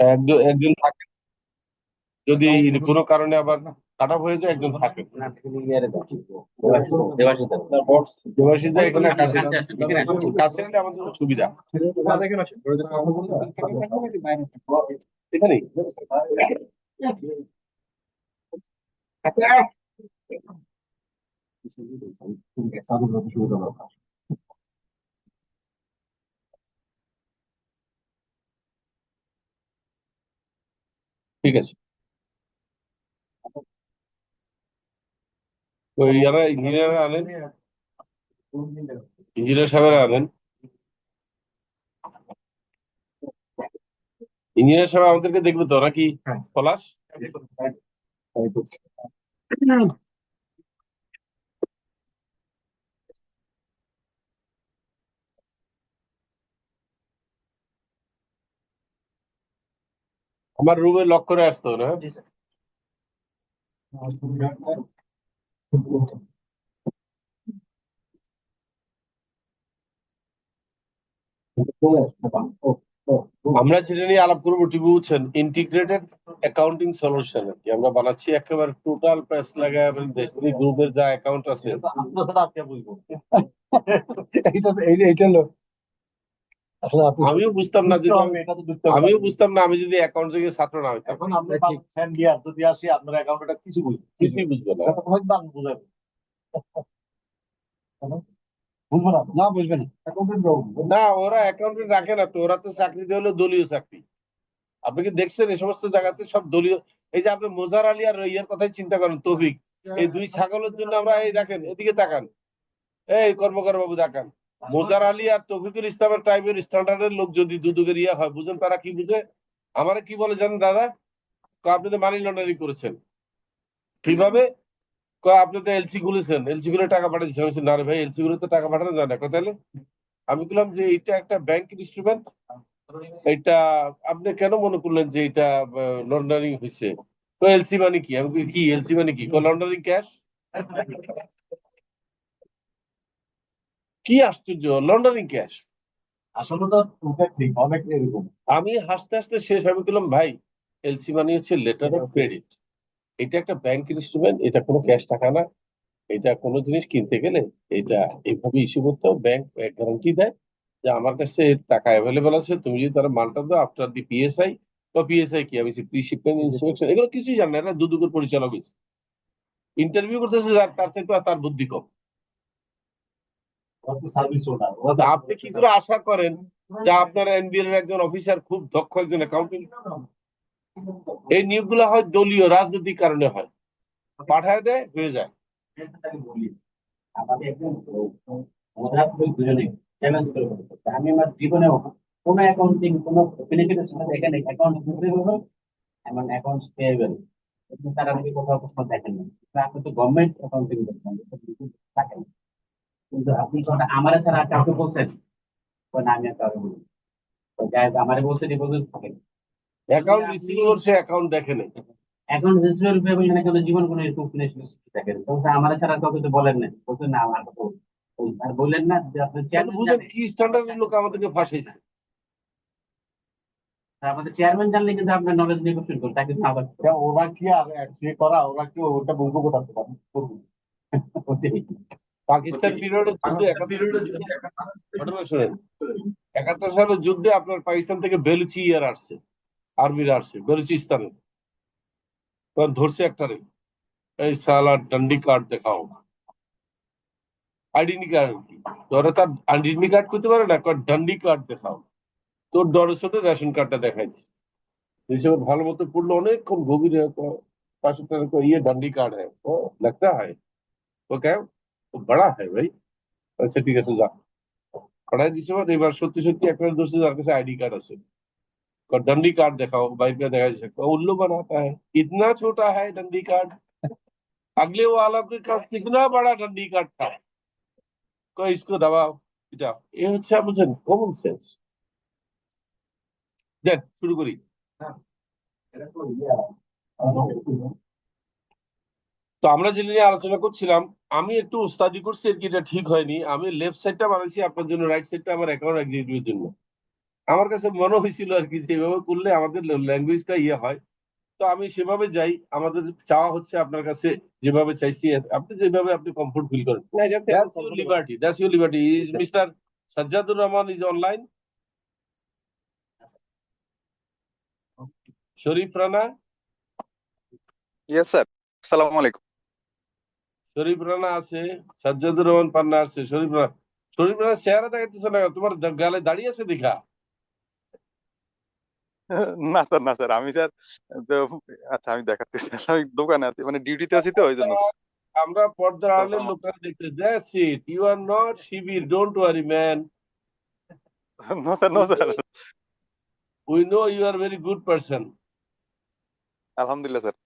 একজন একজন থাকে, যদি কোনো কারণে আবার কাট অফ হয়ে যায় একজন থাকে। দেবাশিসদা এখানে কাছে কাছে হলে আমাদের জন্য সুবিধা। এখানেই ঠিক আছে। তো ইয়ারা ইঞ্জিনিয়ার আনেন, ইঞ্জিনিয়ার সাহেবেরা আনেন, ইঞ্জিনিয়ার সাহেব আমাদেরকে দেখবে তো নাকি পলাশ? আমার রুমে লক করে আসতো না? আমরা যেটা নিয়ে আলাপ করবো টিভি বুঝছেন, ইন্টিগ্রেটেড অ্যাকাউন্টিং সলিউশন আর কি আমরা বানাচ্ছি, একেবারে টোটাল প্যাস লাগায় দেশনি গ্রুপের যা অ্যাকাউন্ট আছে। আমিও বুঝতাম না যদি আমিও বুঝতাম না আমি যদি অ্যাকাউন্ট থেকে ছাত্র না হইতাম। এখন আমরা যদি আসি আপনার অ্যাকাউন্টটা কিছু কিছুই বুঝবো না। বুঝাবেন বুঝবো না, না বুঝবেন না, ওরা অ্যাকাউন্টেন্ট রাখে না তো, ওরা তো চাকরিতে হলো দলীয় চাকরি। আপনি কি দেখছেন এই সমস্ত জায়গাতে সব দলীয়? এই যে আপনি মোজার আলী আর ইয়ের কথাই চিন্তা করেন, তৌফিক, এই দুই ছাগলের জন্য আমরা এই রাখেন, এদিকে তাকান, এই কর্মকার বাবু তাকান, মোজার আলী আর তৌফিকুল ইসলামের টাইপের স্ট্যান্ডার্ডের লোক যদি দুদকের ইয়ে হয়, বুঝেন তারা কি বুঝে? আমারে কি বলে জানেন দাদা? আপনি তো মানি লন্ডারিং করেছেন কিভাবে? আপনি তো এলসি খুলেছেন, এলসি খুলে টাকা পাঠিয়েছেন। আমি বলছি, না রে ভাই, এলসি খুলে তো টাকা পাঠানো যায় না। তাহলে আমি বললাম যে এটা একটা ব্যাংক ইনস্ট্রুমেন্ট, এটা আপনি কেন মনে করলেন যে এটা লন্ডারিং হয়েছে? তো এলসি মানে কি? আমি বলি, কি এলসি মানে কি? Laundering cash. কি আশ্চর্য, লন্ডারিং ক্যাশ! আসলে তো ঠিক অনেক এরকম। আমি হাসতে হাসতে শেষ, আমি বললাম ভাই, এলসি মানে হচ্ছে লেটার অফ ক্রেডিট, এটা একটা ব্যাংক ইনস্ট্রুমেন্ট, এটা কোনো ক্যাশ টাকা না। এটা কোনো জিনিস কিনতে গেলে এটা এইভাবে ইস্যু করতে হবে, ব্যাংক গ্যারান্টি দেয় যে আমার কাছে টাকা অ্যাভেলেবেল আছে, তুমি যদি তারা মালটা দাও আফটার দি পিএসআই। বা পিএসআই কি, আমি প্রি শিপমেন্ট ইন্সপেকশন এগুলো কিছুই জানে না, এরা দুদকের পরিচালক হয়েছে, ইন্টারভিউ করতেছে যার, তার চাইতে তার বুদ্ধি কম। সার্ভিস আপনি কি করে আশা করেন যে আপনার এনবিএর এর একজন অফিসার খুব দক্ষ একজন অ্যাকাউন্টেন্ট? এই নিয়োগগুলো হয় দলীয় রাজনৈতিক কারণে হয়, পাঠায় দেয় হয়ে যায়। আমি আমার জীবনেও কোনো অ্যাকাউন্টিং কোনো বেনিফিটের সাথে এখানে অ্যাকাউন্ট রিসিভেবল এমন অ্যাকাউন্টস পেয়েবল তারা নাকি কোথাও কোথাও দেখেন না। আপনি তো গভর্নমেন্ট অ্যাকাউন্টিং করছেন, দেখেন, কিন্তু আপনি কোনটা আমার ছাড়া আর কাউকে বলছেন? না, আমি আর কাউকে বলি আমার বলছে ডিপোজিট থাকে অ্যাকাউন্ট রিসিভেবল, সে অ্যাকাউন্ট দেখে নেই। অ্যাকাউন্ট রিসিভেবল পেয়েবল না কেন জীবন কোনো এরকম দেখেন তো আমার ছাড়া আর কাউকে তো বলেন না, বলছেন না আমার কথা আর বললেন না যে আপনার তাহলে চেয়ারম্যান বুঝেন জানে। কি স্ট্যান্ডার্ডের লোক আমাদেরকে ফাঁসাইছে। আমাদের চেয়ারম্যান জানলে কিন্তু আপনার নলেজ নিয়ে কোশ্চেন করতে তাকে কিন্তু আবার ওরা কি আর সে করা, ওরা কি ওটা বলবো কোথাতে পারে পাকিস্তান পিরিয়ডের যুদ্ধে, 71 ঘটনা শোনেন, 71 সালের যুদ্ধে আপনার পাকিস্তান থেকে বেলুচি ইয়ার আসছে, আর্মিরা আসছে বেলুচিস্তানে, তখন ধরছে একটারে, এই সালা ডান্ডি কার্ড দেখাও, আইডেন্টি কার্ড কি? ধরে তার আইডেন্টি কার্ড করতে পারে না, ডান্ডি কার্ড দেখাও। তোর ডরের সাথে রেশন কার্ডটা দেখাই দিচ্ছে। হিসেবে ভালো মতো পড়লো, অনেকক্ষণ গভীরে पास को ये डंडी कार्ड है, वो लगता है, वो क्या है? वो बड़ा है भाई। अच्छा ठीक है सुझा पढ़ाई दिशा में এবার সত্যি সত্যি একটা দোষে যার কাছে आईडी कार्ड আছে, और डंडी कार्ड दिखाओ, बाइक पे दिखाई सकता उल्लू बनाता है, इतना छोटा है डंडी कार्ड, अगले वाला के पास कितना बड़ा डंडी कार्ड था, कोई इसको दबाओ पिटाओ। ये হচ্ছে বুঝেন কমন সেন্স। দেন শুরু করি। তো আমরা যেটা নিয়ে আলোচনা করছিলাম, আমি একটু স্টাডি করছি আর কি, এটা ঠিক হয়নি, আমি লেফট সাইডটা বানাইছি আপনার জন্য, রাইট সাইডটা আমার অ্যাকাউন্ট এক্সিকিউটিভের জন্য। আমার কাছে মনে হয়েছিল আর কি যে এভাবে করলে আমাদের ল্যাঙ্গুয়েজটা ইয়ে হয়। তো আমি সেভাবে যাই, আমাদের চাওয়া হচ্ছে আপনার কাছে যেভাবে চাইছি, আপনি যেভাবে আপনি কমফোর্ট ফিল করেন। That's your liberty. That's your liberty. Is Mr. Sajjadur Rahman is online? Sharif Rana, yes sir, আসসালামু আলাইকুম। শরীফ রানা আছে, সাজ্জাদুর রহমান পান্না আছে, শরীফ রানা চেহারা দেখাইতেছে না, তোমার গালে দাঁড়িয়ে আছে দেখা। না স্যার, না স্যার, আমি স্যার তো আচ্ছা আমি দেখাচ্ছি স্যার, আমি দোকানে আছি, মানে ডিউটিতে আছি তো ওই জন্য আমরা পর্দার স্যার। আড়ালের লোকটা দেখতে, that's it, you are not Shibir, don't worry man, no sir, no sir, we know you are very good person. আলহামদুলিল্লাহ স্যার।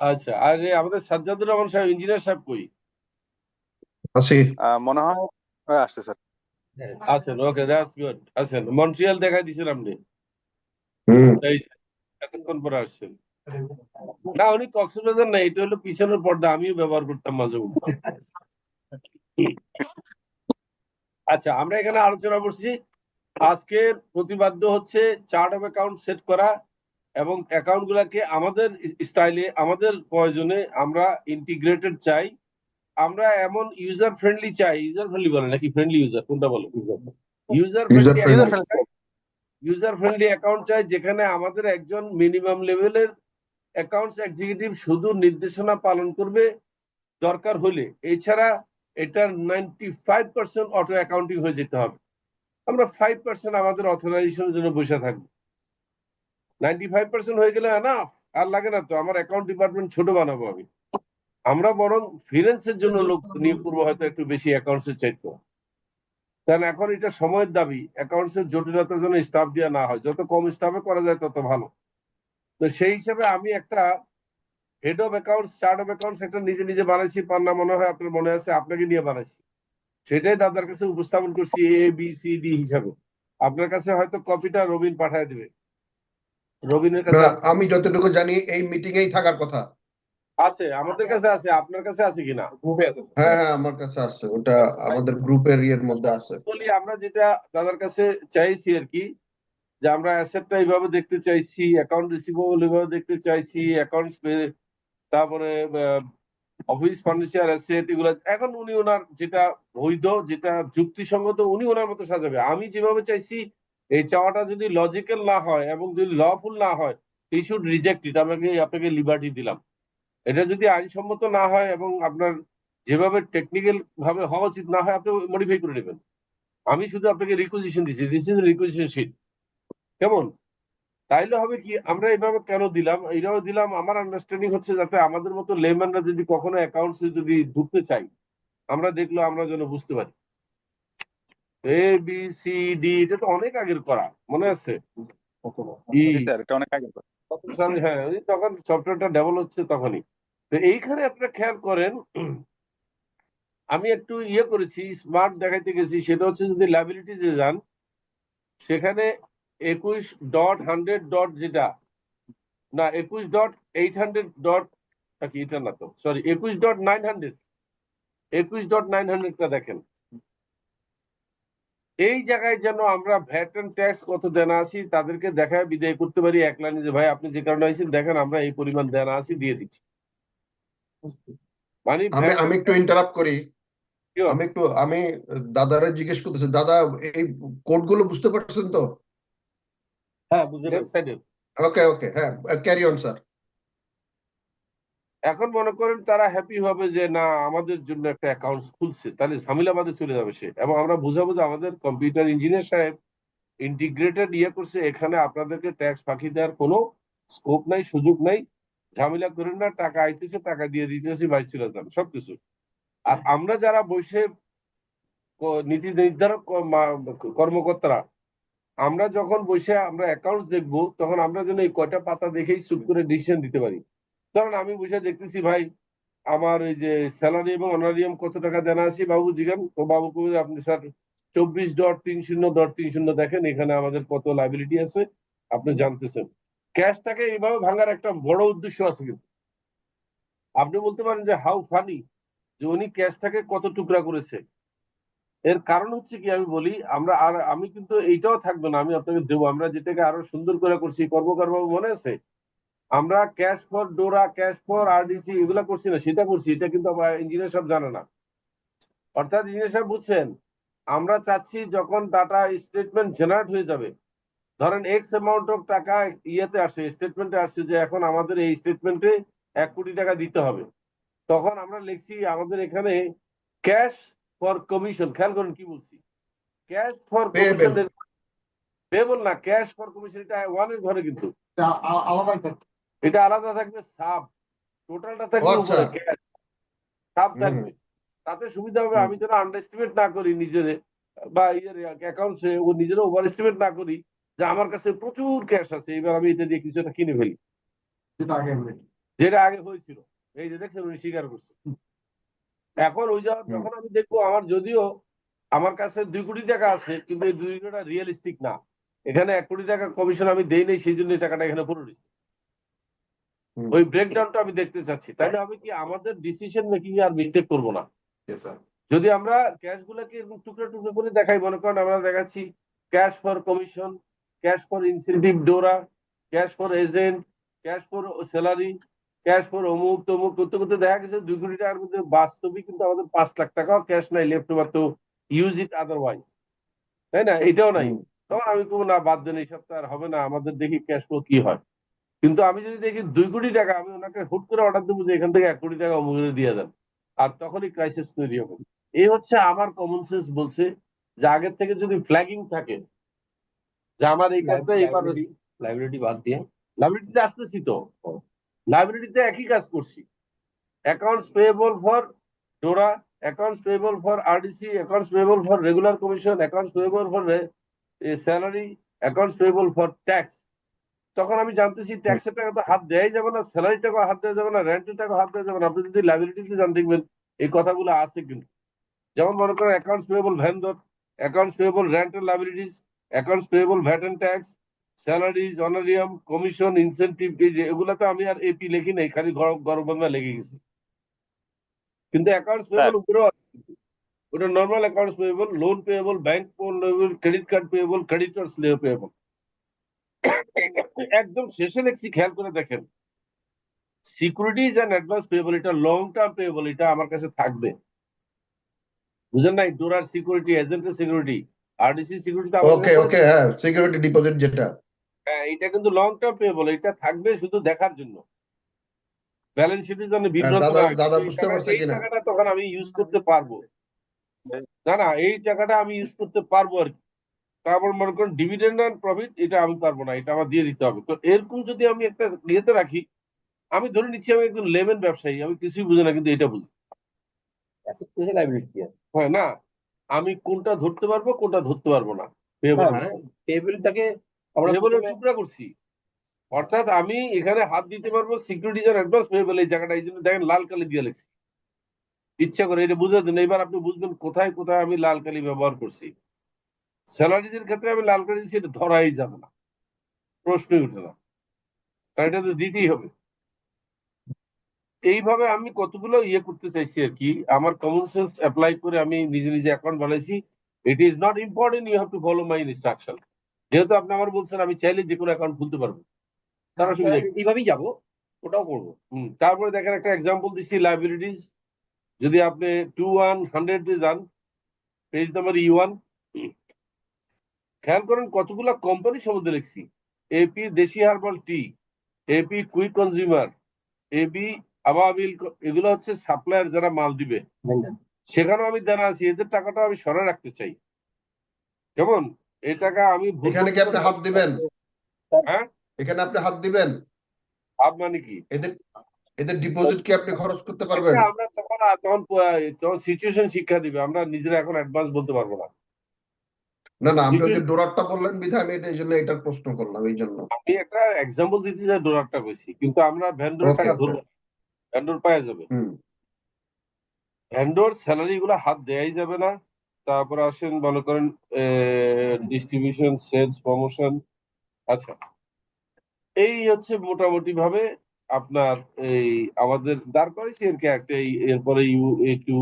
আচ্ছা, আর এই আমাদের সাজ্জাদুর রহমান সাহেব, ইঞ্জিনিয়ার সাহেব কই? আছি। মনে হয় আসছে স্যার। আছেন, ওকে, দ্যাটস গুড। আছেন, মন্ট্রিয়াল দেখাই দিছেন আপনি, এই এতক্ষণ পরে আসছেন। না, উনি কক্সবাজার না, এটা হলো পিছনের পর্দা, আমিও ব্যবহার করতাম মাঝে মধ্যে। আচ্ছা, আমরা এখানে আলোচনা করছি, আজকের প্রতিপাদ্য হচ্ছে চার্ট অফ অ্যাকাউন্ট সেট করা এবং অ্যাকাউন্ট গুলাকে আমাদের স্টাইলে, আমাদের প্রয়োজনে আমরা ইন্টিগ্রেটেড চাই। আমরা এমন ইউজার ফ্রেন্ডলি চাই, ইউজার ফ্রেন্ডলি বলে নাকি ফ্রেন্ডলি ইউজার, কোনটা বলো? User friendly user friendly. User friendly account চাই, যেখানে আমাদের একজন মিনিমাম লেভেলের অ্যাকাউন্টস এক্সিকিউটিভ শুধু নির্দেশনা পালন করবে দরকার হলে, এছাড়া এটার 95% অটো অ্যাকাউন্টিং হয়ে যেতে হবে। আমরা 5% আমাদের অথরাইজেশনের জন্য বসে থাকবো, 95% হয়ে গেলে না আর লাগে না তো, আমার অ্যাকাউন্ট ডিপার্টমেন্ট ছোট বানাবো আমি। আমরা বরং ফিনান্সের জন্য লোক নিয়োগ করবো, হয়তো একটু বেশি অ্যাকাউন্টস এর চাইতো। কারণ এখন এটা সময়ের দাবি, অ্যাকাউন্টস এর জটিলতার জন্য স্টাফ দেওয়া না হয়, যত কম স্টাফে করা যায় তত ভালো। তো সেই হিসাবে আমি একটা head of accounts, chart of accounts একটা নিজে নিজে বানাইছি, পান্না মনে হয় আপনার মনে আছে, আপনাকে নিয়ে বানাইছি। সেটাই দাদার কাছে উপস্থাপন করছি ABCD হিসাবে। আপনার কাছে হয়তো কপিটা রবিন পাঠায় দিবে, রবিনের কাছে আছে। আমি যতটুকু জানি এই মিটিং এই থাকার কথা। আছে, আমাদের কাছে আছে, আপনার কাছে আছে কিনা? গ্রুপে আছে স্যার। হ্যাঁ হ্যাঁ, আমার কাছে আছে, ওটা আমাদের গ্রুপের ইয়ের মধ্যে আছে। বলি, আমরা যেটা দাদার কাছে চাইছি আর কি, যে আমরা অ্যাসেটটা এইভাবে দেখতে চাইছি, অ্যাকাউন্ট রিসিভেবল এইভাবে দেখতে চাইছি, অ্যাকাউন্টস, তারপরে অফিস ফার্নিচার অ্যাসেট, এগুলো এখন উনি ওনার যেটা বৈধ, যেটা যুক্তিসঙ্গত, উনি ওনার মতো সাজাবে। আমি যেভাবে চাইছি, এই চাওয়াটা যদি লজিক্যাল না হয় এবং যদি লফুল না হয়, হি শুড রিজেক্ট ইট। আপনাকে লিবার্টি দিলাম। এটা যদি আইনসম্মত না হয় এবং আপনার যেভাবে টেকনিক্যাল ভাবে হওয়া উচিত না হয়, আপনি মডিফাই করে নেবেন। আমি শুধু আপনাকে রিকুইজিশন দিচ্ছি, দিস ইজ রিকুইজিশন শিট, কেমন? তাইলে হবে কি, আমরা এইভাবে কেন দিলাম, এইভাবে দিলাম, আমার আন্ডারস্ট্যান্ডিং হচ্ছে যাতে আমাদের মতো লেম্যানরা যদি কখনো অ্যাকাউন্টস যদি ঢুকতে চাই, আমরা দেখলো আমরা যেন বুঝতে পারি। ABCD, এটা তো অনেক আগের করা, মনে আছে? জি স্যার, এটা অনেক আগে। কত সালে, হ্যাঁ, ওই তখন সফটওয়্যারটা ডেভেলপ হচ্ছে তখনই। তো এইখানে আপনারা খেয়াল করেন, আমি একটু ইয়ে করেছি, স্মার্ট দেখাইতে গেছি, সেটা হচ্ছে যদি লাইবিলিটিজে যান, সেখানে 21.100 যেটা, না 21.800 কি, এটা না তো, সরি, 21.900 দেখেন। এই জায়গায় যেন আমরা ভ্যাট এন্ড ট্যাক্স কত দেনা আছি তাদেরকে দেখায় বিদায় করতে পারি এক লাইনে, যে ভাই আপনি যে কারণে আইছেন দেখেন আমরা এই পরিমাণ দেনা আছি, দিয়ে দিচ্ছি। মানে আমি ভ্যাট আমি একটু ইন্টারাপ্ট করি। শিওর। আমি দাদারে জিজ্ঞেস করতেছি, দাদা এই কোড গুলো বুঝতে পারছেন তো? হ্যাঁ, বুঝলেন, সাইডের। ওকে ওকে, হ্যাঁ, ক্যারি অন স্যার। এখন মনে করেন তারা হ্যাপি হবে যে না আমাদের জন্য একটা অ্যাকাউন্ট খুলছে, তাহলে ঝামেলাবাদে চলে যাবে সে, এবং আমরা বুঝাবো যে আমাদের কম্পিউটার ইঞ্জিনিয়ার সাহেব ইন্টিগ্রেটেড ইয়ে করছে, এখানে আপনাদেরকে ট্যাক্স ফাঁকি দেওয়ার কোনো স্কোপ নাই, সুযোগ নাই, ঝামেলা করেন না, টাকা আইতেছে, টাকা দিয়ে দিতেছি, বাইর চলে যান সবকিছু। আর আমরা যারা বসে নীতি নির্ধারক কর্মকর্তারা, আমরা যখন বসে আমরা অ্যাকাউন্টস দেখবো, তখন আমরা যেন এই কয়টা পাতা দেখেই চুপ করে ডিসিশন দিতে পারি। কারণ আমি বসে দেখতেছি ভাই, আমার ওই যে স্যালারি এবং অনারিয়াম কত টাকা দেনা আছে, বাবু জিগান, তো বাবু কবে, আপনি স্যার 24.30.30 দেখেন, এখানে আমাদের কত লাইবিলিটি আছে আপনি জানতেছেন। ক্যাশটাকে এইভাবে ভাঙার একটা বড় উদ্দেশ্য আছে, কিন্তু আপনি বলতে পারেন যে হাউ ফানি, যে উনি ক্যাশটাকে কত টুকরা করেছে। এর কারণ হচ্ছে কি আমি বলি, আমি কিন্তু এইটাও থাকবে না, আমি আপনাকে দেবো। আমরা যেটাকে আরো সুন্দর করে করছি, কর্মকার বাবু মনে আছে, আমরা ক্যাশ ফর ডোরা, ক্যাশ ফর আরডিসি এগুলা করছি না, সেটা করছি। এটা কিন্তু ইঞ্জিনিয়ার সব জানে না। অর্থাৎ ইঞ্জিনিয়ার সাহেব বুঝছেন, আমরা চাচ্ছি যখন ডাটা স্টেটমেন্ট জেনারেট হয়ে যাবে, ধরেন এক্স অ্যামাউন্ট অফ টাকা ইয়েতে আসছে, স্টেটমেন্টে আসছে যে এখন আমাদের এই স্টেটমেন্টে 1 কোটি টাকা দিতে হবে, তখন আমরা লিখছি আমাদের এখানে ক্যাশ ফর কমিশন। খেয়াল করেন কি বলছি, cash for payable. Commission. Payable না, ক্যাশ ফর কমিশন, এটা ওয়ানের ঘরে, কিন্তু আলাদাই থাকে। এটা আলাদা থাকবে। সাব টোটালটা ও থাকবে আচ্ছা। উপরে, ক্যাশ সাব হুম থাকবে। তাতে সুবিধা হবে, হুম আমি যেন আন্ডার এস্টিমেট না করি নিজের বা ইয়ের অ্যাকাউন্টসে, ও নিজের ওভার এস্টিমেট না করি যে আমার কাছে প্রচুর ক্যাশ আছে, এবার আমি এটা দিয়ে কিছু একটা কিনে ফেলি, যেটা আগে হয়েছে। যেটা আগে হয়েছিল। এই যে দেখছেন, উনি স্বীকার করছে। এখন ওই হুম। যখন আমি দেখবো আমার যদিও আমার কাছে 2 কোটি টাকা আছে, কিন্তু এই 2 কোটি টাকা রিয়েলিস্টিক না, এখানে 1 কোটি টাকা কমিশন আমি দেই নাই, সেই জন্য এই টাকাটা এখানে পড়ে রয়েছে। হুম। ওই ব্রেকডাউনটা আমি দেখতে চাচ্ছি, তাহলে আমি কি আমাদের ডিসিশন মেকিং আর মিস্টেক করবো না। যদি আমরা ক্যাশ গুলাকে এরকম টুকরো টুকরো করে দেখাই, মনে করেন আমরা দেখাচ্ছি cash for commission, cash for incentive ডোরা, cash for agent, cash for salary, cash for অমুক তমুক করতে করতে দেখা গেছে 2 কোটি টাকার মধ্যে বাস্তবিক কিন্তু আমাদের 5 লাখ টাকাও ক্যাশ নাই, লেফট ওভার তো ইউজ ইট আদারওয়াইজ, তাই না? এটাও নাই। হুম। তখন আমি বলবো না, বাদ দেন, এই সপ্তাহ আর হবে না, আমাদের দেখি ক্যাশ ফ্লো কি হয়। কিন্তু আমি যদি দেখি 2 কোটি টাকা, আমি ওনাকে হুট করে অর্ডার দেবো যে এখান থেকে 1 কোটি টাকা অমুকে দিয়ে দেন, আর তখনই ক্রাইসিস তৈরি হবে। এই হচ্ছে আমার কমন সেন্স বলছে যে আগের থেকে যদি ফ্ল্যাগিং থাকে যে আমার এই কাজটা এইবার লাইব্রেরি বাদ দিয়ে লাইব্রেরিতে আসতেছি, তো লাইব্রেরিতে একই কাজ করছি। অ্যাকাউন্টস পেয়েবল ফর ডোরা, accounts payable for RDC, accounts payable for regular commission, accounts payable for salary, accounts payable for tax. তখন আমি জানতেছি হুম। ট্যাক্সের টাকা তো হাত দেওয়াই যাবে না, স্যালারি টাকা হাত দেওয়া যাবে না, রেন্টের টাকা হাত দেওয়া যাবে না। আপনি যদি লাইবিলিটিতে যান দেখবেন এই কথাগুলো আছে কিন্তু। যেমন মনে করেন accounts payable vendor, accounts payable rental liabilities, accounts payable VAT and tax, salaries, honorarium, commission, incentive, এই যে এগুলাতে আমি আর এপি লিখি নাই, খালি গরম বাংলা লেগে গেছি। কিন্তু অ্যাকাউন্টস স্যার পেয়েবল উপরেও আছে কিন্তু। ওটা normal accounts payable, loan payable, bank payable, credit card payable, creditor slave payable. একদম শেষে লিখছি, খেয়াল করে দেখেন, সিকিউরিটিজ এন্ড অ্যাডভান্স পেয়েবল, এটা লং টার্ম পেয়েবল, এটা আমার কাছে থাকবে। বুঝেন নাই? ডোরার সিকিউরিটি, এজেন্টের সিকিউরিটি, আরডিসি সিকিউরিটি আমার কাছে ওকে করে ওকে, দিচ্ছে। হ্যাঁ, সিকিউরিটি ডিপোজিট যেটা। হ্যাঁ, এটা কিন্তু লং টার্ম পেয়েবল, এটা থাকবে শুধু দেখার জন্য, ব্যালেন্স শিটের জন্য বিভ্রান্ত দাদা না হয়। দাদা কিন্তু বুঝতে পারছে এই কিনা? টাকাটা তখন আমি ইউজ করতে পারবো না, না, এই টাকাটা আমি ইউজ করতে পারবো আর কি। তারপর মনে করেন ডিভিডেন্ড এন্ড প্রফিট, এটা আমি পারবো না, এটা আমার দিয়ে দিতে হবে। তো এরকম যদি আমি একটা ইয়েতে রাখি, আমি ধরে নিচ্ছি আমি একজন লেমেন ব্যবসায়ী, আমি কিছুই বুঝি না, কিন্তু এটা বুঝি। অ্যাসেট টু লাইব্রেরি হয় না, আমি কোনটা ধরতে পারবো কোনটা ধরতে পারবো না। পেয়েবল হ্যাঁ, টেবিলটাকে আমরা পেয়েবলের প্রথমে টুকরা করছি, অর্থাৎ আমি এখানে হাত দিতে পারবো সিকিউরিটিজ আর অ্যাডভান্স পেয়েবল, এই জায়গাটা, এই জন্য দেখেন লাল কালি দিয়ে লিখছি, ইচ্ছা করে এটা বুঝে দেন। এবার আপনি বুঝবেন কোথায় কোথায় আমি লাল কালি ব্যবহার করছি। স্যালারিজ এর ক্ষেত্রে আমি লাল কালি দিচ্ছি, এটা ধরাই যাবে না, প্রশ্নই উঠে না, কারণ এটা তো দিতেই হবে। এইভাবে আমি কতগুলো ইয়ে করতে চাইছি আর কি, আমার কমন সেন্স অ্যাপ্লাই করে আমি নিজে নিজে অ্যাকাউন্ট বানাইছি। It is not important you have to follow my instruction. যেহেতু আপনি আমার বলছেন, আমি চাইলে যে কোনো অ্যাকাউন্ট খুলতে পারবো, তার অসুবিধা কি? এইভাবেই যাবো, ওটাও করবো। তারপরে দেখেন একটা এক্সাম্পল দিচ্ছি, লাইবিলিটিস। যদি আপনি 2100 এ যান, পেজ নাম্বার E1, খেয়াল করেন কতগুলা কোম্পানি সম্বন্ধে লিখছি। AP Deshi herbal tea, AP quick consumer, AB Ababil, এগুলো হচ্ছে সাপ্লায়ার যারা মাল দিবে। সেখানেও আমি জানা আছি, এদের টাকাটা আমি সরায় রাখতে চাই। যেমন এই টাকা আমি এখানে কি আপনি হাত দিবেন? হ্যাঁ, এখানে আপনি হাত দিবেন? ভাব মানে কি? এদের এদের ডিপোজিট কি আপনি খরচ করতে পারবেন? এটা আমরা তখন তখন সিচুয়েশন শিক্ষা দিবে, আমরা নিজেরা এখন অ্যাডভান্স বলতে পারবো না। না না, আপনি ওই যে সিচুয়েশন, ডোরারটা বললেন বিধায় আমি এই জন্য এটার প্রশ্ন করলাম এই জন্য। আমি একটা এক্সাম্পল দিতে চাই, ডলারটা কইছি, কিন্তু আমরা ভ্যান্ডরের ওকে টাকা ওকে। ধরবো না, ভ্যান্ডর পাওয়া যাবে। হুম। ভ্যান্ডর স্যালারি গুলো হাত দেয়াই যাবে না। তারপর আসেন মনে করেন ডিস্ট্রিবিউশন, সেলস, প্রমোশন। আচ্ছা, এই হচ্ছে মোটামুটি ভাবে আপনার এই আমাদের দাঁড় করাইছি আর কি একটা। এরপরে ইউ এ টু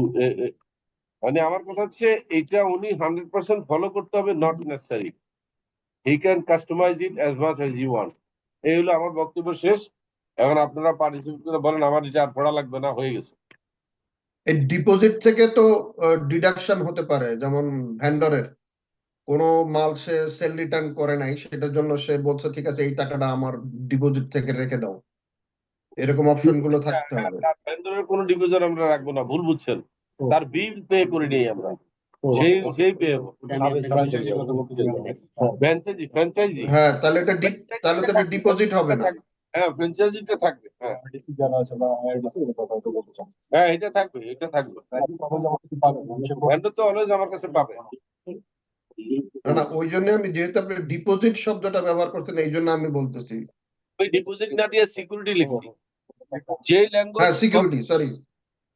মানে আমার কথা হচ্ছে এটা উনি 100% ফলো করতে হবে, not necessary. He can customize it as much as you want. এই হলো আমার বক্তব্য শেষ। এখন আপনারা পার্টিসিপেট করে বলেন আমার এটা আর পড়া লাগবে না, হয়ে গেছে। এই ডিপোজিট থেকে তো ডিডাকশন হতে পারে, যেমন ভেন্ডরের কোনো মাল সে সেল রিটার্ন করে নাই, সেটার জন্য সে বলছে ঠিক আছে এই টাকাটা আমার ডিপোজিট থেকে রেখে দাও, এরকম অপশন গুলো থাকতে হবে। ভেন্ডরের কোনো ডিভিশন আমরা রাখবো না, ভুল বুঝছেন। তার বিল পে করে নিই আমরা, সেই পে ফ্র্যাঞ্চাইজি ফ্র্যাঞ্চাইজি হ্যাঁ, তাহলে তো এটা ডিপোজিট হবে না। হ্যাঁ, ফ্র্যাঞ্চাইজিটা থাকবে। হ্যাঁ আরডিসি যারা আছে বা আরডিসি এর কথা হয়তো বলতে চাচ্ছি। হ্যাঁ, এটা থাকবে, এটা থাকবে। আপনি কখন জমা করতে পারবেন মানুষের ভেন্ডর তো অলওয়েজ আমার কাছে পাবে। না না, ওই জন্য আমি, যেহেতু আপনি ডিপোজিট শব্দটা ব্যবহার করছেন, এই জন্য আমি বলতেছি। ওই ডিপোজিট না দিয়ে সিকিউরিটি লিখছি। যে ল্যাঙ্গুয়েজ হ্যাঁ, সিকিউরিটি, সরি,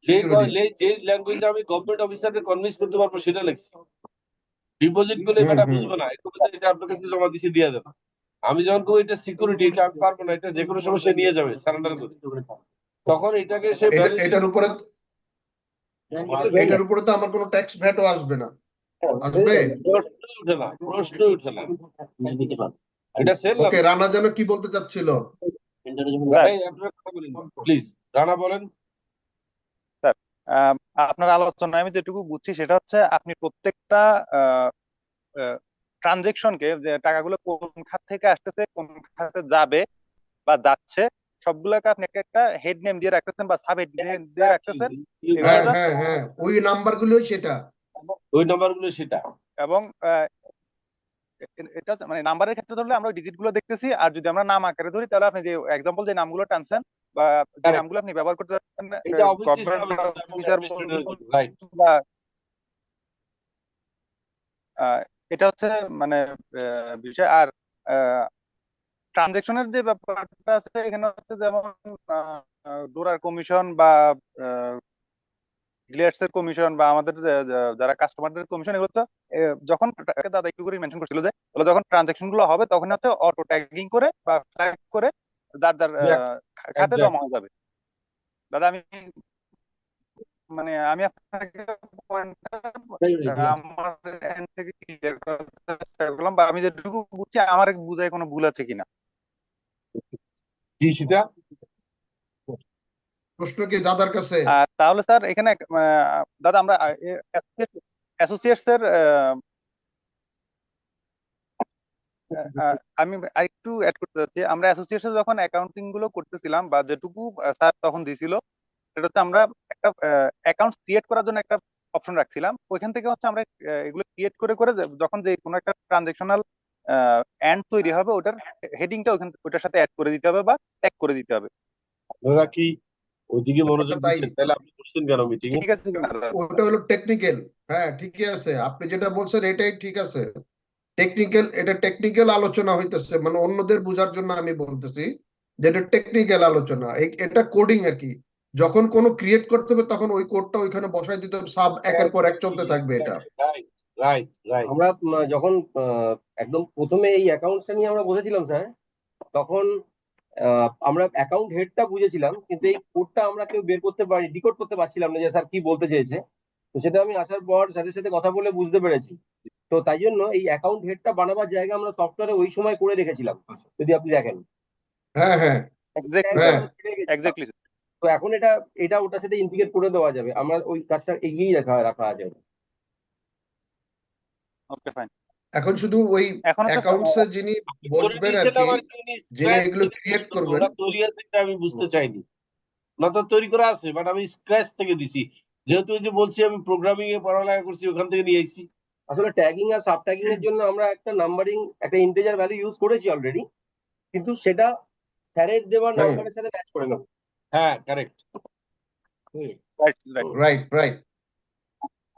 সিকিউরিটি। যে ল্যাঙ্গুয়েজে আমি গভর্নমেন্ট অফিসারকে কনভিন্স করতে পারবো সেটা লিখছি। ডিপোজিট গুলো এটা বুঝবে না, এটা আপনার কাছে জমা দিছি দিয়ে দেবে। আমি যখন কই এটা সিকিউরিটি, এটা আমি পারবো না, এটা যে কোনো সময় সে নিয়ে যাবে সারেন্ডার করে, তখন এটাকে সে এটার উপরে তো আমার কোনো ট্যাক্স ভ্যাটও আসবে না, আসবে? প্রশ্নই উঠে না, প্রশ্নই উঠে না। এটা সেল না। ওকে, রানা যেন কি বলতে চাচ্ছিল? আপনারা কথা বলেন প্লিজ, রানা বলেন। স্যার, আপনার আলোচনায় আমি যেটুকু বুঝছি সেটা হচ্ছে আপনি প্রত্যেকটা ট্রানজেকশনকে, যে টাকাগুলো কোন খাত থেকে আসতেছে কোন খাতে যাবে বা যাচ্ছে, সবগুলোকে আপনি একটা একটা হেড নেম দিয়ে রাখতেছেন বা সাব হেড নেম দিয়ে রাখতেছেন। এগুলো হ্যাঁ just- হ্যাঁ হ্যাঁ, ওই নাম্বার গুলোই সেটা। ওই নাম্বারগুলো সেটা। এবং এটা মানে নাম্বারের ক্ষেত্রে ধরলে আমরা ডিজিট গুলো দেখতেছি, আর যদি আমরা নাম আকারে ধরি তাহলে আপনি যে এক্সাম্পল যে নামগুলো টানছেন বা যে Correct. নামগুলো আপনি ব্যবহার করতে চাচ্ছেন, এটা অবশ্যই গভর্নমেন্ট হবে, অফিসার রাইট। বা এটা হচ্ছে মানে বিষয়। আর ট্রানজেকশনের যে ব্যাপারটা আছে এখানে হচ্ছে যেমন ডোরার কমিশন বা ডিলার্স এর কমিশন বা আমাদের যারা কাস্টমারদের কমিশন, এগুলো তো যখন দাদা একটু করে মেনশন করছিল যে এগুলো যখন ট্রানজেকশন গুলো হবে তখন হচ্ছে অটো ট্যাগিং করে বা ফ্ল্যাগ করে যার যার খাতে Exactly. জমা হয়ে যাবে। দাদা আমি আপনাকে পয়েন্টটা আমার end থেকে ক্লিয়ার করতে চেষ্টা করলাম, বা আমি যেটুকু বুঝছি আমার বুঝায় কোনো ভুল আছে কিনা। কি সেটা? প্রশ্ন কি দাদার কাছে? তাহলে স্যার এখানে দাদা আমরা অ্যাসোসিয়েটস এর আমি আরেকটু অ্যাড করতে চাচ্ছি। আমরা অ্যাসোসিয়েশন যখন অ্যাকাউন্টিং গুলো করতেছিলাম বা যেটুকু স্যার তখন দিছিল, সেটা হচ্ছে আমরা একটা অ্যাকাউন্ট ক্রিয়েট করার জন্য একটা অপশন রাখছিলাম। ওইখান থেকে হচ্ছে আমরা এগুলো ক্রিয়েট করে করে যখন যে কোনো একটা ট্রানজেকশনাল এন্ড তৈরি হবে ওটার হেডিংটা ওটার সাথে অ্যাড করে দিতে হবে বা ট্যাগ করে দিতে হবে। আপনারা কি ওইদিকে মনোযোগ তাই। দিচ্ছেন? তাহলে আপনি করছেন কেন মিটিং? ঠিক আছে কিনা দাদা? ওটা হলো টেকনিক্যাল। হ্যাঁ, ঠিকই আছে, আপনি যেটা বলছেন এটাই ঠিক আছে। এটা টেকনিক্যাল আলোচনা হইতেছে, মানে অন্যদের বোঝার জন্য আমি বলতেছি যে এটা টেকনিক্যাল আলোচনা। এটা কোডিং আর কি। যখন কোনো ক্রিয়েট করতে হবে তখন ওই কোডটা ওইখানে বসাই দিতে হবে, সাব একের পর এক চলতে থাকবে এটা। Right right right. আমরা যখন একদম প্রথমে এই অ্যাকাউন্টসটা নিয়ে আমরা বসেছিলাম স্যার, তখন আমরা অ্যাকাউন্ট হেডটা বুঝেছিলাম, কিন্তু এই কোডটা আমরা কেউ বের করতে পারি, ডিকোড করতে পারছিলাম না যে স্যার কি বলতে চেয়েছে। তো সেটা আমি আসার পর স্যারের সাথে কথা বলে বুঝতে পেরেছি। তো তাই জন্য এই অ্যাকাউন্ট হেডটা বানাবার জায়গা আমরা সফটওয়্যারে ওই সময় করে রেখেছিলাম, যদি আপনি দেখেন। হ্যাঁ হ্যাঁ এক্স্যাক্টলি হ্যাঁ। এক্স্যাক্টলি। তো এখন এটা ওটার সাথে ইন্টিগ্রেট করে দেওয়া যাবে, আমরা ওই কাজটা এগিয়েই রাখা আছে। Okay fine. এখন শুধু ওই এখন হচ্ছে অ্যাকাউন্টস এ যিনি করে বসবেন আর দিয়েছেন কি, আমার কি উনি যিনি scratch এগুলো থেকে ক্রিয়েট তৈরি করবে? করবেন। ওরা তৈরি আছে এটা আমি বুঝতে চাইনি। না তো তৈরি করা আছে, বাট আমি স্ক্র্যাচ থেকে দিছি, যেহেতু ওই যে বলছি আমি প্রোগ্রামিং এ পড়ালেখা করছি, ওখান থেকে নিয়ে আইছি। আসলে ট্যাগিং আর সাব ট্যাগিং এর জন্য আমরা একটা নাম্বারিং, একটা ইন্টিজার ভ্যালু ইউজ করেছি অলরেডি, কিন্তু সেটা স্যারের দেওয়ার হুম। নাম্বারের সাথে ম্যাচ করে না। হ্যাঁ, correct. Right right. Right right.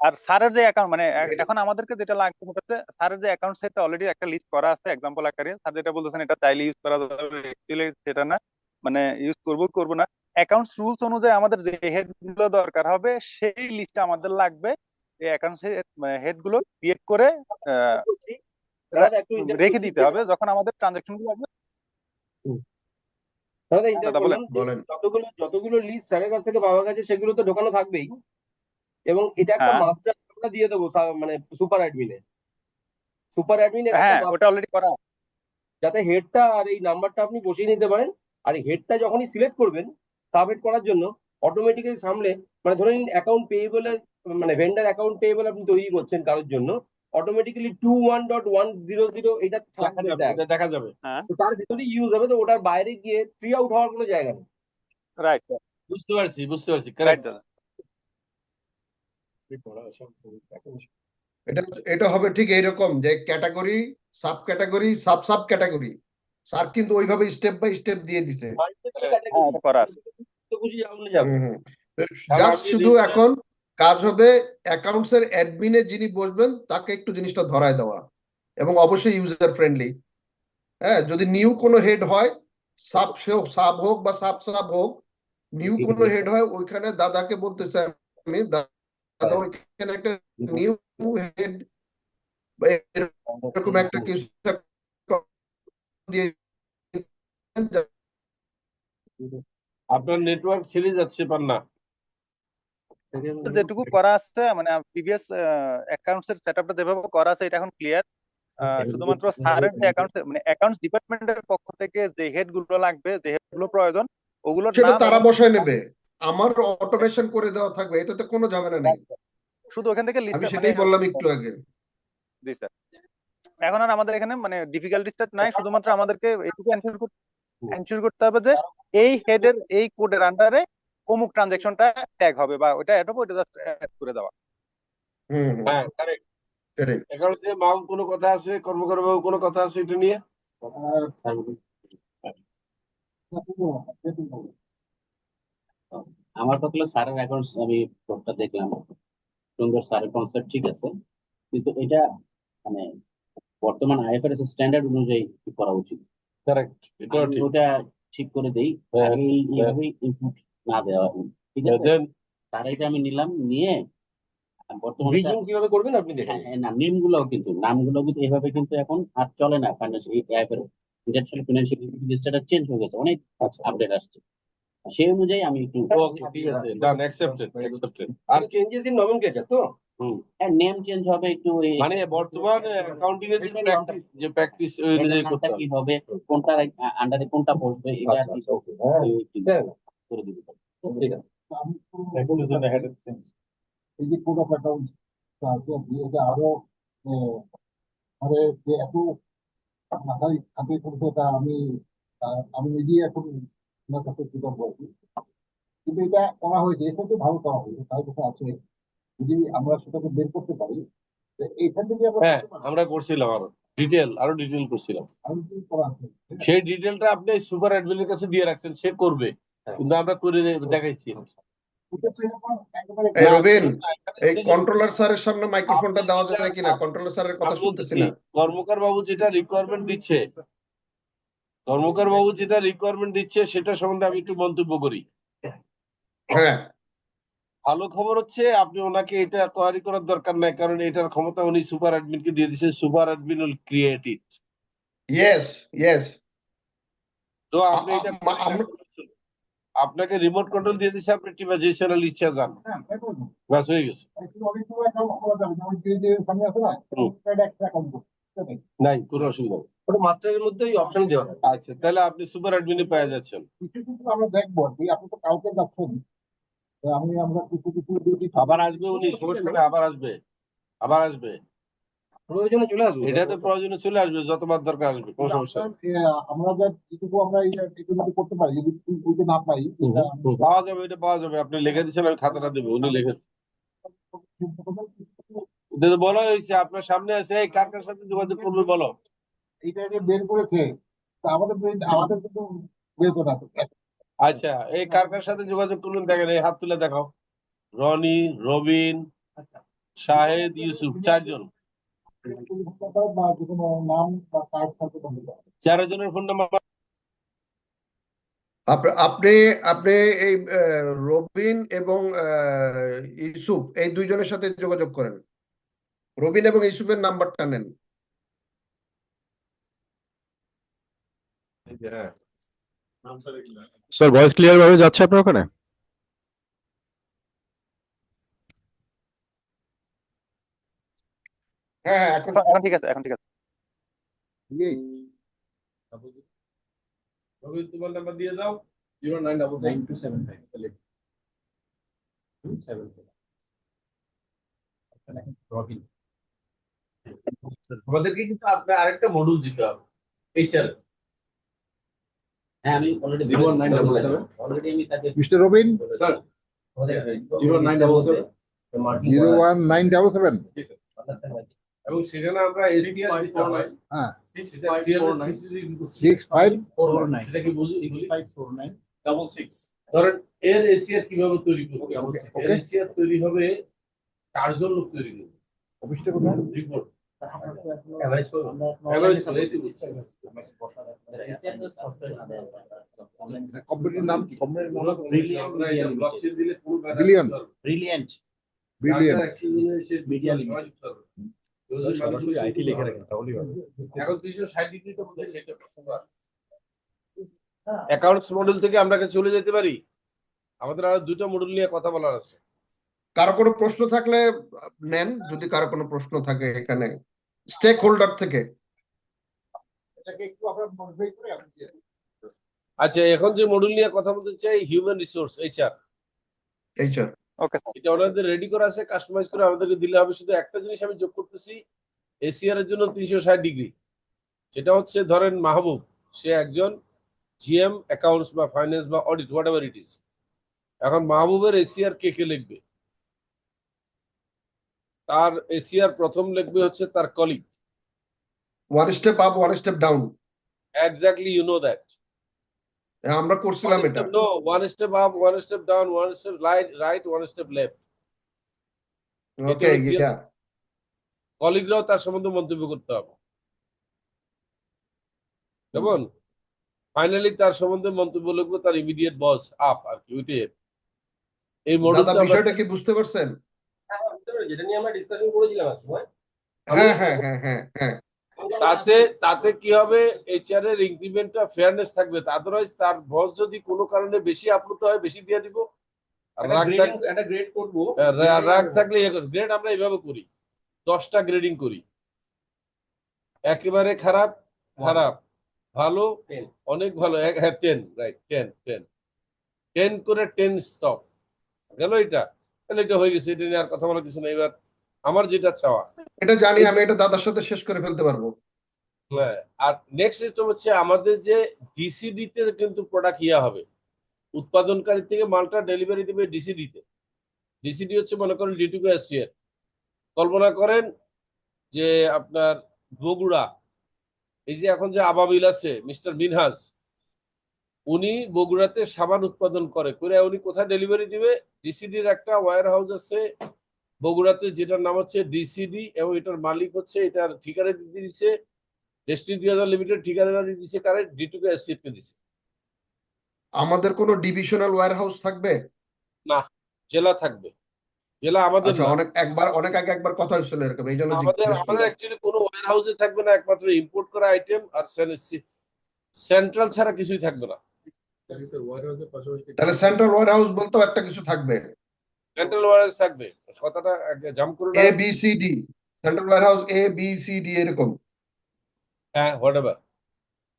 আর স্যারের যে অ্যাকাউন্ট মানে এখন আমাদেরকে যেটা লাগবে সেটা হচ্ছে স্যারের যে অ্যাকাউন্ট সেটা অলরেডি একটা লিস্ট করা আছে এক্সাম্পল আকারে। স্যার যেটা বলতেছেন এটা চাইলে ইউজ করা যাবে, অ্যাকচুয়ালি সেটা না, মানে ইউজ করবো না। অ্যাকাউন্টস রুলস অনুযায়ী আমাদের যে হেড গুলো দরকার হবে সেই লিস্টটা আমাদের লাগবে। এই অ্যাকাউন্টস হেড গুলো ক্রিয়েট করে একটু রেখে দিতে হবে যখন আমাদের ট্রানজাকশন গুলো লাগবে। দাদা বলেন। বলেন। যতগুলো লিস্ট স্যারের কাছ থেকে পাওয়া গেছে সেগুলো তো ঢোকানো থাকবেই, এবং এটা একটা হ্যাঁ। মাস্টার আমরা দিয়ে দেবো মানে সুপার অ্যাডমিনে একটা হ্যাঁ master, ওটা অলরেডি করা আছে। যাতে হেডটা আর এই নাম্বারটা আপনি বসিয়ে নিতে পারেন। আর এই হেডটা যখনই সিলেক্ট করবেন সাবহেড করার জন্য অটোমেটিক্যালি সামনে, মানে ধরে নিন অ্যাকাউন্ট পেয়েবলের, মানে ভেন্ডার অ্যাকাউন্ট পেয়েবল আপনি তৈরি করছেন কারোর জন্য, অটোমেটিক্যালি 21.100 এটা দেখা থাকবে যাবে, tag। এটা দেখা যাবে। হ্যাঁ তো তার ভিতরেই ইউজ হবে, তো ওটার বাইরে গিয়ে ফ্রি আউট হওয়ার কোনো জায়গা নেই। রাইট বুঝতে পারছি, বুঝতে পারছি, রাইট কারেক্ট। দাদা। এটা এটা হবে ঠিক এইরকম যে category, sub category, sub sub category. Sir কিন্তু ওইভাবে স্টেপ বাই স্টেপ দিয়ে দিছে। হ্যাঁ এটা করা আছে। তো খুশি যাবে যাবে। হুম। তাহলে জাস্ট আপনি শুধু এখন কাজ হবে অ্যাকাউন্টস এর অ্যাডমিনে যিনি বসবেন তাকে একটু জিনিসটা ধরায় দেওয়া, এবং অবশ্যই ইউজার ফ্রেন্ডলি। হ্যাঁ, যদি নিউ কোনো হেড হয়, সাব সাব হোক বা সাব সাব হোক, নিউ কোনো হেড হয়, ওইখানে দাদাকে বলতেছে আমি, দাদা ওইখানে একটা নিউ হেড বা এরকম একটা কিছু দিয়ে আপনার নেটওয়ার্ক ছেড়ে যাচ্ছে পান্না। যেটুকু করা আছে মানে প্রিভিয়াস অ্যাকাউন্টস এর সেটআপটা যেভাবে করা আছে এটা এখন ক্লিয়ার। শুধুমাত্র স্যারের যে অ্যাকাউন্টস মানে অ্যাকাউন্টস ডিপার্টমেন্টের পক্ষ থেকে যে হেড গুলো লাগবে, যে হেড গুলো প্রয়োজন, ওগুলোর সেটা নাম তারা এবং বসায় নেবে, আমার অটোমেশন করে দেওয়া থাকবে, এটাতে কোনো ঝামেলা নেই। শুধু ওখান থেকে লিস্ট আমি মানে সেটাই বললাম একটু আগে। জি স্যার। এখন আর আমাদের এখানে মানে ডিফিকাল্টিসটা নাই, শুধুমাত্র আমাদেরকে এটুকু এনশিওর করতে হবে যে এই হেডের এই কোডের আন্ডারে অমুক ট্রানজাকশনটা ট্যাগ হবে বা ওটা অ্যাড হবে, ওটা জাস্ট অ্যাড করে দেওয়া। হুম, হ্যাঁ কারেক্ট। সেটাই। অ্যাকাউন্টস নিয়ে মাউন্ট কোনো কথা আছে, কর্মকর বাবু কোনো কথা আছে এটা নিয়ে? আমার কথা হলো স্যারের অ্যাকাউন্টস আমি কোডটা দেখলাম, সুন্দর, স্যারের কনসেপ্ট ঠিক আছে, কিন্তু এটা মানে বর্তমান আইএফআরএস স্ট্যান্ডার্ড অনুযায়ী কি করা উচিত, কারেক্ট, এটাও আমি ঠিক। ওটা ঠিক করে দেই, হ্যাঁ, আগে এইভাবে ইনপুট না দেওয়া, ঠিক আছে। দেন তার এটা আমি নিলাম, নিয়ে বর্তমানে ব্রিজিং কিভাবে করবেন আপনি দেখেন। হ্যাঁ হ্যাঁ, নামগুলো কিন্তু এভাবে কিন্তু এখন আর চলে না। ফাইন্যান্সিয়াল এই অ্যাপের ইন্টারন্যাশনাল ফিনান্সিয়াল রেজিস্টারটা চেঞ্জ হয়ে গেছে, অনেক আপডেট আসছে, সেই অনুযায়ী আমি একটু ওকে, ঠিক আছে, ডান, অ্যাকসেপ্টেড, অ্যাকসেপ্টেড। আর চেঞ্জেস ইন নমেনক্লেচার তো নেম চেঞ্জ হবে একটু, মানে বর্তমান অ্যাকাউন্টিং এর যে প্র্যাকটিস ওই অনুযায়ী করতে নামটা হবে। কি হবে, কোনটা আন্ডারে কোনটা বসবে, এটা আর কি করে দিতে পারি। ঠিক আছে। এই যে কোড অফ অ্যাকাউন্টস আছে, এটা আরো মানে যে এত মাথায় খাটিয়ে করছে, এটা আমি নিজেই এখন ওনার কাছে কৃতজ্ঞ আছি। কিন্তু এটা করা হয়েছে, এটা তো ভালো করা হয়েছে, তার কাছে আছে, যদি আমরা সেটাকে বের করতে পারি, যে এইখান থেকে আমরা হ্যাঁ, করতে পারি, আমরা করছিলাম আরো ডিটেল করছিলাম। আরো কি করা আছে, ঠিক আছে? সেই ডিটেলটা আপনি সুপার অ্যাডমিনের কাছে দিয়ে রাখছেন, সে করবে, কিন্তু আমরা করে দেখাইছি। এটা তো এরকম একেবারে এই না, রবিন, এই আপনি কন্ট্রোলার স্যারের সামনে মাইক্রোফোনটা দেওয়া যায় কিনা? কন্ট্রোলার স্যারের কথা শুনতেছি না। কর্মকার বাবু যেটা রিকোয়ারমেন্ট দিচ্ছে, সেটা সম্বন্ধে আমি একটু মন্তব্য করি। হ্যাঁ, ভালো খবর হচ্ছে আপনি ওনাকে এটা কোয়ারি করার দরকার নাই, কারণ এটার ক্ষমতা উনি সুপার অ্যাডমিনকে দিয়ে দিয়েছেন। Super admin will create it. Yes yes. তো আপনি এটা আপনাকে রিমোট কন্ট্রোল দিয়ে দিচ্ছে, আপনি টিমাইজেশনাল ইচ্ছা যান, হ্যাঁ, দেখুন, ব্যাস হয়ে গেছে। একটু অনেকগুলো অ্যাকাউন্ট খোলা যাবে, যেমন যে সামনে আছে না, একটা অ্যাকাউন্ট করতে, নাই কোনো অসুবিধা নেই। ওটা মাস্টারের মধ্যে ওই অপশন দেওয়া আছে। আচ্ছা, তাহলে আপনি সুপার অ্যাডমিনে পেয়ে যাচ্ছেন। কিছু কিছু আমরা দেখবো আর কি, আপনি তো কাউকে যাচ্ছেন, তো আমরা কিছু কিছু আবার আসবে উনি, সমস্যা নেই, আবার আসবে প্রয়োজনে চলে আসবে। এটাতে প্রয়োজনে চলে আসবে, যতবার দরকার আসবে, কোনো সমস্যা নেই। আমরা যা যেটুকু আমরা এইটা করতে পারি, যদি ওইটা না পাই, এটা পাওয়া যাবে, এটা পাওয়া যাবে। আপনি লিখে দিচ্ছেন, আমি খাতাটা দেবো, উনি লিখে এটা তো বলা হয়েছে, আপনার সামনে আছে, এই কার কার সাথে যোগাযোগ করবে বলো। এইটা যে বের করেছে, তা আমাদের কিন্তু বের করা আছে। আচ্ছা, এই কার কার সাথে যোগাযোগ করবেন দেখেন, এই হাত তুলে দেখাও। রনি, রবিন, শাহেদ, ইউসুফ, 4 জন। বা যে কোনো নাম বা কার্ড থাকতে পারে। 4 জনের ফোন নাম্বার। আপনি আপনি এই রবিন এবং ইউসুফ, এই দুইজনের সাথে যোগাযোগ করেন। রবিন এবং ইউসুফের নাম্বারটা নেন। স্যার ভয়েস ক্লিয়ার ভাবে যাচ্ছে আপনার ওখানে? হ্যাঁ হ্যাঁ এখন এখন ঠিক আছে, এখন ঠিক আছে। রবি তোমার নাম্বার দিয়ে দাও 09275 আমাদেরকে কিন্তু আপনার আরেকটা মডিউল দিতে হবে এইচআর হ্যাঁ আমি অলরেডি 01977 অলরেডি আমি তাকে মিস্টার রবিন স্যার 01977 01977 এবং সেখানে আমরা এসডিআর দিতে হয় হ্যাঁ 6549 সেটা কি বুঝি 6549 ধরেন এর এসিআর কিভাবে তৈরি করতে হবে এর এসিআর তৈরি হবে 4 জন লোক তৈরি করবে অফিসটা কোথায় রিপোর্ট এভারেজ করব এভারেজ কোম্পানির নাম কি কোম্পানির নাম ব্লকচেন দিলে পুরো Billion. ব্রিলিয়ান্ট বিলিয়ন মিডিয়া সরাসরি আইটি লিখে রাখেন তাহলেই হবে এখন 360 ডিগ্রিতে মধ্যে সেটা প্রশ্ন আসে অ্যাকাউন্টস মডেল থেকে আমরা কি চলে যেতে পারি আমাদের আর দুটো মডেল নিয়ে কথা বলার আছে কারো কোনো প্রশ্ন থাকলে নেন, যদি কারো কোনো প্রশ্ন থাকে এখানে স্টেক হোল্ডার থেকে। এটাকে একটু আপনারা মডিফাই করে আপনি দিয়ে দিন। আচ্ছা এখন যে মডেল নিয়ে কথা বলতে চাই হিউম্যান রিসোর্স এইচআর এইচআর ওকে, এটা ওনাদের রেডি করা আছে কাস্টমাইজ করে আমাদেরকে দিলে হবে শুধু একটা জিনিস আমি যোগ করতেছি এসিআর এর জন্য 360 ডিগ্রি সেটা হচ্ছে ধরেন মাহবুব সে একজন জিএম অ্যাকাউন্টস বা ফাইন্যান্স বা audit what ever it is এখন মাহবুবের এসিআর কে কে লিখবে তার এসিআর প্রথম লিখবে হচ্ছে তার colleague one step up one step down, exactly you know that আমরা করছিলাম এটা। no one step up one step down one step right one step left ওকে ইয়া কলিগরাও তার সম্বন্ধে মন্তব্য করতে হবে কেমন ফাইনালি তার সম্বন্ধে মন্তব্য লিখবো তার ইমিডিয়েট বস আপ আর কি ওইটাই এই দাদা মডেলটা বিষয়টা কি বুঝতে পারছেন? যেটা নিয়ে আমরা ডিসকাশন করেছিলাম এক সময়। হ্যাঁ হ্যাঁ হ্যাঁ হ্যাঁ হ্যাঁ তাতে কি হবে এইচআর এর ইনক্রিমেন্টটা ফেয়ারনেস থাকবে আদারওয়াইজ তার বস যদি কোনো কারণে বেশি আপলোড হয় বেশি দিয়ে দিব আর একটা গ্রেড করবো রাগ থাকলে গ্রেড আমরা এইভাবে করি 10টা গ্রেডিং করি একেবারে খারাপ খারাপ ভালো 10 অনেক ভালো হ্যাঁ 10 রাইট 10 করে 10 স্টপ গেল এটা তাহলে এটা হয়ে গেছে এটা নিয়ে আর কথা বলার কিছু নেই এবার আমার যেটা চাওয়া এটা জানি, আমি এটা দাদার সাথে শেষ করে ফেলতে পারবো। হ্যাঁ আর নেক্সট যেটা হচ্ছে আমাদের যে ডিসিডি তে কিন্তু প্রোডাক্ট ইয়া হবে উৎপাদনকারী থেকে মালটা ডেলিভারি দেবে ডিসিডি তে ডিসিডি হচ্ছে মনে করেন D2K কল্পনা করেন যে আপনার বগুড়া এই যে এখন যে আবাবিল আছে মিস্টার মিনহাজ উনি বগুড়াতে সাবান উৎপাদন করে উনি কোথায় ডেলিভারি দিবে ডিসিডির একটা ওয়্যার হাউস আছে বগুড়াতে যেটার নাম হচ্ছে ডিসিডি এবং এটার মালিক হচ্ছে এটার ঠিকানা দিয়ে দিচ্ছে ডেস্টিনি 2000 লিমিটেড ঠিকানা দিয়ে দিচ্ছে কারে D2K কে দিচ্ছে আমাদের কোনো ডিভিশনাল ওয়্যার হাউস থাকবে? না জেলা থাকবে জেলা আমাদের আচ্ছা, না। অনেক আগে একবার কথা হয়েছিল এরকম, এই জন্য আমাদের জিজ্ঞেস করলাম। অ্যাকচুয়ালি কোনো ওয়্যার হাউসে থাকবে না একমাত্র ইম্পোর্ট করা আইটেম আর সেন্ট্রাল ছাড়া কিছুই থাকবে না তাহলে সেন্ট্রাল ওয়্যার হাউস বলতেও একটা কিছু থাকবে, সেন্ট্রাল ওয়্যার হাউস থাকবে কথাটা জাম করুন A B C D, central warehouse A B C D এরকম। হ্যাঁ হোয়াটএভার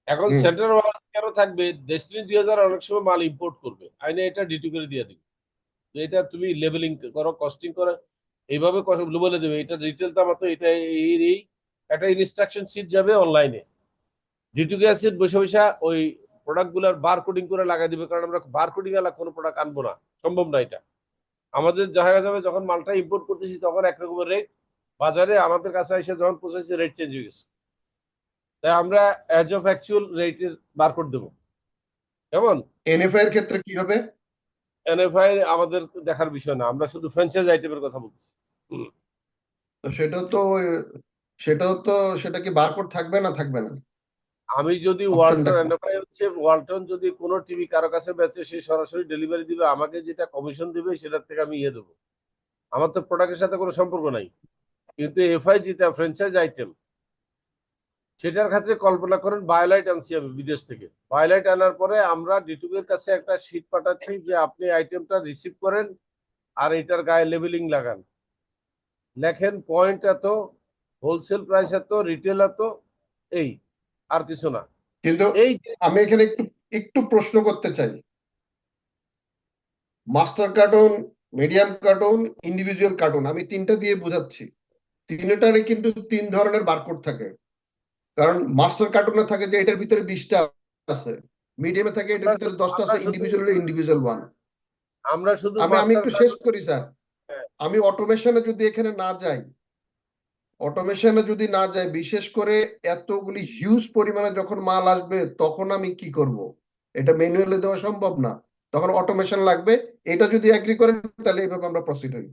এখন হুম। সেন্ট্রাল ওয়্যার হাউস কেন থাকবে ডেস্টিনি 2000 অনেক সময় মাল ইম্পোর্ট করবে আইনে এটা ডিটু করে দিয়ে দিবে এটা তুমি লেভেলিং করো কস্টিং করো এইভাবে বলে দেবে এটা রিটেল দাম তো এটা এই একটা ইনস্ট্রাকশন শিট যাবে অনলাইনে D2K বসে বসে ওই প্রোডাক্ট গুলার বার কোডিং করে লাগাই দিবে কারণ আমরা বার কোডিং এলা কোনো প্রোডাক্ট আনবো না সম্ভব না এটা আমাদের দেখা যাবে যখন মালটা ইম্পোর্ট করতেছি তখন একরকমের রেট বাজারে আমাদের কাছে এসে যখন পৌঁছেছে রেট চেঞ্জ হয়ে গেছে তাই আমরা অ্যাজ অফ অ্যাকচুয়াল রেটের বার করে দেবো কেমন এনএফআই এর ক্ষেত্রে কি হবে? এনএফআই আমাদের দেখার বিষয় না আমরা শুধু ফ্র্যাঞ্চাইজ আইটেমের কথা বলছি তো সেটাও তো সেটা কি বারকোড থাকবে না থাকবে না? আমি যদি ওয়ালটন এনএফআই হচ্ছে ওয়ালটন যদি কোনো টিভি কারো কাছে বেচে সে সরাসরি ডেলিভারি দিবে আমাকে যেটা কমিশন দিবে সেটার থেকে আমি ইয়ে দেবো আমার তো প্রোডাক্টের সাথে কোনো সম্পর্ক নাই কিন্তু এফআই যেটা ফ্র্যাঞ্চাইজ আইটেম সেটার ক্ষেত্রে কল্পনা করেন বায়োলাইট আনছি আমি বিদেশ থেকে বায়োলাইট আনার পরে আমরা D2K এর কাছে একটা শীট পাঠাচ্ছি যে আপনি আইটেমটা রিসিভ করেন আর এটার গায়ে লেবেলিং লাগান লেখেন পয়েন্ট এত হোলসেল প্রাইস এত, রিটেল এত, এই আর কিছু না। কিন্তু এই আমি এখানে একটু একটু প্রশ্ন করতে চাই, master cartoon, medium cartoon, individual cartoon, আমি তিনটা দিয়ে বোঝাচ্ছি। তিনটারই কিন্তু 3 ধরনের বারকোড থাকে। কারণ মাস্টার কার্টুনে থাকে যে এটার ভিতরে 20টা আছে, মিডিয়ামে থাকে এটার ভিতরে 10টা আছে, ইন্ডিভিজুয়াল 1। আমরা শুধু আমি মাস্টার একটু শেষ করি স্যার। হ্যাঁ। আমি অটোমেশনে যদি এখানে না যাই, বিশেষ করে এতগুলি হিউজ পরিমাণে যখন মাল আসবে তখন আমি কি করব? এটা ম্যানুয়ালি দেওয়া সম্ভব না, তখন অটোমেশন লাগবে। এটা যদি এগ্রি করেন তাহলে এইভাবে আমরা প্রসিড হই।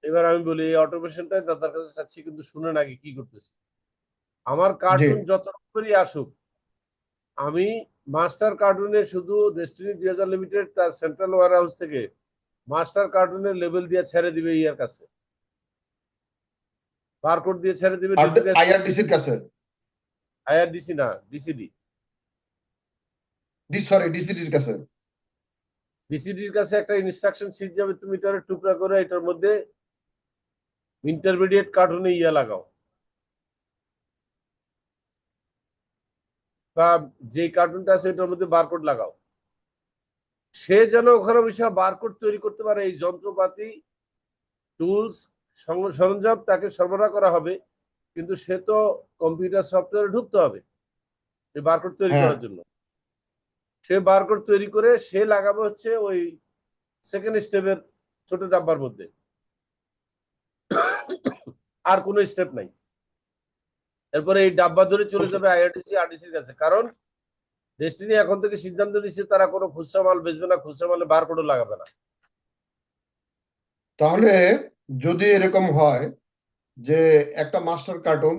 এবার আমি বলি এই অটোমেশনটাই দাদার কাছে চাচ্ছি, কিন্তু শুনে নাকি কি করতেছি। আমার জি, কার্টুন যত রকমেরই আসুক, আমি মাস্টার কার্টুনে শুধু ডেস্টিনি 2000 লিমিটেড তার সেন্ট্রাল ওয়্যার হাউস থেকে মাস্টার কার্টুনের লেভেল দিয়ে ছেড়ে দিবে ইয়ার কাছে, বারকোড দিয়ে ছেড়ে দিবে আর ডিগ্রি আইআরডিসির কাছে, আইআরডিসি না ডিসিডি, ডিসিডির কাছে। ডিসিডির কাছে একটা ইনস্ট্রাকশন শিট যাবে, তুমি এটার টুকরা করে এটার মধ্যে ইন্টারমিডিয়েট কার্টুনে ইয়া লাগাও, বা যে কার্টুনটা আছে এটার মধ্যে বারকোড লাগাও। সে যেন ওখানে বিষয় বারকোড তৈরি করতে পারে, এই যন্ত্রপাতি, টুলস, সরঞ্জাম তাকে সরবরাহ করা হবে, কিন্তু সে তো কম্পিউটার সফটওয়্যারে ঢুকতে হবে এই বারকোড তৈরি হ্যাঁ, করার জন্য। সে বারকোড তৈরি করে সে লাগাবে হচ্ছে ওই সেকেন্ড স্টেপের ছোট ডাব্বার মধ্যে, আর কোনো স্টেপ নাই। এরপরে এই ডাব্বা ধরে চলে যাবে আইআরডিসি আরডিসির কাছে, কারণ ডেস্টিনি এখন থেকে সিদ্ধান্ত নিচ্ছে তারা কোনো খুচরা মাল বেচবে না, খুচরা মালে বারকোডও লাগাবে না। তাহলে যদি এরকম হয় যে একটা মাস্টার কার্টুন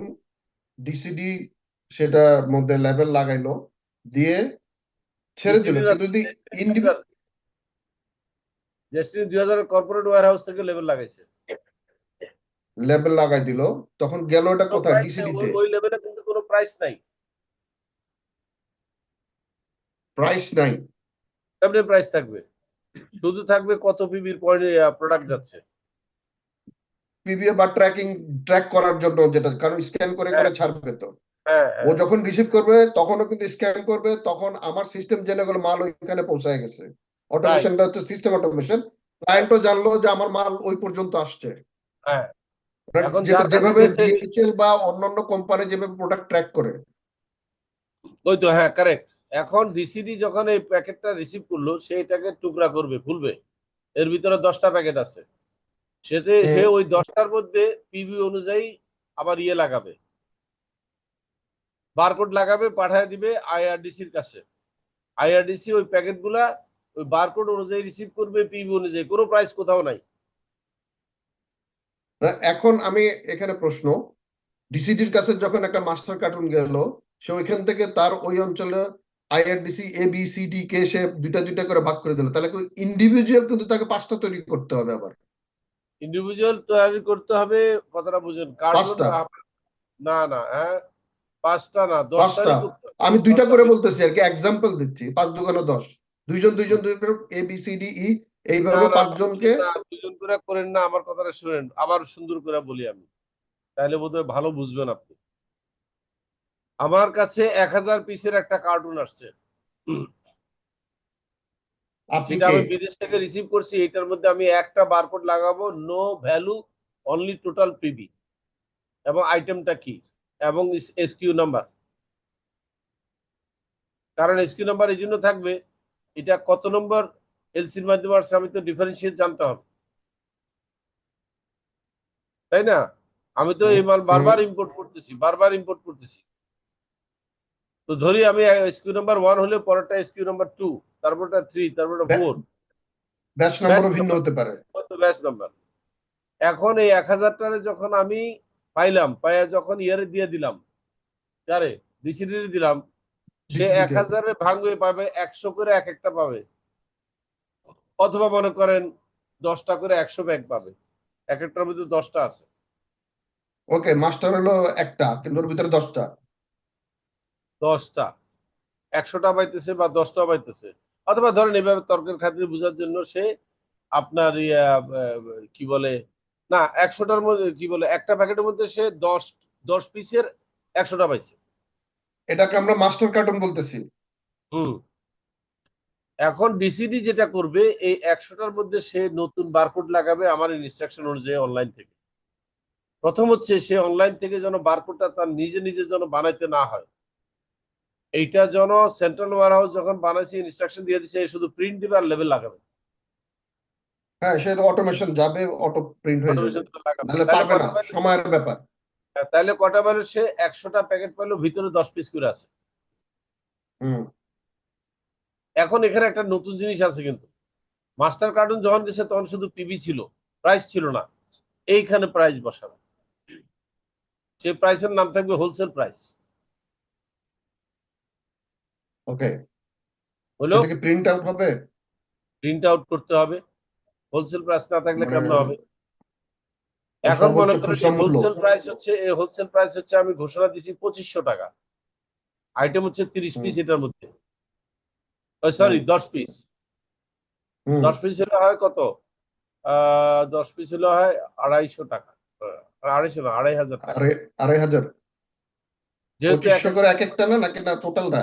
ডিসিডি সেটার মধ্যে লেভেল লাগাইলো, দিয়ে ছেড়ে দিল, কিন্তু যদি ডেস্টিনি 2000 কর্পোরেট ওয়্যার হাউস থেকে লেভেল লাগাইছে, লেভেল লাগাই দিল, তখন গেল এটা কোনো কোথায়? প্রাইস নেই, ডিসিডি তে। ওই লেভেলে কিন্তু কোনো প্রাইস নাই, প্রাইস নাই। কেমনে প্রাইস থাকবে? শুধু থাকবে কত পিবির পয়েন্ট প্রোডাক্ট যাচ্ছে। পিবিএ বা ট্র্যাক করার জন্য, যেটা কারণ স্ক্যান করে হ্যাঁ করে ছাড়বে তো। হ্যাঁ ও হ্যাঁ যখন রিসিভ করবে তখনও কিন্তু স্ক্যান করবে, তখন আমার সিস্টেম জেনে গেল মাল ওইখানে পৌঁছায় গেছে। রাইট। অটোমেশনটা হচ্ছে সিস্টেম অটোমেশন। ক্লায়েন্টও জানলো যে আমার মাল ওই পর্যন্ত আসছে। হ্যাঁ এখন যেটা যার কাছে যেভাবে গেছে, ডিএইচএল বা অন্যান্য কোম্পানি যেভাবে প্রোডাক্ট ট্র্যাক করে। ওই তো, হ্যাঁ কারেক্ট। এখন ডিসিডি যখন এই প্যাকেটটা রিসিভ করলো, সে এটাকে টুকরা করবে, খুলবে, এর ভিতরে 10টা প্যাকেট আছে, সে ওই 10টার মধ্যে পিবি অনুযায়ী আবার ইয়ে লাগাবে, বারকোড লাগাবে, পাঠায় দিবে আইআরডিসির কাছে। আইআরডিসি ওই প্যাকেটগুলা ওই বারকোড অনুযায়ী রিসিভ করবে, পিবি অনুযায়ী, কোনো প্রাইস কোথাও নাই। এখন আমি এখানে প্রশ্ন, ডিসিডির কাছে যখন একটা মাস্টার কার্টুন গেল, সে ওইখান থেকে তার ওই অঞ্চলে আইআরডিসি এ বি সি ডি কে সে দুইটা দুইটা করে ভাগ করে দিল, তাহলে ইন্ডিভিজুয়াল কিন্তু তাকে 5টা তৈরি করতে হবে আবার। ইন্ডিভিজুয়াল তৈরি করতে হবে, কথাটা বুঝেন, কার্টুন 5টা, না না, হ্যাঁ 5টা না, 5টা, 10টারই করতে হবে, আমি দুইটা 10টা করে বলতেছি আর কি, এক্সাম্পল দিচ্ছি। 5 দুগুণে 10, দুইজন দুইজন দুই করে এ বি সি ডি ই, না এইভাবে না 5 জনকে। না, দুজন করে করেন না, আমার কথাটা শুনেন, আবার সুন্দর করে বলি আমি, তাহলে বোধহয় ভালো বুঝবেন আপনি। আমার কাছে 1000 পিসের একটা কার্টুন আসছে, আপনি সেটা কে? আমি বিদেশ থেকে রিসিভ করছি, এটার মধ্যে আমি একটা বারকোড লাগাবো, no value, only total PB, এবং আইটেমটা কি, এবং এসকিউ নাম্বার। কারণ এসকিউ নাম্বার এই জন্য থাকবে, এটা কত নম্বর এলসির মাধ্যমে আসছে আমি তো ডিফারেন্সিয়েট জানতে হবে, তাই না? আমি তো এই মাল বারবার ইম্পোর্ট করতেছি। তো ধরি আমি এসকিউ নাম্বার 1 হলে পরেরটা এসকিউ নাম্বার 2, তারপরটা 3, তারপরটা 4, ব্যাচ নাম্বারও ভিন্ন হতে পারে। Batch number. এখন এই 1000টারে যখন আমি পাইলাম, পাইয়া যখন ইয়ারে দিয়ে দিলাম, যারে ডিসিডি দিলাম, সে ডিসিডি কে 1000-এ ভাঙবে পাবে 100 করে এক একটা পাবে, অথবা মনে করেন 10টা করে 100 ব্যাগ পাবে, এক একটার মধ্যে 10টা আছে, ওকে, মাস্টার হলো একটা কিন্তু ওর ভিতরে 10টা। 10টা 100টা পাইতেছে বা 10টা পাইতেছে, অথবা ধরেন এইভাবে তর্কের খাতিরে বোঝার জন্য সে আপনার কি বলে, না 100টার মধ্যে কি বলে, একটা প্যাকেটের মধ্যে সে 10 পিসের 100টা পাইছে। এটাকে আমরা মাস্টার কার্টুন বলতেছি। হুম এখন ডিসিডি যেটা করবে এই 100টার মধ্যে সে নতুন বারকোড লাগাবে আমার ইনস্ট্রাকশন অনুযায়ী অনলাইন থেকে। প্রথম হচ্ছে সে অনলাইন থেকে যেন বারকোডটা তার নিজে নিজে যেন বানাইতে না হয়। এইটা যেন সেন্ট্রাল ওয়্যার হাউস যখন বানাইছে ইনস্ট্রাকশন দিয়ে দিছে শুধু প্রিন্ট দিবে আর লেভেল লাগাবে। হ্যাঁ, সেটা অটোমেশন যাবে, অটো প্রিন্ট হয়ে যাবে, অটোমেশন লাগাবে নাহলে তাহলে পারবে না, কটা পাইলো? সময়ের ব্যাপার। তাহলে কটা পাইলো সে 100টা প্যাকেট পাইলো, ভিতরে 10 পিস করে আছে। হুম এখন এখানে একটা নতুন জিনিস আছে কিন্তু মাস্টার কার্টুন যখন গেছে তখন শুধু পিবি ছিল, প্রাইস ছিল না। এইখানে প্রাইস বসানো, সেই প্রাইসের নাম থাকবে হোলসেল প্রাইস। ওকে, হলো সেটা কি প্রিন্ট আউট হবে? প্রিন্ট আউট করতে হবে, হোলসেল প্রাইস না থাকলে মানে কেমন হবে? এখন সর্বোচ্চ মনে করেন খুচরা মূল্য। হোলসেল প্রাইস হচ্ছে আমি ঘোষণা দিছি 2500 টাকা, আইটেম হচ্ছে 30 পিস, এটার মধ্যে সরি 10 পিস। হুম 10 পিস হলে হয় কত? 10 পিস হলে হয় 250 টাকা, 250 না 2500 টাকা। 2500, যেহেতু 2500 করে এক একটা না, নাকি না টোটালটা?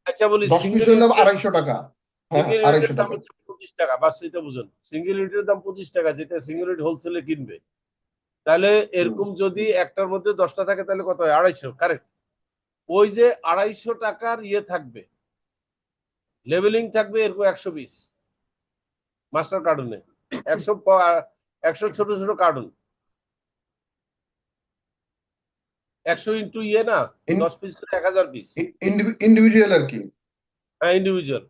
আচ্ছা বলি 10 পিস হলে 250 টাকা। হ্যাঁ, সিঙ্গেল 250 ইউনিটের দাম টাকা। হচ্ছে 25 টাকা, বাস এটা বুঝুন। সিঙ্গেল ইউনিটের দাম 25 টাকা, যেটা সিঙ্গেল ইউনিট হোলসেলে কিনবে। তাহলে এরকম যদি একটার মধ্যে 10টা থাকে তাহলে কত হয়? 250, কারেক্ট। ওই যে 250 টাকার ইয়ে থাকবে, লেভেলিং থাকবে এরকম 120 মাস্টার কার্টুনে, 100 ছোট ছোট কার্টুন, 100 ইন্টু ইয়ে না, 10 পিস করে 1000 পিস। ইন্ডিভিজুয়াল আর কি। হ্যাঁ ইন্ডিভিজুয়াল।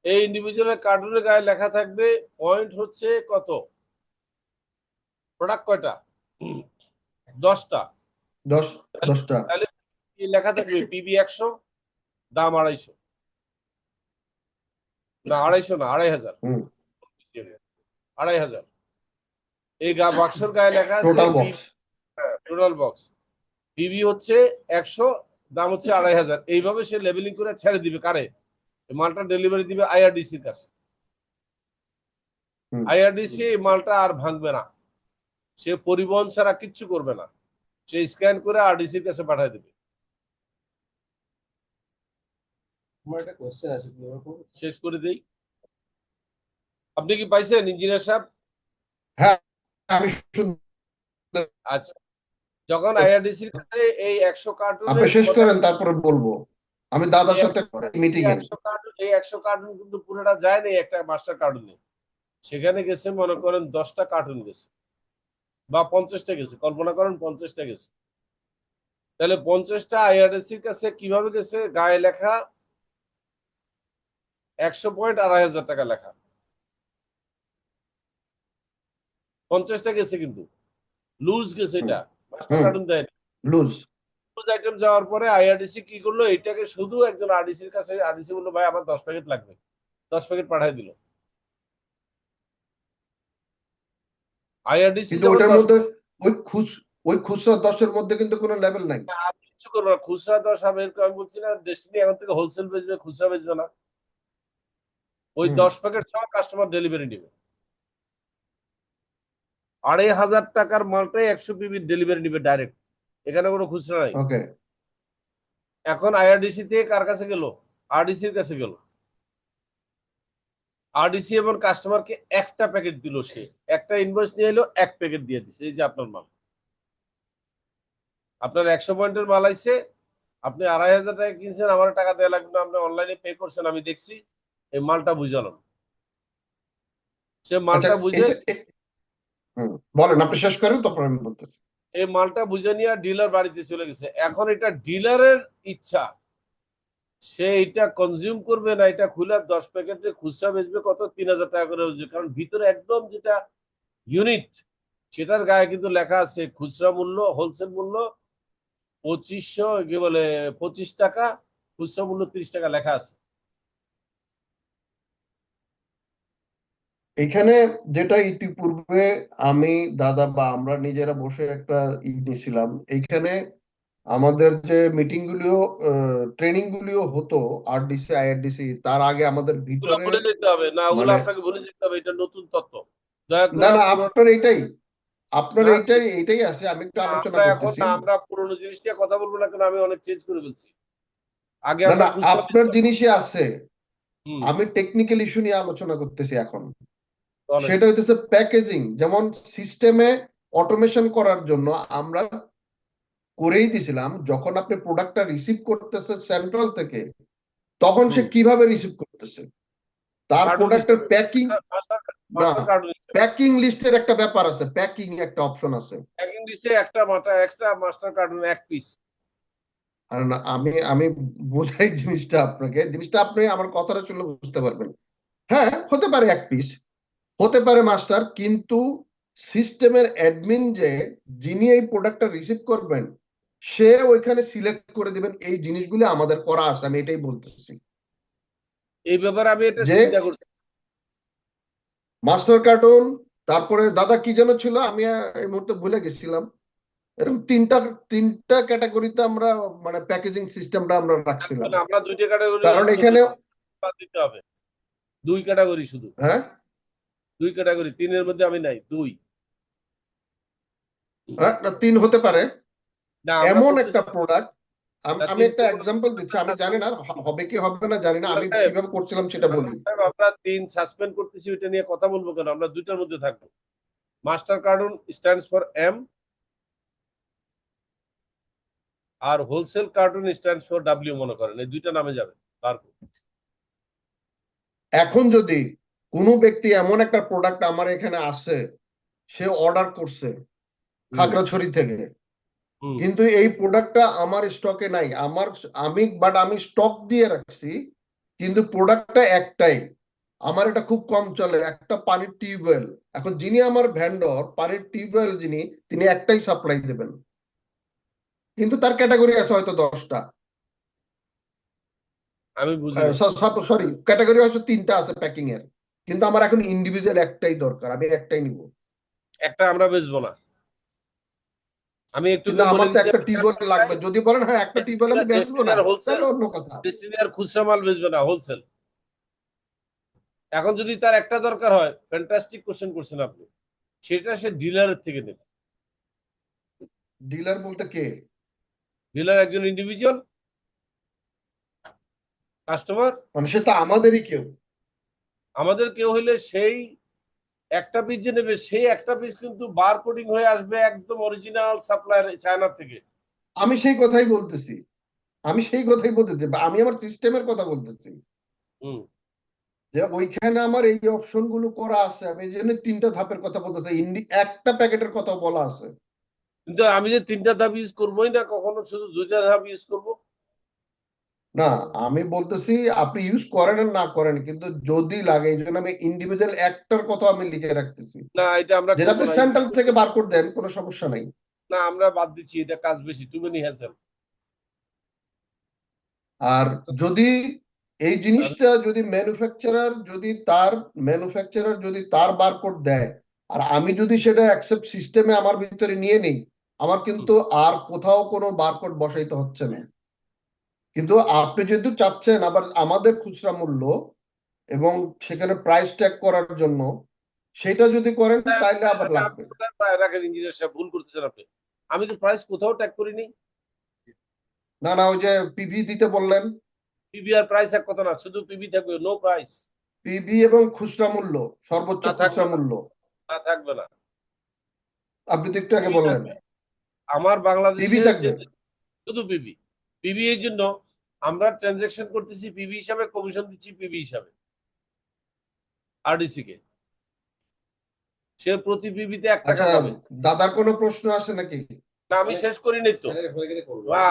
এই ইন্ডিভিজুয়াল কার্টুনের গায়ে লেখা থাকবে পয়েন্ট হচ্ছে কত, প্রোডাক্ট কয়টা, 10টা। 10টা। তাহলে কি লেখা থাকবে? পিবি 100, দাম 250, না 250 না 2500, হুম 2500। এই বাক্সর গায়ে লেখা আছে total box. Total box, PB হচ্ছে 100, দাম হচ্ছে 2500। এইভাবে সে লেবেলিং করে ছেড়ে দিবে কারে? এই মালটা ডেলিভারি দিবে আইআরডিসির কাছে। হুম আইআরডিসি এই মালটা আর ভাঙবে না, সে পরিবহন ছাড়া কিচ্ছু করবে না, সে স্ক্যান করে আরডিসির কাছে পাঠিয়ে দেবে। আমার একটা কোশ্চেন আছে, কি ওরকম? শেষ করে দেই। আপনি কি পাইছেন ইঞ্জিনিয়ার সাহেব? হ্যাঁ, আমি শুনতে। আচ্ছা, যখন আইআরডিসির কাছে এই 100 কার্টুনের আপনি শেষ করেন, তারপরে বলবো। আমি দাদার সাথে মিটিং এ। 100 কার্টুন কিন্তু পুরোটা যায় না একটা মাস্টার কার্টুনে। সেখানে গেছে মনে করেন 10টা কার্টুন গেছে বা 50টা গেছে, কল্পনা করেন 50টা গেছে। তাহলে 50টা আইআরডিসির কাছে কিভাবে গেছে? গায়ে লেখা 100 পয়েন্ট 2500 টাকা লেখা, 50টা গেছে কিন্তু লুজ গেছে, এটা মাস্টার কার্টুন দেয় না। লুজ লুজ আইটেম যাওয়ার পরে আইআরডিসি কি করলো? এটাকে শুধু একজন আরডিসির কাছে, আরডিসি বললো ভাই আমার 10 প্যাকেট লাগবে, 10 প্যাকেট পাঠিয়ে দিল। আইআরডিসি কিন্তু যখন ওইটার 10 মধ্যে ওই খুচরা 10-এর মধ্যে কিন্তু কোনো লেভেল নাই। আর কিছু করবো না, খুচরা 10 আমি বলছি না ডেস্টিনি এখন থেকে হোলসেল বেচবে, খুচরা বেচবে না। ওই 10 প্যাকেট সহ কাস্টমার ডেলিভারি নেবে। 2500 টাকার মালটাই 100 পিবি ডেলিভারি নিবে ডাইরেক্ট, এখানে কোনো খুচরা নাই। ওকে, এখন আইআরডিসি থেকে কার কাছে গেল? আরডিসির কাছে গেল। আরডিসি এবং কাস্টমারকে একটা প্যাকেট দিল, সে একটা ইনভয়েস নিয়ে এলো, এক প্যাকেট দিয়ে দিছে। এই যে আপনার মাল, আপনার 100 পয়েন্টের মাল আইছে, আপনি 2500 টাকা কিনছেন, আমার টাকা দেওয়া লাগবে না, আপনি অনলাইনে পে করছেন, আমি দেখছি। এই মালটা বুঝালাম, সে আচ্ছা মালটা বুঝে, বলেন, আপনি শেষ করেন, তারপর আমি বলতেছি। এই মালটা বুঝে নিয়ে ডিলার বাড়িতে চলে গেছে। এখন এটা ডিলারের ইচ্ছা, সে এটা কনজিউম করবে না এটা খুলে 10 প্যাকেটে খুচরা বেচবে কত? 3000 টাকা করে বেচবে। কারণ ভিতরে একদম যেটা ইউনিট, সেটার গায়ে কিন্তু লেখা আছে খুচরা মূল্য, হোলসেল মূল্য 2500, কি বলে 25 টাকা, খুচরা মূল্য 30 টাকা লেখা আছে। এখানে যেটা ইতিপূর্বে আমি, দাদা বা আমরা নিজেরা বসে একটা নিয়েছিলাম, এইখানে আমাদের যে মিটিং গুলিও, ট্রেনিং গুলিও হতো আরডিসি আইআরডিসি, তার আগে আমাদের ওগুলো ভিতরে ভুলে যেতে হবে না, ওগুলো মানে, আপনাকে ভুলে যেতে হবে, এটা নতুন তথ্য। দয়া করে না না, পুরো আপনার এটাই আপনার না, এইটাই আছে, আমি একটু আলোচনা আমরা এখন করতেছি। আমরা পুরোনো জিনিস নিয়ে কথা বলবো না, কেন আমি অনেক চেঞ্জ করে ফেলছি। আগে না আমরা না, খুচরা আপনার জিনিসই আছে, হুম, আমি টেকনিক্যাল ইস্যু নিয়ে আলোচনা করতেছি এখন। বলেন। সেটা হইতেছে প্যাকেজিং। যেমন সিস্টেমে অটোমেশন করার জন্য আমরা করেই দিছিলাম, যখন আপনি প্রোডাক্টটা রিসিভ করতেছে সেন্ট্রাল থেকে, তখন সে হুম, কিভাবে রিসিভ করতেছে, তার কার্টুন প্রোডাক্টের হিসেবে প্যাকিং। মাস্টার না, মাস্টার কার্টুন হিসেবে প্যাকিং লিস্টের একটা ব্যাপার আছে, প্যাকিং একটা অপশন আছে। প্যাকিং লিস্টে একটা মাত্রা এক্সট্রা মাস্টার কার্টুন এক পিস। আর না, আমি আমি বোঝাই জিনিসটা আপনাকে, জিনিসটা আপনি আমার কথাটা শুনলে বুঝতে পারবেন। হ্যাঁ, হতে পারে এক পিস, হতে পারে মাস্টার, কিন্তু সিস্টেমের অ্যাডমিন যিনি এই প্রোডাক্টটা রিসিভ করবেন, সে ওইখানে সিলেক্ট করে দিবেন এই জিনিসগুলি আমাদের করা আছে। আমি এটাই বলতেছি এই ব্যাপারে আমি এটা যে চিন্তা করছি। মাস্টার কার্টুন, তারপরে দাদা কি যেন ছিল, আমি এই মুহূর্তে ভুলে গেছিলাম। এরকম তিনটা তিনটা ক্যাটাগরিতে আমরা মানে প্যাকেজিং সিস্টেমটা আমরা রাখছিলাম। আমরা দুইটা ক্যাটাগরি কারণ এখানে বাদ দিতে হবে। দুই ক্যাটাগরি শুধু, হ্যাঁ দুই ক্যাটাগরি, তিনের মধ্যে আমি নাই, দুই। হ্যাঁ, না, তিন হতে পারে। না, আমরা এমন করতেছি একটা প্রোডাক্ট, না, আমি তিন একটা তো এক্সাম্পল দিচ্ছি, আমি জানি না হবে কি হবে না জানি না, আমি সাহেব, কিভাবে করছিলাম সেটা বলি। সাহেব, আমরা তিন সাসপেন্ড করতেছি, ওইটা নিয়ে কথা বলবো কেন? আমরা দুইটার মধ্যে থাকবো। Master carton stands for M, আর wholesale carton stands for W মনে করেন, এই দুইটা নামে যাবে বারকোড। এখন যদি কোনো ব্যক্তি এমন একটা প্রোডাক্ট আমার এখানে আসে, সে অর্ডার করছে খাগড়াছড়ি থেকে, হুম, কিন্তু এই প্রোডাক্টটা আমার স্টকে নাই, আমি স্টক দিয়ে রাখছি, কিন্তু প্রোডাক্টটা একটাই, আমার এটা খুব কম চলে, একটা পানির টিউবওয়েল। এখন যিনি আমার ভেন্ডর, পানির টিউবওয়েল যিনি, তিনি একটাই সাপ্লাই দেবেন, কিন্তু তার ক্যাটাগরি আছে হয়তো 10টা, আমি বুঝি নাই। সরি, ক্যাটাগরি হয়তো 3টা আছে প্যাকিং এর, কিন্তু আমার এখন ইন্ডিভিজুয়াল একটাই দরকার, আমি একটাই নিব। একটা আমরা বেচবো না। আমি একটু কিন্তু বলে আমার তো দিচ্ছি, একটা টিউবওয়েল লাগবে, যদি বলেন হ্যাঁ একটা টিউবওয়েল আমি বেচবো না, হোলসেল, তাহলে অন্য কথা। ডিস্ট্রিবিউটর খুচরা মাল বেচবে না, হোলসেল। এখন যদি তার একটা দরকার হয়, ফ্যান্টাস্টিক কোশ্চেন করছেন আপনি, সেটা সে ডিলারের থেকে নেবে। ডিলার বলতে কে? ডিলার একজন ইন্ডিভিজুয়াল কাস্টমার। মানে সে তো আমাদেরই কেউ। আমাদের কেউ হইলে সেই একটা পিস যে নেবে, সেই একটা পিস কিন্তু বার কোডিং হয়ে আসবে একদম অরিজিনাল সাপ্লায়ার চায়না থেকে। আমি সেই কথাই বলতেছি, আমি আমার সিস্টেমের কথা বলতেছি, হুম, যে ওইখানে আমার এই অপশন গুলো করা আছে। আমি এই জন্য 3টা ধাপের কথা বলতেছি, একটা প্যাকেটের কথা বলা আছে। কিন্তু আমি যে তিনটা ধাপ ইউজ করবোই না কখনো, শুধু দুইটা ধাপ ইউজ করবো। না, আমি বলতেছি আপনি ইউজ করেন আর না করেন, কিন্তু যদি লাগে, এই জন্য আমি ইন্ডিভিজুয়াল একটার কথা আমি লিখে রাখতেছি, না, এটা আমরা যেটা করবো আপনি না। সেন্ট্রাল থেকে বারকোড দেন, কোনো সমস্যা নাই। না, আমরা বাদ দিচ্ছি, এটা কাজ বেশি, টু মেনি হ্যাসেল। আর যদি এই জিনিসটা যদি ম্যানুফ্যাকচারার যদি তার বারকোড দেয়, আর আমি যদি সেটা অ্যাকসেপ্ট সিস্টেমে আমার ভিতরে নিয়ে নিই, আমার কিন্তু আর কোথাও কোনো বারকোড বসাইতে হচ্ছে না। কিন্তু আপনি যেহেতু চাচ্ছেন আবার আমাদের খুচরা মূল্য এবং সেখানে প্রাইস ট্যাগ করার জন্য, সেটা যদি করেন তাইলে আবার লাগবে। রাখেন ইঞ্জিনিয়ার সাহেব, ভুল করতেছেন আপনি। আমি তো প্রাইস কোথাও ট্যাগ করিনি। না না, ওই যে পিভি দিতে বললেন, পিবি আর প্রাইস এক কথা না, শুধু পিবি থাকবে, নো প্রাইস। পিভি এবং খুচরা মূল্য, সর্বোচ্চ না, থাকবে খুচরা না, মূল্য, না থাকবে না। আপনি তো একটু আগে পিবি বললেন থাকবে। আমার পিভি বাংলাদেশে যে থাকবে। শুধু পিবি, পিবি এর জন্য আমরা ট্রানজাকশন করতেছি পিবি হিসাবে, কমিশন দিচ্ছি পিবি হিসাবে আরডিসি কে। সে প্রতি পিবিতে 1 টাকা আচ্ছা, পাবে। দাদার কোনো প্রশ্ন আছে নাকি? না, আমি শেষ করিনি তো।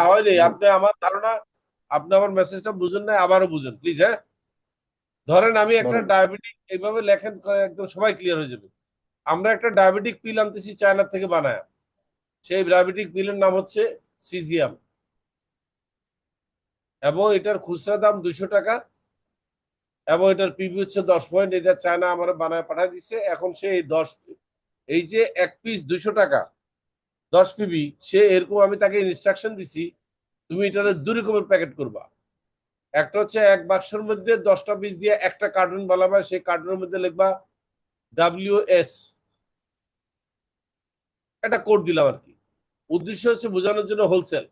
হয়নি, আপনি আমার ধারণা, আপনি আমার মেসেজটা বুঝেন না, আবারও বুঝেন প্লিজ। হ্যাঁ, ধরেন আমি একটা বলেন। ডায়াবেটিক, এইভাবে লেখেন একদম সবাই ক্লিয়ার হয়ে যাবে। আমরা একটা ডায়াবেটিক পিল আনতেছি চায়না থেকে বানায়, সেই ডায়াবেটিক পিলের নাম হচ্ছে সিজিয়াম, এবং এটার খুচরা দাম 200 টাকা, এবং এটার পিবি হচ্ছে 10 পয়েন্ট। এটা চায়না আমার বানায় পাঠায় দিচ্ছে। এখন সে এই যে এক পিস 200 টাকা 10 পিবি, সে এরকম, আমি তাকে ইনস্ট্রাকশন দিছি, তুমি এটার 2 রকমের প্যাকেট করবা। একটা হচ্ছে এক বাক্সের মধ্যে 10টা পিস দিয়ে একটা কার্টুন বানাবা, সেই কার্টুনের মধ্যে লিখবা WS, একটা কোড দিলাম আর কি। উদ্দেশ্য হচ্ছে বোঝানোর জন্য হোলসেল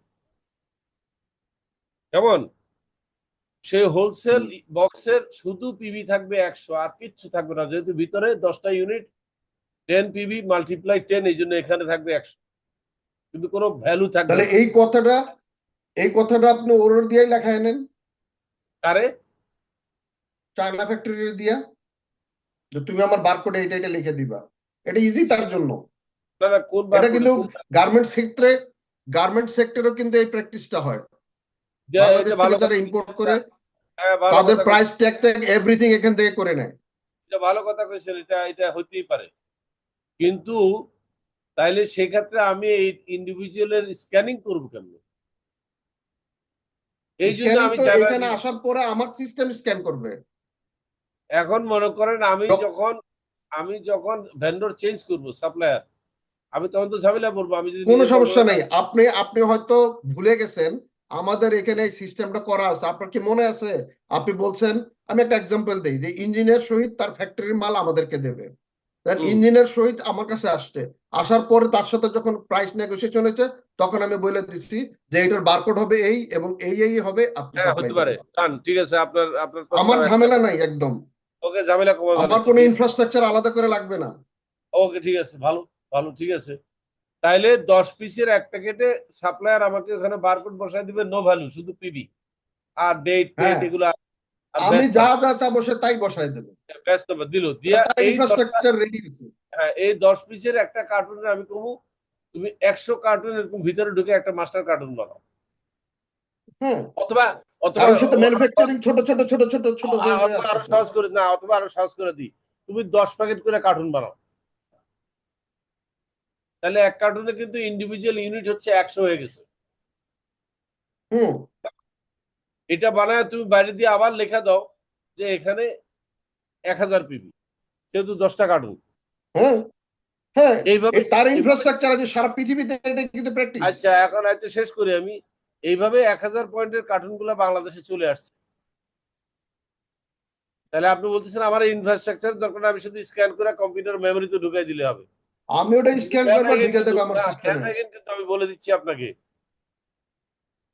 কেমন, সেই হোলসেল বক্সের শুধু পিবি থাকবে 100, আর কিচ্ছু থাকবে না, যেহেতু ভিতরে 10টা ইউনিট 10 পিবি মাল্টিপ্লাই 10, এই জন্য এখানে থাকবে 100, কিন্তু কোনো ভ্যালু থাকবে তাহলে না। এই কথাটা আপনি ওর দিয়েই লেখায় নেন, কারে চায়না ফ্যাক্টরি দিয়া, যে তুমি আমার বারকোডে এটা এটা লিখে দিবা। এটা ইজি তার জন্য। না না, কোন এটা barcode কিন্তু কোন গার্মেন্ট সেক্টরেও কিন্তু এই প্র্যাকটিসটা হয়। এটা বাংলাদেশ ভালো থেকে যারা কথা ইম্পোর্ট কইছেন। করে হ্যাঁ, ভালো তাদের কথা প্রাইস কইছেন। ট্যাগ এভরিথিং এখান থেকে করে নেয়। এটা ভালো কথা কইছেন, এটা এটা হতেই পারে, কিন্তু তাইলে সেক্ষেত্রে আমি এই ইন্ডিভিজুয়ালের স্ক্যানিং করবো কেমনে? এই জন্য স্ক্যানিং আমি তো চাইলাম এখানে আসার পরে আমার সিস্টেম স্ক্যান করবে। এখন মনে করেন আমি যখ- যখন ভেন্ডর চেঞ্জ করব সাপ্লায়ার, আমি তখন তো ঝামেলা পড়বো। আমি যদি কোনো নিজে সমস্যা বলবো, নেই। আপনি হয়তো ভুলে গেছেন আমাদের এখানে এই সিস্টেমটা করা আছে। আপনার কি মনে আছে? আপনি বলছেন, আমি একটা এক্সাম্পল দিই, যে ইঞ্জিনিয়ার সহিত তার ফ্যাক্টরির মাল আমাদেরকে দেবে, তার হুম, ইঞ্জিনিয়ার সহিত আমার কাছে আসছে, আসার পরে তার সাথে যখন প্রাইস নেগোসিয়েশন হয়েছে তখন আমি বলে দিচ্ছি যে এটার বারকোড হবে এই এবং এই হবে, আপনি হ্যাঁ সাপ্লাই হতে পারে, দেবেন। ডান, ঠিক আছে, আপনার আপনার আমার প্রস্তাব ঝামেলা accept। নাই একদম। ওকে, ঝামেলা কমায় আমার ফেলেছি, কোনো ঠিক আছে। ইনফ্রাস্ট্রাকচার আলাদা করে লাগবে না। ওকে, ঠিক আছে, ভালো ভালো, ঠিক আছে। তাইলে 10 পিসের এক প্যাকেটে সাপ্লায়ার আমাকে ওখানে বারকোড বসায় দিবে, নো ভ্যালু, শুধু পিবি আর ডেট পেট হ্যাঁ, এগুলো, আর আমি ব্যাচ যা নাম্বার, যা চাবো সে তাই বসায় দেবে। ব্যাচ নাম্বার দিল দিয়া তার এই 10টা, ইনফ্রাস্ট্রাকচার রেডি আছে। হ্যাঁ, এই 10 পিসের একটা কার্টুনে আমি কমু তুমি 100 কার্টুন এরকম ভিতরে ঢুকে একটা মাস্টার কার্টুন বানাও, হ্যাঁ, অথবা আর অথবা ওর সাথে ম্যানুফ্যাকচারিং ছোট ছোট ছোট ছোট ছোট হয়ে হয়ে অথবা আরো আসতেছে। সহজ করে, না, অথবা আরো সহজ করে দিই, তুমি 10 প্যাকেট করে কার্টুন বানাও, তাহলে এক কার্টুনে কিন্তু ইন্ডিভিজুয়াল ইউনিট হচ্ছে 100 হয়ে গেছে। হুম, এটা বানায় তুমি বাইরে দিয়ে আবার লেখা দাও যে এখানে 1000 পিবি, যেহেতু 10টা কার্টুন, হ্যাঁ, হ্যাঁ, এইভাবে তার এইভাবে ইনফ্রাস্ট্রাকচার আছে সারা পৃথিবীতে, এটা কিন্তু প্র্যাকটিস। আচ্ছা, এখন একটু শেষ করি আমি। এইভাবে 1000 পয়েন্টের কার্টুন গুলো বাংলাদেশে চলে আসছে। তাহলে আপনি বলতেছেন আমার ইনফ্রাস্ট্রাকচার দরকার না, আমি শুধু স্ক্যান করে কম্পিউটার মেমোরিতে ঢুকাই দিলে হবে। আমি ওটা স্ক্যান কেন করবার again ঢুকে কিন্তু দেবে আমার না, কেন সিস্টেমে। again কিন্তু আমি বলে দিচ্ছি আপনাকে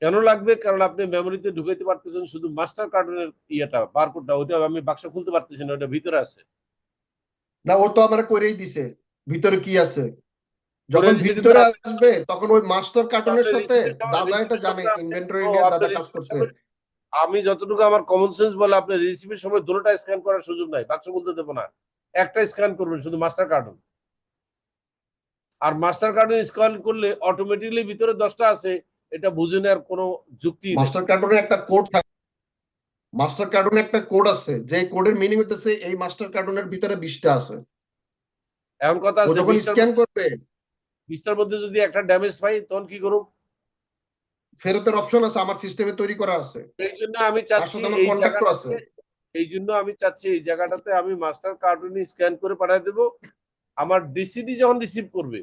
কেন লাগবে, কারণ আপনি মেমোরিতে ঢুকাইতে পারতেছেন শুধু মাস্টার কার্টুনের ইয়েটা, বারকোডটা, ওইটা আমি বাক্স খুলতে পারতেছি না, ওটা ভিতরে আছে। না, ও তো আমার করেই দিছে ভিতরে কি আছে। করে যখন দিছে, কিন্তু ভিতরে আসবে তখন ওই মাস্টার কার্টুনের আপনি সাথে দাদা এটা রিসিভের জানে, সময় আপনি ইনভেন্টরি নিয়ে আপনার দাদা কাজ রিসিভের করছে। সময়, আমি যতটুকু আমার কমন সেন্স বলে, আপনি রিসিভের সময় দুটোটা স্ক্যান করার সুযোগ নাই, বাক্স খুলতে দেবো না, একটা স্ক্যান করবেন শুধু মাস্টার কার্টুন। আর মাস্টার কার্টুন স্ক্যান করলে অটোমেটিকলি ভিতরে 10টা আছে, এটা বুঝে নেওয়ার কোনো যুক্তি নেই। মাস্টার কার্টুনে একটা কোড থাকে, মাস্টার কার্টুনে একটা কোড আছে, যে কোডের মিনিং হতেছে এই মাস্টার কার্টুনের ভিতরে 20টা আছে। এমন কথা ও আছে যখন 20টার স্ক্যান করবে, 20টার মধ্যে যদি একটা ড্যামেজ পাই তখন কি করব? ফেরতের অপশন আছে, আমার সিস্টেমে তৈরি করা আছে, এই জন্য আমি তার চাচ্ছি সাথে আমার এই কন্ট্যাক্টও আছে। জায়গাটাতে, এই জায়গাটাতে আমি মাস্টার কার্টুন স্ক্যান করে পাঠিয়ে দেবো। আমার ডিসিডি যখন রিসিভ করবে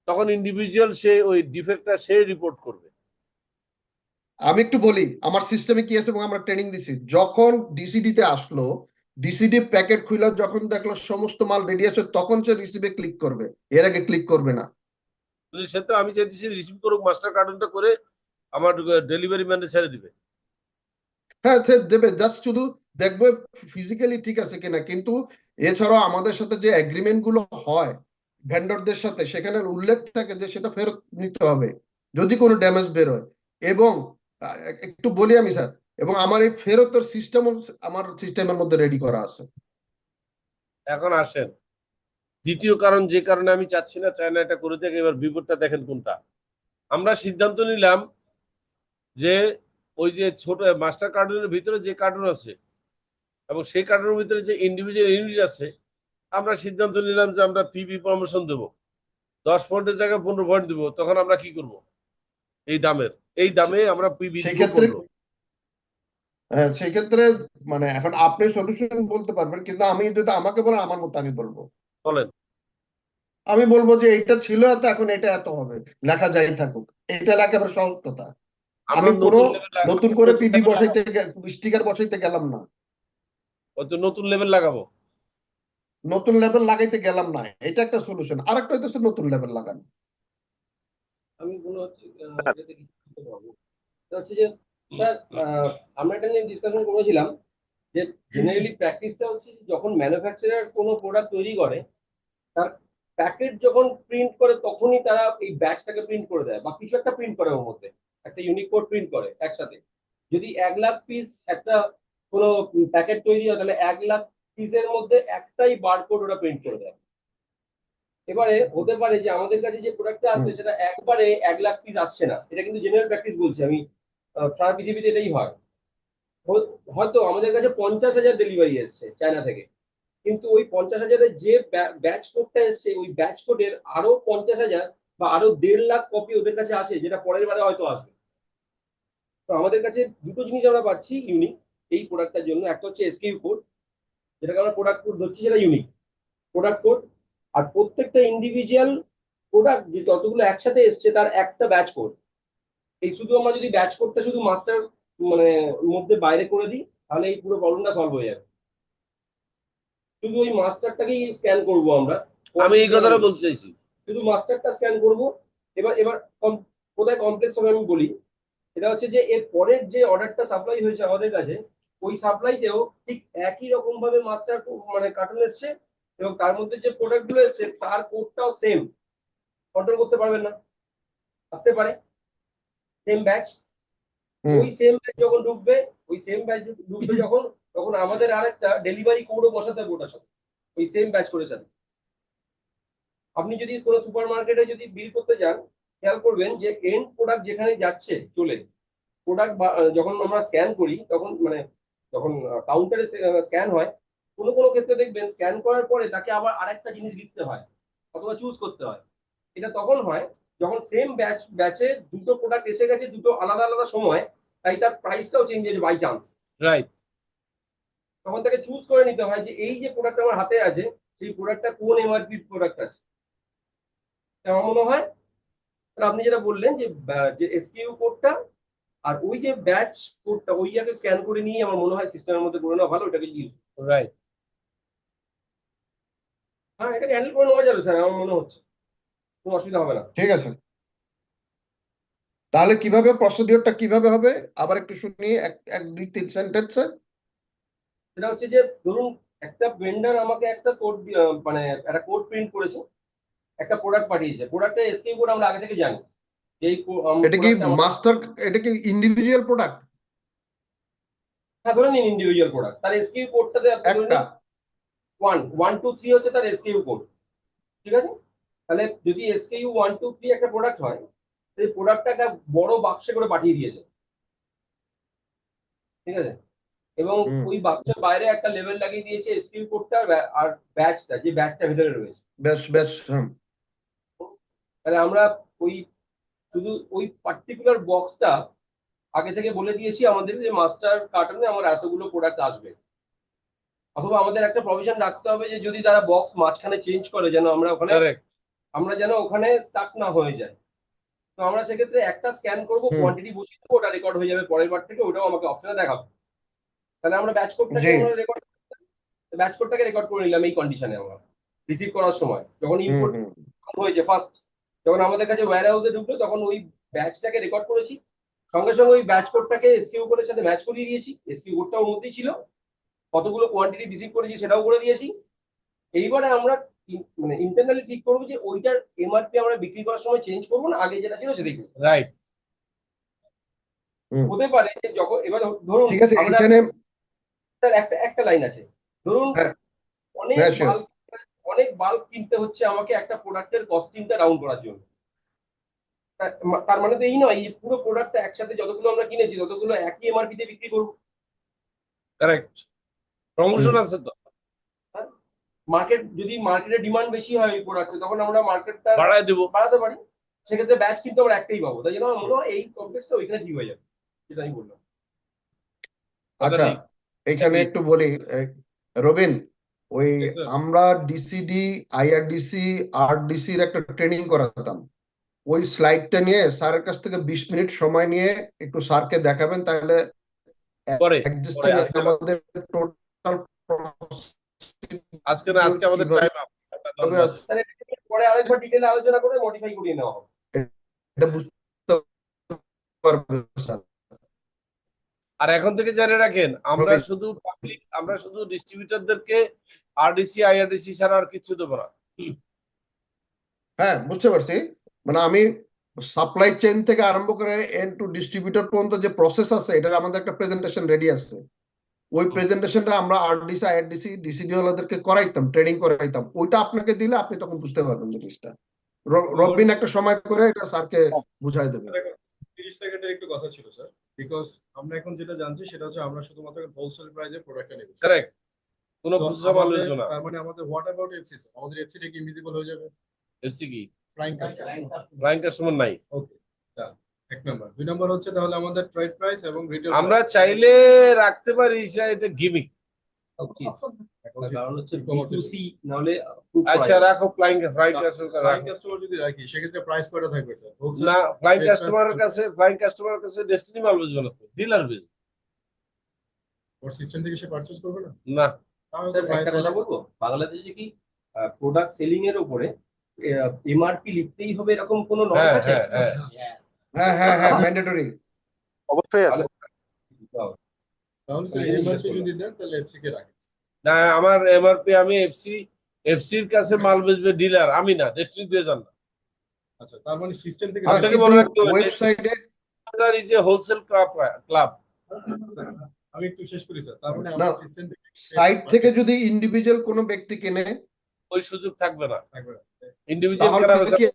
তখন ইন্ডিভিজুয়াল সে ওই ডিফেক্টটা সে রিপোর্ট করবে। আমি একটু বলি আমার সিস্টেমে কি আছে এবং আমরা ট্রেনিং দিছি। যখন ডিসিডি তে আসলো, ডিসিডি প্যাকেট খুলে যখন দেখলো সমস্ত মাল রেডি আছে, তখন সে রিসিভে ক্লিক করবে, এর আগে ক্লিক করবে না। সে তো আমি চাইতেছি রিসিভ করুক, মাস্টার কার্টুনটা করে আমার ডেলিভারি ম্যানে ছেড়ে দিবে। হ্যাঁ, সে দেবে, জাস্ট শুধু দেখবে ফিজিক্যালি ঠিক আছে কিনা। কিন্তু এছাড়াও আমাদের সাথে যে এগ্রিমেন্ট গুলো হয় ভেন্ডরদের সাথে, সেখানে উল্লেখ থাকে যে সেটা ফেরত নিতে হবে যদি কোনো ড্যামেজ বের হয়। এবং একটু বলি আমি স্যার, এবং আমার এই ফেরতের সিস্টেম আমার সিস্টেমের মধ্যে রেডি করা আছে। এখন আসেন দ্বিতীয় কারণ, যে কারণে আমি চাচ্ছি না চায়না এটা করে দেখে, এবার বিপদটা দেখেন কোনটা। আমরা সিদ্ধান্ত নিলাম যে ওই যে ছোট মাস্টার কার্টুনের ভিতরে যে কার্টুন আছে এবং সেই কার্টুনের ভিতরে যে ইন্ডিভিজুয়াল ইউনিট আছে, আমরা সিদ্ধান্ত নিলাম যে আমরা পিবি প্রমোশন দেবো, 10 পয়েন্টের জায়গায় 15 পয়েন্ট দেবো। তখন আমরা কি করব? এই দামে আমরা পিবি দিব সেক্ষেত্রে 15। সেক্ষেত্রে মানে এখন আপনি সলিউশন বলতে পারবেন, কিন্তু আমি যদি আমাকে বলেন আমার মতো আমি বলবো। বলেন। আমি বলবো যে এটা ছিল এত, এখন এটা এত হবে, লেখা যাই থাকুক। এটা একেবারে সহজ কথা। আমরা আমি কোনো নতুন লেভেল, নতুন করে পিডি বসাইতে স্টিকার বসাইতে গেলাম না, নতুন লেভেল লাগাবো। নতুন লেভেল লাগাইতে গেলাম না। এটা একটা সলিউশন। আরেকটা হইতেছে নতুন লেভেল লাগানো। আমি কোনো ইয়েতে কিছু বলতে পারবো। এটা হচ্ছে যে স্যার, আমরা এটা নিয়ে ডিসকাশন করেছিলাম যে জেনারেলি প্র্যাকটিসটা হচ্ছে যে যখন ম্যানুফ্যাকচারার কোনো প্রোডাক্ট তৈরি করে তার প্যাকেট যখন প্রিন্ট করে তখনই তারা এই ব্যাচটাকে প্রিন্ট করে দেয় বা কিছু একটা প্রিন্ট করে ওর মধ্যে, একটা ইউনিক কোড প্রিন্ট করে একসাথে। যদি 1,00,000 পিস একটা কোনো প্যাকেট তৈরি হয় তাহলে 1,00,000 পিসের মধ্যে একটাই বারকোড ওরা প্রিন্ট করে দেয়। এবারে হতে পারে যে আমাদের কাছে যে প্রোডাক্টটা আসছে সেটা একবারে 1,00,000 পিস আসছে না, এটা কিন্তু জেনারেল প্র্যাকটিস বলছি আমি, সারা পৃথিবীতে এটাই হয়। হয়তো আমাদের কাছে 50,000 ডেলিভারি এসছে চায়না থেকে, কিন্তু ওই 50,000-এর যে ব্যাচ কোডটা এসছে ওই ব্যাচ কোডের আরো 50,000 বা আরো 1,50,000 কপি ওদের কাছে আছে যেটা পরের বারে হয়তো আসবে। তো আমাদের কাছে দুটো জিনিস আমরা পাচ্ছি ইউনিক এই প্রোডাক্টটার জন্য। একটা হচ্ছে এসকিউ কোড, যেটাকে আমরা প্রোডাক্ট কোড ধরছি, সেটা ইউনিক প্রোডাক্ট কোড। আর প্রত্যেকটা ইন্ডিভিজুয়াল প্রোডাক্ট যে যতগুলো একসাথে এসছে তার একটা ব্যাচ কোড। এই শুধু আমরা যদি ব্যাচ কোডটা শুধু মাস্টার মানে মধ্যে বাইরে করে দিই তাহলে এই পুরো প্রবলেমটা সলভ হয়ে যাবে। শুধু ওই মাস্টারটাকেই স্ক্যান করবো আমরা। আমি এই কথাটা বলতে চাইছি। শুধু মাস্টারটা স্ক্যান করবো। এবার কোথায় কমপ্লেক্স হবে আমি বলি। এটা হচ্ছে যে এর পরের যে অর্ডারটা সাপ্লাই হয়েছে আমাদের কাছে ওই সাপ্লাইতেও ঠিক একই রকম ভাবে মাস্টার মানে কার্টুন এসছে এবং তার মধ্যে যে প্রোডাক্ট গুলো এসছে তার কোডটাও সেম। কন্ট্রোল করতে পারবেন না, আসতে পারে সেম ব্যাচ। ওই সেম ব্যাচ যখন ঢুকবে, ওই সেম ব্যাচ ঢুকবে যখন, তখন আমাদের আরেকটা ডেলিভারি কোডও বসাতে হবে ওটার সাথে, ওই সেম ব্যাচ করে সাথে। আপনি যদি কোনো সুপার মার্কেটে যদি বিল করতে যান খেয়াল করবেন যে এন্ড প্রোডাক্ট যেখানে যাচ্ছে চলে প্রোডাক্ট যখন আমরা স্ক্যান করি তখন মানে যখন কাউন্টারে স্ক্যান হয় কোনো কোনো ক্ষেত্রে দেখবেন স্ক্যান করার পরে তাকে আবার আরেকটা জিনিস লিখতে হয় অথবা চুজ করতে হয়। এটা তখন হয় যখন সেম ব্যাচে দুটো প্রোডাক্ট এসে গেছে দুটো আলাদা আলাদা সময়, তাই তার প্রাইসটাও চেঞ্জ হয়েছে বাই চান্স। রাইট। তখন তাকে চুজ করে নিতে হয় যে এই যে প্রোডাক্ট আমার হাতে আছে সেই প্রোডাক্টটা কোন এমআরপি প্রোডাক্ট আছে। আমার মনে হয় আপনি যেটা বললেন যে যে এসকিউ কোডটা আর ওই যে ব্যাচ কোডটা ওই আগে স্ক্যান করে নিয়ে আমার মনে হয় সিস্টেমের মধ্যে করে নেওয়া ভালো, ওটাকে ইউজ। রাইট। হ্যাঁ, এটাকে হ্যান্ডেল করে নেওয়া যাবে স্যার, আমার মনে হচ্ছে কোনো অসুবিধা হবে না। ঠিক আছে, তাহলে কিভাবে প্রসিডিওরটা কিভাবে হবে আবার একটু শুনি, এক এক দুই তিন সেন্টেন্সে। সেটা হচ্ছে যে ধরুন একটা ভেন্ডার আমাকে একটা কোড মানে একটা কোড প্রিন্ট করেছে, একটা প্রোডাক্ট পাঠিয়েছে, প্রোডাক্টের এসকিউ কোড আমরা আগে থেকে জানি এই এটা কি মাস্টার, এটা কি ইন্ডিভিজুয়াল প্রোডাক্ট? হ্যাঁ, ধরে নিন ইন্ডিভিজুয়াল প্রোডাক্ট, তার এসকিউ কোডটাতে আপনি ধরে একটা নিন 1 2 3 হচ্ছে তার এসকিউ কোড। ঠিক আছে, তাহলে যদি এসকিউ 1 2 3 একটা প্রোডাক্ট হয় সেই প্রোডাক্টটা একটা বড় বাক্সে করে পাঠিয়ে দিয়েছে। ঠিক আছে, এবং ওই বাক্সের বাইরে একটা লেভেল লাগিয়ে দিয়েছে এসকিউ কোডটা আর ব্যাচটা, যে ব্যাচটা ভিতরে রয়েছে। বেশ বেশ, তাহলে আমরা ওই শুধু ওই পার্টিকুলার বক্সটা আগে থেকে বলে দিয়েছি আমাদের যে মাস্টার কার্টনে আমার এতগুলো প্রোডাক্ট আসবে। অথবা আমাদের একটা প্রভিশন রাখতে হবে যে যদি তারা বক্স মাঝখানে চেঞ্জ করে যেন আমরা ওখানে কারেক্ট। আমরা যেন ওখানে স্টাক না হয়ে যায়। তো আমরা সেক্ষেত্রে একটা স্ক্যান করবো, কোয়ান্টিটি বসিয়ে দেবো, ওটা রেকর্ড হয়ে যাবে পরের বার থেকে, ওটাও আমাকে অপশনে দেখাবে। তাহলে আমরা ব্যাচ কোডটাকে আমরা রেকর্ড ব্যাচ কোডটাকে রেকর্ড করে নিলাম এই কন্ডিশনে আমরা রিসিভ করার সময় যখন ইনপুট হয়েছে ফার্স্ট, যখন আমাদের কাছে ওয়্যার হাউসে ঢুকলো তখন ওই ব্যাচটাকে রেকর্ড করেছি, সঙ্গে সঙ্গে ওই ব্যাচ কোডটাকে এসকিউ কোডের সাথে ম্যাচ করিয়ে দিয়েছি, এসকিউ কোডটা ওর মধ্যেই ছিল, কতগুলো কোয়ান্টিটি রিসিভ করেছি সেটাও করে দিয়েছি। এইবারে আমরা মানে ইন্টারনালি ঠিক করবো যে ওইটার এমআরপি আমরা বিক্রি করার সময় চেঞ্জ করবো না, আগে যেটা ছিল সেটাই করবো। রাইট। হতে পারে যে যখন এবার ধরুন ঠিক আছে, আমরা এখানে একটা একটা লাইন আছে, ধরুন অনেক বাল্ব অনেক বাল্ব কিনতে হচ্ছে আমাকে একটা প্রোডাক্টের কস্টিংটা রাউন্ড করার জন্য। তার মানে তো এই নয় যে পুরো প্রোডাক্টটা একসাথে যতগুলো আমরা কিনেছি ততগুলো একই এমআরপি তে বিক্রি করবো। কারেক্ট। প্রমোশন আছে তো, মার্কেট যদি মার্কেটের ডিমান্ড বেশি হয় এই প্রোডাক্টে তখন আমরা মার্কেটটা বাড়ায় দেবো। বাড়াতে পারি, সেক্ষেত্রে ব্যাচ কিন্তু আমরা একটাই পাবো। তাই জন্য আমার মনে হয় এই কমপ্লেক্সটা ওইখানে ঠিক হয়ে যাবে, যেটা আমি বললাম। আচ্ছা, এখানে একটু বলি রবিন, ওই Yes, sir. আমরা ডিসিডি আইআরডিসি আরডিসি এর একটা ট্রেনিং করাতাম, ওই স্লাইডটা নিয়ে স্যারের কাছ থেকে 20 মিনিট সময় নিয়ে একটু স্যারকে দেখাবেন, তাহলে পরে existing আজকে আমাদের টোটাল আজকে না, আজকে আমাদের টাইম আপ। তাহলে পরে আরেকবার ডিটেইলে আলোচনা করে মডিফাই করিয়ে নেওয়া হবে। এটা বুঝতে পারবে স্যার। আর এখন থেকে জেনে রাখেন আমরা রবিন, শুধু পাবলিক, আমরা শুধু ডিস্ট্রিবিউটরদেরকে আরডিসি আইআরডিসি ছাড়া আর কিছু দেবো না। হ্যাঁ বুঝতে পারছি, মানে আমি সাপ্লাই চেইন থেকে আরম্ভ করে এন্ড টু ডিস্ট্রিবিউটর পর্যন্ত যে প্রসেস আছে এটার আমাদের একটা প্রেজেন্টেশন রেডি আছে। ওই প্রেজেন্টেশনটা আমরা আরডিসি আইআরডিসি ডিসিডি ওয়ালাদেরকে করাইতাম, ট্রেনিং করাইতাম, ওইটা আপনাকে দিলে আপনি তখন বুঝতে পারবেন জিনিসটা। রবিন একটা সময় করে এটা স্যারকে বুঝাই দেবে। 30 সেকেন্ডের একটু কথা ছিল স্যার, বিকজ আমরা এখন যেটা জানছি সেটা হচ্ছে আমরা শুধুমাত্র হোলসেল প্রাইসে প্রোডাক্টটা নেব। কারেক্ট, কোনো So, খুচরা মাল আমাদের- বেচবো না। তার মানে আমাদের হোয়াট অ্যাবাউট এফসি স্যার, আমাদের এফসি টা কি ইনভিজিবল হয়ে যাবে? এলসি কি ফ্লাইং কাস্টমার। ক্লায়েন্ট কাস্টমার নাই। ওকে, এক নাম্বার। দুই নাম্বার হচ্ছে তাহলে আমাদের ট্রেড প্রাইস এবং রিটেল আমরা চাইলে রাখতে পারি, এটা গিমিক। কারণ হচ্ছে B2C নাহলে খুব আচ্ছা প্রায়। রাখো ফ্লাইং ফ্লাইং কাস্টমার। কাস্টমার যদি রাখি সেক্ষেত্রে প্রাইস কয়টা থাকবে স্যার? না, ফ্লাইং কাস্টমারের কাছে ডেস্টিনি মাল বেচবে না, ডিলার বেচবে। ওর সিস্টেম থেকে সে পারচেজ করবে না? না, তাহলে তো স্যার একটা fine। কথা বলবো, বাংলাদেশে কি প্রোডাক্ট সেলিং এর উপরে এমআরপি লিখতেই হবে এরকম কোনো নর্ম হ্যাঁ আছে? হ্যাঁ হ্যাঁ হ্যাঁ ম্যান্ডেটরি। অবশ্যই আছে। তাহলে স্যার এমআরপি যদি দেন তাহলে এফসি কে রাখেন। না, আমার এমআরপি আমি এফসির কাছে মাল বেচবে ডিলার, আমি না, ডেস্টিনি দিয়ে যান না। আচ্ছা, তার মানে সিস্টেম থেকে আপনাকে মনে রাখতে হবে, ওয়েবসাইটে ইজ এ হোলসেল ক্লাব। আমি একটু শেষ করি স্যার। তার মানে না, আমাদের সিস্টেম থেকে সাইট থেকে যদি ইন্ডিভিজুয়াল কোনো ব্যক্তি কিনে ওই সুযোগ থাকবে না। থাকবে না। ইন্ডিভিজুয়াল তাহলে কেনা বেচা কি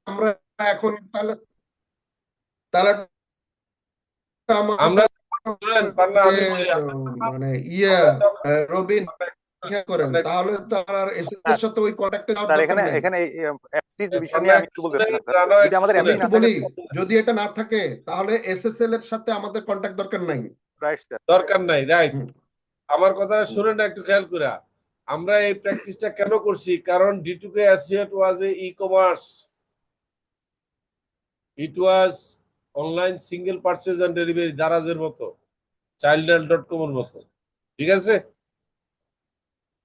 আমরা এখন তাহলে তাহলে আমরা শুনেন, পান্না, আমি বলি, মানে রবিন খেয়াল করেন, তাহলে তার এসএস এর সাথে ওই কন্টাক্টে যাওয়ার স্যার দরকার এখানে নাই। এখানে এফসি বিষয় নিয়ে আমি একটু বলতে চাচ্ছিলাম স্যার। রানা যদি আমাদের একটু এমনি একটু না বলি, থাকে যদি এটা না থাকে তাহলে এসএসএল এর সাথে আমাদের কন্টাক্ট দরকার নাই। Price sir. দরকার নাই, রাইট। হুম। আমার কথাটা শুনেন না, একটু খেয়াল করে। আমরা এই প্র্যাকটিসটা কেন করছি? কারণ D2K Associate was a ecommerce, it was online single purchase and delivery, দারাজের মতো, childel.com এর মতো, ঠিক আছে?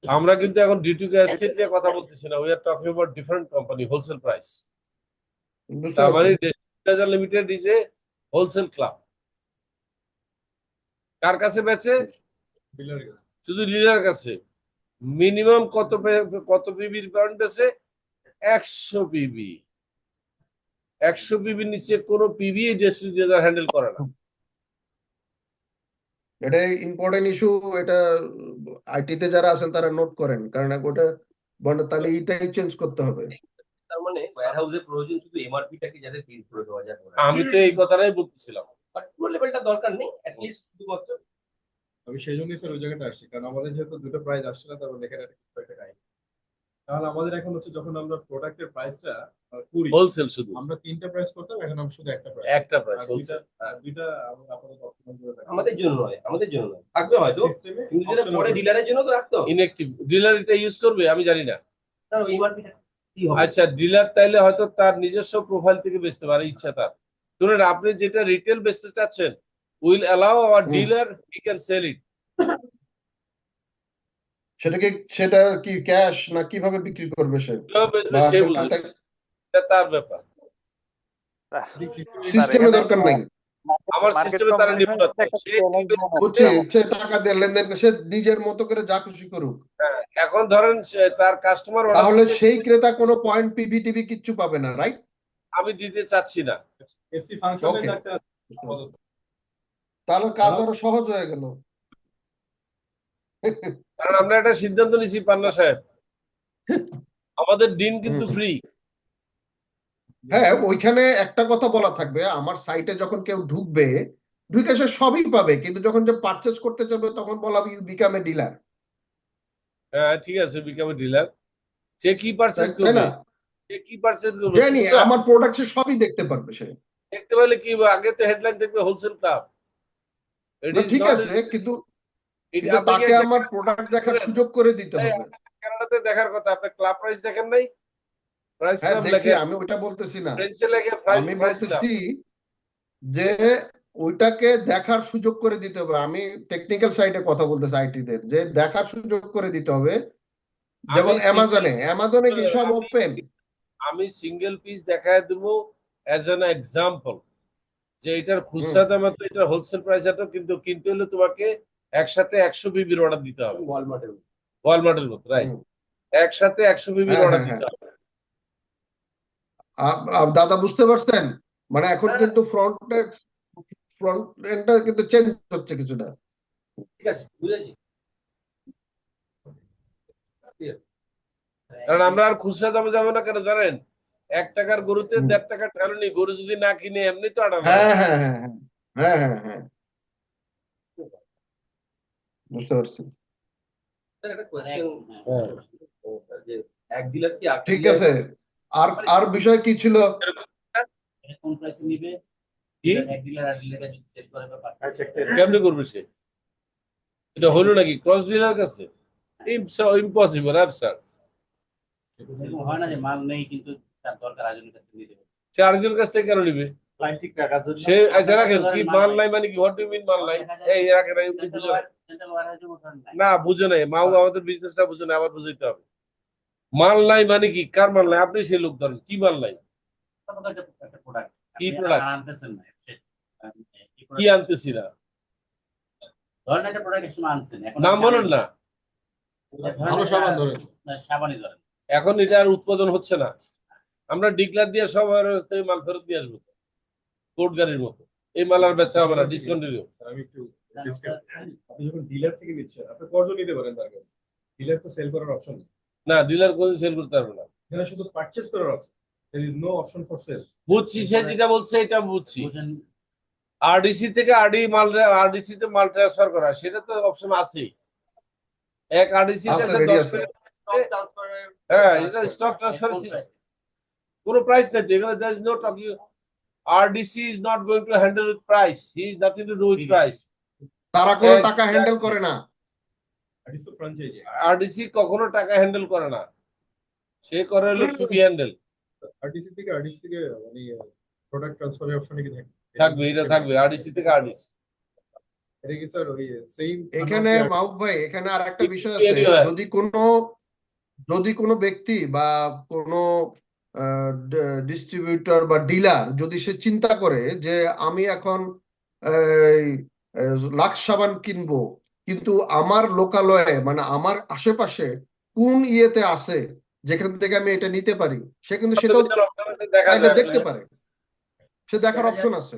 আমরা কিন্তু এখন D2K Associate নিয়ে কথা বলতেছি না, we are talking about different company, wholesale price. বুঝতে তার মানে পারছেন? Distributor limited is a wholesale club. কার কাছে বেচে? ডিলারের কাছে। শুধু ডিলার কাছে। মিনিমাম কত পিবি রিকোয়ারমেন্ট বেচে? 100 পিবি। 100 পিবির নিচে কোনো পিবি ডিস্ট্রিবিউটর হ্যান্ডেল করে না। এটা ইম্পর্টেন্ট ইস্যু, এটা আইটিতে যারা আছেন তারা নোট করেন, কারণ ওটা তাহলে এইটাই চেঞ্জ করতে হবে। তার মানে ওয়্যারহাউসের প্রয়োজন শুধু এমআরপি টাকে যাতে ফিল করে দেওয়া যায়। আমি তো এই কথাটাই বলতেছিলাম। বাট পুরো লেভেলটা দরকার নেই, অ্যাট লিস্ট শুধুমাত্র। আমি সেই জন্যই স্যার ওই জায়গাটা আসছি, কারণ আমাদের যেহেতু দুটো প্রাইস আসছে না, তারপর এখানে একটা গাইড। তাহলে আমাদের এখন হচ্ছে যখন আমরা প্রোডাক্টের প্রাইসটা করি, হোলসেল শুধু আমরা তিনটা প্রাইস করতাম, এখন আমরা শুধু একটা প্রাইস। একটা প্রাইস হোলসেল। দুইটা আমরা আপাতত অপশন করে রাখি। আমাদের জন্য নয়, আমাদের জন্য নয়, থাকবে হয়তো, সিস্টেমে কিন্তু যেটা পরে ডিলারের জন্য তো রাখতো। ইনঅ্যাক্টিভ ডিলার এটা ইউজ করবে আমি জানি না। তার এমআরপিটা কি হবে? আচ্ছা, ডিলার তাইলে হয়তো তার নিজস্ব প্রোফাইল থেকে বেচতে পারে, ইচ্ছা তার। শুনেন, আপনি যেটা রিটেল বেচতে চাচ্ছেন, will allow our dealer he can sell it. সেটা কি ক্যাশ না কিভাবে বিক্রি করবে সে? বা সে বুঝবে, এটা তার ব্যাপার। সিস্টেমে দরকার নাই। আমার সিস্টেমে তারা নিপুণত্ব। বুঝছি, সে টাকা দিয়ে লেনদেন করে, সে নিজের মতো করে যা খুশি করুক। এখন ধরেন তার কাস্টমার, তাহলে সেই ক্রেতা কোনো পয়েন্ট পিভি টিভি কিচ্ছু পাবে না, রাইট? আমি দিতে চাচ্ছি না। এফসি ফাংশনে Okay. একটা তাহলে কাজ আরো সহজ হয়ে গেল। কারণ আমরা একটা সিদ্ধান্ত নিছি পান্না সাহেব, আমাদের দিন কিন্তু হুম। ফ্রি। হ্যাঁ, ওইখানে একটা কথা বলা থাকবে, আমার সাইটে যখন কেউ ঢুকবে, ঢুকে সে সবই পাবে, কিন্তু যখন যে পারচেজ করতে চাবে তখন বলা ইউ বিকাম এ ডিলার। হ্যাঁ ঠিক আছে, বিকাম ডিলার। সে কি পারচেজ তাই করবে? না? সে কি পারচেজ করবে? জানি আমার প্রোডাক্ট সে সবই দেখতে পারবে সে। দেখতে পেলে কি হবে? আগে তো হেডলাইন দেখবে হোলসেল ক্লাব। না, ঠিক আছে, কিন্তু তাকে আমার প্রোডাক্ট দেখার সুযোগ করে দিতে হবে। কানাডাতে দেখার কথা, আপনি ক্লাব প্রাইস দেখেন নাই? প্রাইস হ্যাঁ ক্লাব দেখছি, লেখে, আমি ওইটা বলতেছি না, ফ্রেঞ্চে লেখে প্রাইস আমি প্রাইস ক্লাব। বলতেছি যে ওইটাকে দেখার সুযোগ করে দিতে হবে। আমি টেকনিক্যাল সাইডে কথা বলতেছি, আইটিদের, যে দেখার সুযোগ করে দিতে হবে। যেমন অ্যামাজনে কি সব ওপেন? আমি সিঙ্গেল পিস দেখায় দেবো অ্যাজ অ্যান এক্সাম্পল যে এটার খুচরা দাম এত, এটার হোলসেল প্রাইস এত, কিন্তু কিনতে হলে তোমাকে একসাথে 100 বিবির অর্ডার দিতে হবে। ওয়ালমার্টের মতো, রাইট। একসাথে 100 বিবির হ্যাঁ, অর্ডার হ্যাঁ, দিতে হবে। দাদা বুঝতে পারছেন, মানে এখন কিন্তু ফ্রন্ট এন্ডটা কিন্তু চেঞ্জ হচ্ছে কিছুটা। ঠিক আছে, বুঝেছি। কারণ আমরা আর খুচরা দামে যাবো না, কেন জানেন? 1 টাকার গরুতে 1.5 টাকা ঠেলানি, গরু যদি না কিনে এমনি তো আটা না। হ্যাঁ, হ্যাঁ, হ্যাঁ, হ্যাঁ, হ্যাঁ, হ্যাঁ, হ্যাঁ, বুঝতে পারছি। ঠিক আছে, আর বিষয় কি ছিল? কোন প্রাইসে নিবে? কি এক ডিলার আর ডিলার যদি সেল করে ব্যাপার কেমনে করবে সে? এটা হলো নাকি ক্রস ডিলার কাছে? Impossible, absurd. এরকম হয় না যে মাল নেই কিন্তু তার দরকার আরেকজনের কাছে নিয়ে দেবে। সে আরেকজনের কাছ থেকে কেন নিবে? সে আচ্ছা রাখেন, কি মাল নাই মানে কি? হোয়াট ডু মিন মাল নাই? এই রাখেন, উনি বুঝে নাই। সেন্ট্রাল ওয়ারহাউসে উঠান নাই। না, বুঝে নাই। মাও আমাদের বিজনেসটা বুঝে না, আবার বুঝাইতে হবে। মাল নাই মানে কি? কার মাল নাই? আপনি সেই লোক ধরেন, কি মাল নাই? একটা প্রোডাক্ট কি product? আনতেছেন না কি আনতেছি না? ধরেন একটা প্রোডাক্ট এক সময় আনছেন, এখন নাম বলেন না। ভালো সাবান ধরেন। সাবানই ধরেন। এখন এটা আর উৎপাদন হচ্ছে না। আমরা ডিক্লার দিয়ে সব থেকে মাল ফেরত দিয়ে আসবো, কোর্ট গাড়ির মতো। এই মাল আর বেচা হবে না, ডিসকন্টিনিউ। স্যার, আমি একটু discount- আপনি যখন ডিলার থেকে নিচ্ছেন আপনি কজন নিতে পারেন তার কাছে? ডিলার তো সেল করার অপশন নেই, না, ডিলার কোন সেল করতে পারবে না। এখানে শুধু পারচেজ করার option, there is no option for sale. বুঝছি, সে যেটা বলছে এটা বুঝছি। বুঝেন আরডিসি থেকে আরডিসি তে মাল ট্রান্সফার করা, সেটা তো অপশন আছেই। এক আরডিসি আছে, কাছে ready 10 আছে। মিনিট। হ্যাঁ, এটা স্টক ট্রান্সফার কোনো প্রাইস নাই তো এখানে। there is no talking. RDC is not going to handle with price. He is nothing to do with price. তারা কোনো Exactly. টাকা হ্যান্ডেল করে না। আর কিছু ফ্র্যাঞ্চাইজি আরডিসি কখনো টাকা হ্যান্ডেল করে না, সে করে হলো ফি হ্যান্ডেল। আরটিসি থেকে মানে প্রোডাক্ট ট্রান্সফারের অপশনে কি থাকে? থাকবে, এটা থাকবে আরডিসি থেকে আরডিসি। এটা কি স্যার ওই সেম? এখানে মাহবুব ভাই, এখানে আর একটা বিষয় কি আছে, হয়? যদি কোনো ব্যক্তি বা কোনো ডিস্ট্রিবিউটর বা ডিলার যদি সে চিন্তা করে যে আমি এখন এই, লাক্স সাবান কিনবো, কিন্তু আমার লোকালয়ে মানে আমার আশেপাশে কোন ইয়েতে আছে যেখান থেকে আমি এটা নিতে পারি, সে কিন্তু সেটাও অপশন আছে, দেখা চাইলে যায়। দেখতে পারে, সে দেখার অপশন আছে।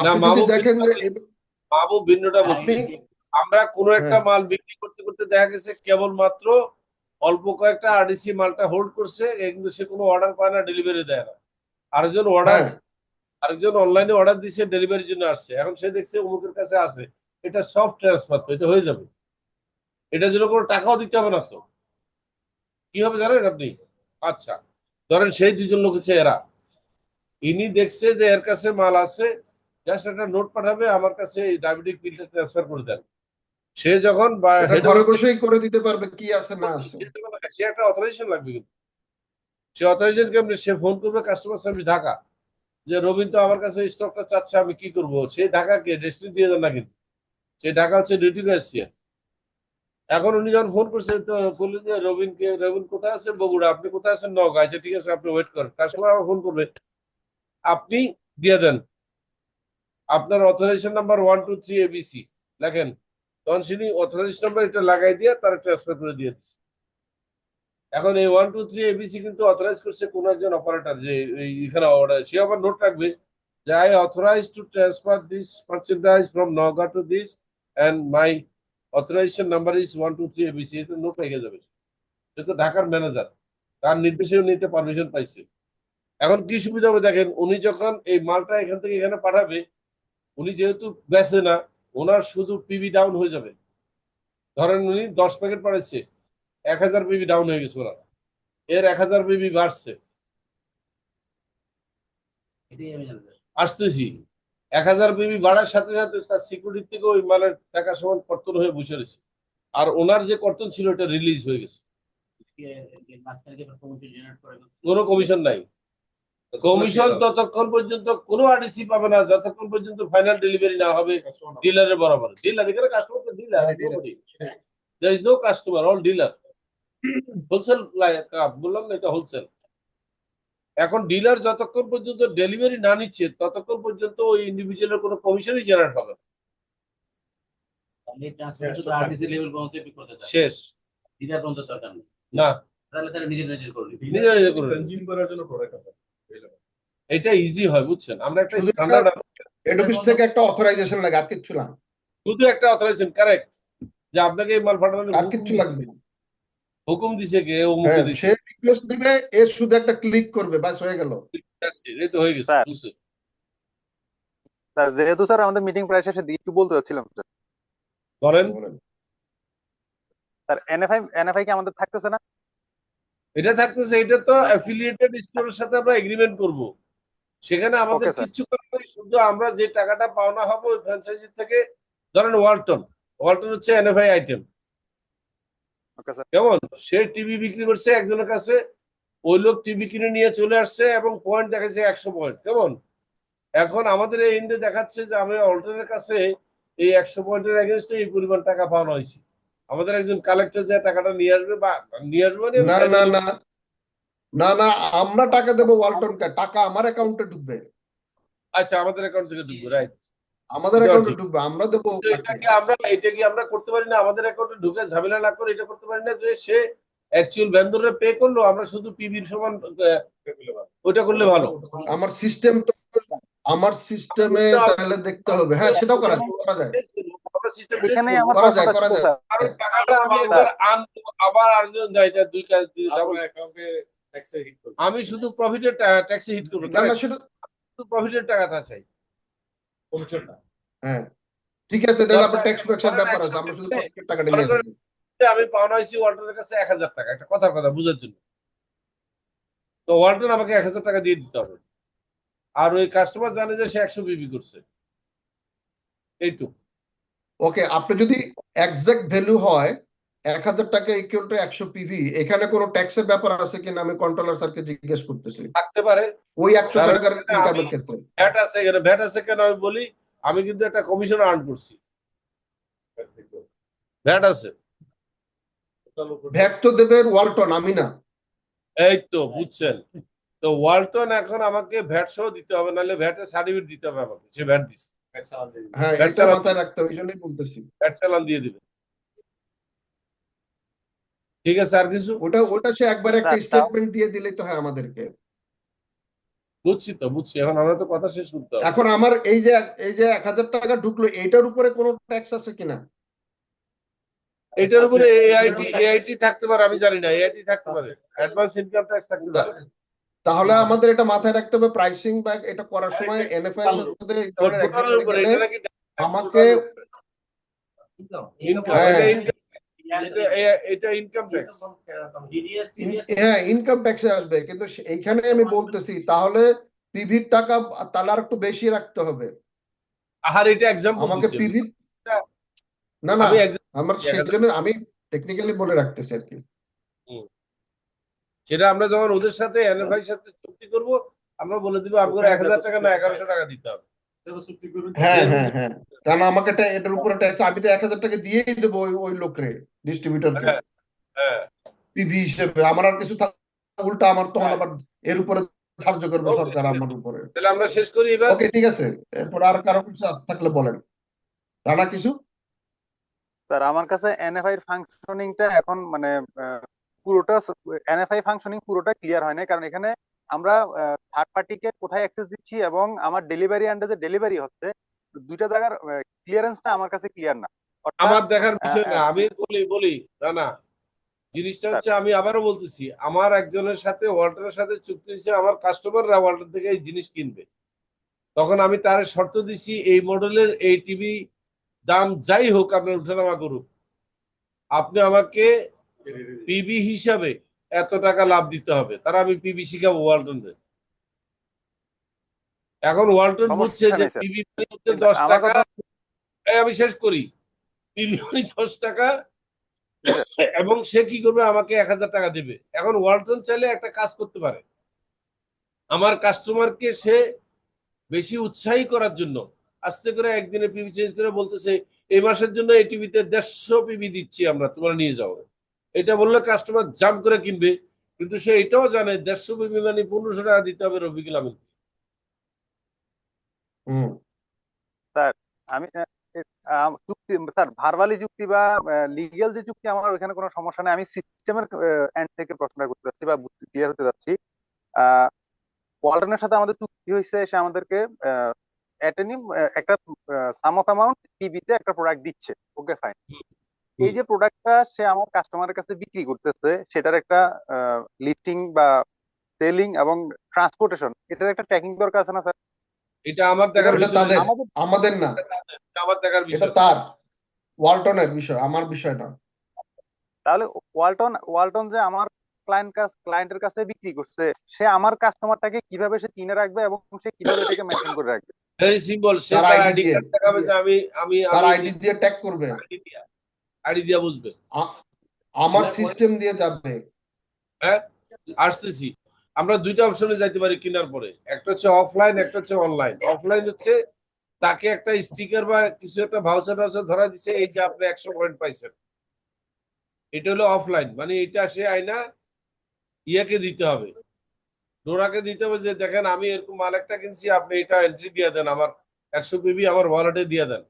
না, আপনি যদি মাহবুব দেখেন যে মাহবুব ভিন্নটা বলছি। আমরা কোনো একটা হ্যাঁ। মাল বিক্রি করতে করতে দেখা গেছে কেবলমাত্র অল্প কয়েকটা আরডিসি মালটা হোল্ড করছে, কিন্তু সে কোনো অর্ডার পায় না, ডেলিভারি দেয় না। আরেকজন হ্যাঁ, আরেকজন অনলাইনে অর্ডার দিছে, ডেলিভারির জন্য আসছে, এখন সে দেখছে অমুকের কাছে আছে, এটা সফট ট্রান্সফার, তো এটা হয়ে যাবে, এটার জন্য কোনো টাকাও দিতে হবে না। তো কি হবে জানেন আপনি? আচ্ছা, ধরেন সেই দুজন লোক হচ্ছে এরা, ইনি দেখছে যে এর কাছে মাল আছে, জাস্ট একটা নোট পাঠাবে, আমার কাছে এই ডায়াবেটিক পিলটা ট্রান্সফার করে দেন। সে যখন এটা ঘরে বসেই করে দিতে পারবে কি আছে না আছে। সে একটা অথরাইজেশন লাগবে, কিন্তু সে অথরাইজেশন কেমনে? সে ফোন করবে কাস্টমার সার্ভিস ঢাকা, যে রবিন তো আমার কাছে স্টকটা চাচ্ছে, আমি কি করবো? সে ঢাকাকে ডেস্টিনি দিয়ে দেন না, কিন্তু সে ঢাকা হচ্ছে ডিউটি আসছে। এখন উনি যখন ফোন করছে তো বললেন যে রবিন কোথায় আছে? বগুড়া। আপনি কোথায় আছেন? নওগাঁ। আচ্ছা ঠিক আছে, আপনি ওয়েট করেন, কাস্টমার আবার ফোন করবে, আপনি দিয়ে দেন আপনার অথরাইজেশন নাম্বার 123 ABC লেখেন, তখন তিনি অথরাইজেশন নাম্বার এটা লাগাই দিয়ে তারা ট্রান্সফার করে দিয়ে দিচ্ছে। এখন এই 123 ABC কিন্তু অথরাইজ করছে কোন একজন অপারেটর, যে এখানে অর্ডার, সে আবার নোট রাখবে যে I authorize to transfer this merchandise from Naogaon to this and my authorization number is 123 ABC। এটা নোট রেখে যাবে, সে তো ঢাকার ম্যানেজার, তার নির্দেশেও নিতে পারমিশন পাইছে। এখন কি সুবিধা হবে দেখেন, উনি যখন এই মালটা এখান থেকে এখানে পাঠাবে, উনি যেহেতু বেচে না, ওনার শুধু পিবি ডাউন হয়ে যাবে। ধরেন উনি 10 প্যাকেট পাঠাচ্ছে, 1000 পিবি ডাউন হয়ে গেছে ওনার, এর 1000 পিবি বাড়ছে। এটাই আমি জানতে চাই। আসতেছি, 1000 পিবি বাড়ার সাথে সাথে তার সিকিউরিটি থেকে ওই মালের টাকা সমান কর্তন হয়ে বসে রয়েছে, আর ওনার যে কর্তন ছিল এটা রিলিজ হয়ে গেছে। মাঝখানে কি কমিশন জেনারেট করে? কোনো কমিশন নাই। কমিশন ততক্ষণ পর্যন্ত কোনো আরডিসি পাবে না যতক্ষণ পর্যন্ত ফাইনাল ডেলিভারি না হবে ডিলারের বরাবর। ডিলার এখানে কাস্টমার তো dealer, there is no customer, all dealer. Wholesale বললাম না, এটা হোলসেল। এখন ডিলার যতক্ষণ পর্যন্ত ডেলিভারি না নিচ্ছে ততক্ষণ পর্যন্ত ওই ইন্ডিভিজুয়ালের কোনো কমিশনই জেনারেট হবে না। এই ট্রান্সফার শুধু আরটিসি লেভেল পর্যন্ত পিক করতে চায়, শেষ। ডিলার পর্যন্ত দরকার নেই। না, তাহলে তারা নিজে নিজে করবে। নিজে নিজে করবে। কনজিউম করার জন্য প্রোডাক্ট এটা ইজি হয়, বুঝছেন? আমরা একটা শুধু স্ট্যান্ডার্ড, হেড অফিস থেকে একটা অথরাইজেশন লাগে, আর কিচ্ছু না, শুধু একটা অথরাইজেশন, কারেক্ট, যে আপনাকে এই মাল পাঠানোর আর কিচ্ছু লাগবে না। হুকুম দিছে কে, ও মুখে হ্যাঁ, দিছে, সে রিকোয়েস্ট দিবে, এ শুধু একটা ক্লিক করবে, বাস হয়ে গেল। এই তো হয়ে গেছে, স্যার বুঝছে? স্যার যেহেতু স্যার আমাদের মিটিং প্রায় শেষে দিকে একটু বলতে চাচ্ছিলাম স্যার। বলেন। স্যার এনএফআই কি আমাদের থাকতেছে না? এটা থাকতেছে, এটা তো অ্যাফিলিয়েটেড স্টোরের সাথে আমরা এগ্রিমেন্ট করব, সেখানে আমাদের ওকে স্যার। কিচ্ছু করার নেই, শুধু আমরা যে টাকাটা পাওনা হবে ওই ফ্র্যাঞ্চাইজি থেকে, ধরেন ওয়ালটন হচ্ছে এনএফআই আইটেম, ওকে স্যার। কেমন? সে টিভি বিক্রি করছে একজনের কাছে, ওই লোক টিভি কিনে নিয়ে চলে আসছে এবং পয়েন্ট দেখাচ্ছে 100 পয়েন্ট, কেমন? এখন আমাদের এই এন্ডে দেখাচ্ছে যে আমি অল্টনের কাছে এই 100 পয়েন্টের এগেনস্টে এই পরিমাণ টাকা পাওনা হয়েছে। আমাদের একজন কালেক্টর যে টাকাটা নিয়ে আসবে, বা নিয়ে আসবে মানে না না না না না, আমরা টাকা দেবো ওয়ালটনকে, টাকা আমার অ্যাকাউন্টে ঢুকবে, আচ্ছা, আমাদের অ্যাকাউন্ট থেকে ঢুকবে, রাইট? আমাদের এটাও অ্যাকাউন্টে ঠিক। ঢুকবে, আমরা দেবো কিন্তু ওনাকে। এটা কি আমরা করতে পারি না? আমাদের অ্যাকাউন্টে ঢুকে ঝামেলা না করে এটা করতে পারি না যে সে অ্যাকচুয়াল ভেন্ডরে পে করলো, আমরা শুধু পিবির সমান ওইটা করলে ভালো। আমার সিস্টেম তো, আমার সিস্টেমে তাহলে দেখতে হবে। হ্যাঁ, সেটাও করা যায়। আমরা সিস্টেম চেঞ্জ এখানে করব, আমার করা যায়, প্রশ্নটা করা ছিল যায়। স্যার। কারণ টাকাটা আমি একবার আনবো, আবার আরেকজন যায়, এটা দুই কাজ ডাবল। অ্যাকাউন্টে ট্যাক্সে হিট করবে। আমি শুধু প্রফিটের ট্যাক্সে হিট করবো, না না, সেটা শুধু প্রফিটের টাকাটা চাই। কমিশন না। হ্যাঁ ঠিক আছে, তাহলে আপনার ট্যাক্স ফ্যাক্সের ব্যাপার আছে, আমরা শুধু প্রফিটের টাকাটা নিয়ে আসবো। আমি পাওনা হয়েছি ওয়ালটনের কাছে 1000 টাকা, একটা কথার কথা বুঝার জন্য, তো ওয়ালটন আমাকে 1000 টাকা দিয়ে দিতে হবে, আর ওই কাস্টমার জানে যে সে 100 বিবি করছে, এইটুকু। ওকে, আপনি যদি এক্সাক্ট ভ্যালু হয় 1000 টাকা ইকুয়াল টু 100 পিভি, এখানে কোনো ট্যাক্সের ব্যাপার আছে কিনা আমি কন্ট্রোলার স্যারকে জিজ্ঞেস করতেছি, থাকতে পারে। ওই 100 কারণ টাকার এখানে ইনকামের ক্ষেত্রে। ভ্যাট আছে, এখানে ভ্যাট আছে কেন আমি বলি, আমি কিন্তু একটা কমিশন আর্ন করছি, ভ্যাট আছে। ভ্যাট তো দেবে ওয়ালটন, আমি না। এই তো বুঝছেন, তো ওয়ালটন এখন আমাকে ভ্যাট সহ দিতে হবে, নাহলে ভ্যাটের সার্টিফিকেট দিতে হবে আমাকে, সে ভ্যাট দিচ্ছে, হ্যাঁ, ভ্যাট এটা চালান, মাথায় রাখতে হবে, এই জন্যই বলতেছি। ভ্যাট চালান দিয়ে দিবে। ঠিক আছে, আর কিছু? ওটা সে একবার একটা স্যার, তাও স্টেটমেন্ট দিয়ে দিলেই তো হয় আমাদেরকে। বুঝছি তো, বুঝছি, এখন আমরা তো কথা শেষ করতে হবে। এখন আমার এই যে 1000 টাকা ঢুকলো, এইটার উপরে কোনো ট্যাক্স আছে কিনা? এটার উপরে এআইটি থাকতে পারে, আমি জানি না, এআইটি থাকতে পারে, অ্যাডভান্স ইনকাম ট্যাক্স থাকতে পারে। তাহলে আমাদের এটা মাথায় রাখতে হবে, প্রাইসিং বা এটা করার সময় এনএফআই এর সাথে এই ধরনের টোটালের এগ্রিমেন্টে উপরে গেলে এটা নাকি আমাকে ইনকাম, হ্যাঁ এটা ইনকাম ট্যাক্স। হ্যাঁ ইনকাম ট্যাক্সে আসবে, কিন্তু এইখানে আমি বলতেছি তাহলে পিভির টাকা তাহলে আর একটু বেশি রাখতে হবে আর এটা एग्जांपल আমাকে দিছি পিভি। না না, আমি example আমার দিছি, সেই জন্য আমি টেকনিক্যালি বলে রাখতেছি আর কি। সেটা আমরা যখন ওদের সাথে এনএফআই এর সাথে চুক্তি করব, আমরা বলে দিব আমাদের 1000 টাকা না 1100 টাকা দিতে হবে। হ্যাঁ হ্যাঁ হ্যাঁ, কারণ আমাকে এটার উপরে ট্যাক্স, আমি তো 1000 টাকা দিয়েই দেবো ওই লোকরে, ডিস্ট্রিবিউটরকে হ্যাঁ হ্যাঁ, পিভি হিসেবে। আমার আর কিছু উল্টা আমার তখন আবার এর উপরে ধার্য করবে Okay, সরকার ঠিক আছে। আমার উপরে। তাহলে আমরা শেষ করি এবার। ওকে ঠিক আছে, এরপর আর কারো কিছু থাকলে বলেন। রানা কিছু? স্যার আমার কাছে এনএফআই ফাংশনিংটা এখন মানে পুরোটা এনএফআই ফাংশনিং পুরোটা ক্লিয়ার হয় না, কারণ এখানে আমরা থার্ড পার্টিকে কোথায় অ্যাক্সেস দিচ্ছি এবং আমার ডেলিভারি এন্ডে যে ডেলিভারি হচ্ছে, দুইটা জায়গার ক্লিয়ারেন্সটা আমার কাছে ক্লিয়ার না। আমার দেখার বিষয় না, আমি বলি না, জিনিসটা হচ্ছে, আমি আবারও বলতেছি, আমার একজনের সাথে ওয়ালটনের সাথে চুক্তি হয়েছে, আমার কাস্টমাররা ওয়ালটন থেকে এই জিনিস কিনবে, তখন আমি তার শর্ত দিছি এই মডেলের এই টিভি দাম যাই হোক আপনার উঠানামা করুক, আপনি আমাকে পিবি হিসাবে এত টাকা লাভ দিতে হবে, তারা আমি পিবি শিখাবো ওয়ালটনদের। এখন ওয়ালটন বুঝছে যে পিবি হচ্ছে 10 টাকা, আমি শেষ করি, পিবি 10 টাকা, এবং সে কি করবে, আমাকে 1000 টাকা দেবে। এখন ওয়ালটন চাইলে একটা কাজ করতে পারে, আমার কাস্টমারকে সে বেশি উৎসাহী করার জন্য আস্তে করে একদিনে পিবি চেঞ্জ করে বলতেছে এই মাসের জন্য এই টিভিতে 150 পিবি দিচ্ছি আমরা, তোমরা নিয়ে যাও, এটা বললে কাস্টমার জাম্প করে কিনবে, কিন্তু সে এটাও জানে 150 পিবি মানে 1500 টাকা দিতে হবে রফিকুল আমিন। হুম স্যার আমি চুক্তি স্যার ভার্বালি চুক্তি বা লিগ্যাল যে চুক্তি আমার ওইখানে কোনো সমস্যা নেই, আমি সিস্টেমের এন্ড থেকে প্রশ্নটা করতে যাচ্ছি বা ক্লিয়ার হতে যাচ্ছি। ওয়ালটনের সাথে আমাদের চুক্তি হয়েছে, সে আমাদেরকে একটা সাম অফ অ্যামাউন্ট পিবিতে একটা প্রোডাক্ট দিচ্ছে, ওকে ফাইন। এই যে প্রোডাক্টটা সে আমার কাস্টমারের কাছে বিক্রি করতেছে, সেটার একটা লিস্টিং বা সেলিং এবং ট্রান্সপোর্টেশন, এটার একটা ট্র্যাকিং দরকার আছে না স্যার? এটা আমার দেখার এটা বিষয় তাদের, না। আমাদের আমাদের না, এটা আমার দেখার এটা বিষয়। তার ওয়ালটনের বিষয়, আমার বিষয় না। তাহলে ওয়ালটন যে আমার ক্লায়েন্টের কাছে বিক্রি করছে, সে আমার কাস্টমারটাকে কিভাবে সে কিনে রাখবে এবং সে কিভাবে এটাকে মেনটেন করে রাখবে? ভেরি সিম্পল, সে তার তার আইডি আইডি দিয়ে, কার্ড দেখাবে যে আমি আমি তার আমি আইডি দিয়ে ট্যাগ করবে, আইডি দিয়া বুঝবে। আমার সিস্টেম দিয়ে যাবে। হ্যাঁ, আসতেছি। আমরা দুইটা অপশনে যাইতে পারি কেনার পরে, একটা হচ্ছে অফলাইন, একটা হচ্ছে অনলাইন। অফলাইন হচ্ছে তাকে একটা স্টিকার বা কিছু একটা ভাউচার টাউচার ধরা দিছে, এই যে আপনি 100 পয়েন্ট পাইছেন, এটা হলো অফলাইন। মানে এটা সে আইনা ইয়াকে দিতে হবে, ডোরাকে দিতে হবে যে দেখেন আমি এরকম মাল একটা কিনছি, আপনি এটা এন্ট্রি দিয়ে দেন, আমার 100 পিবি আমার ওয়ালেটে দিয়ে দেন।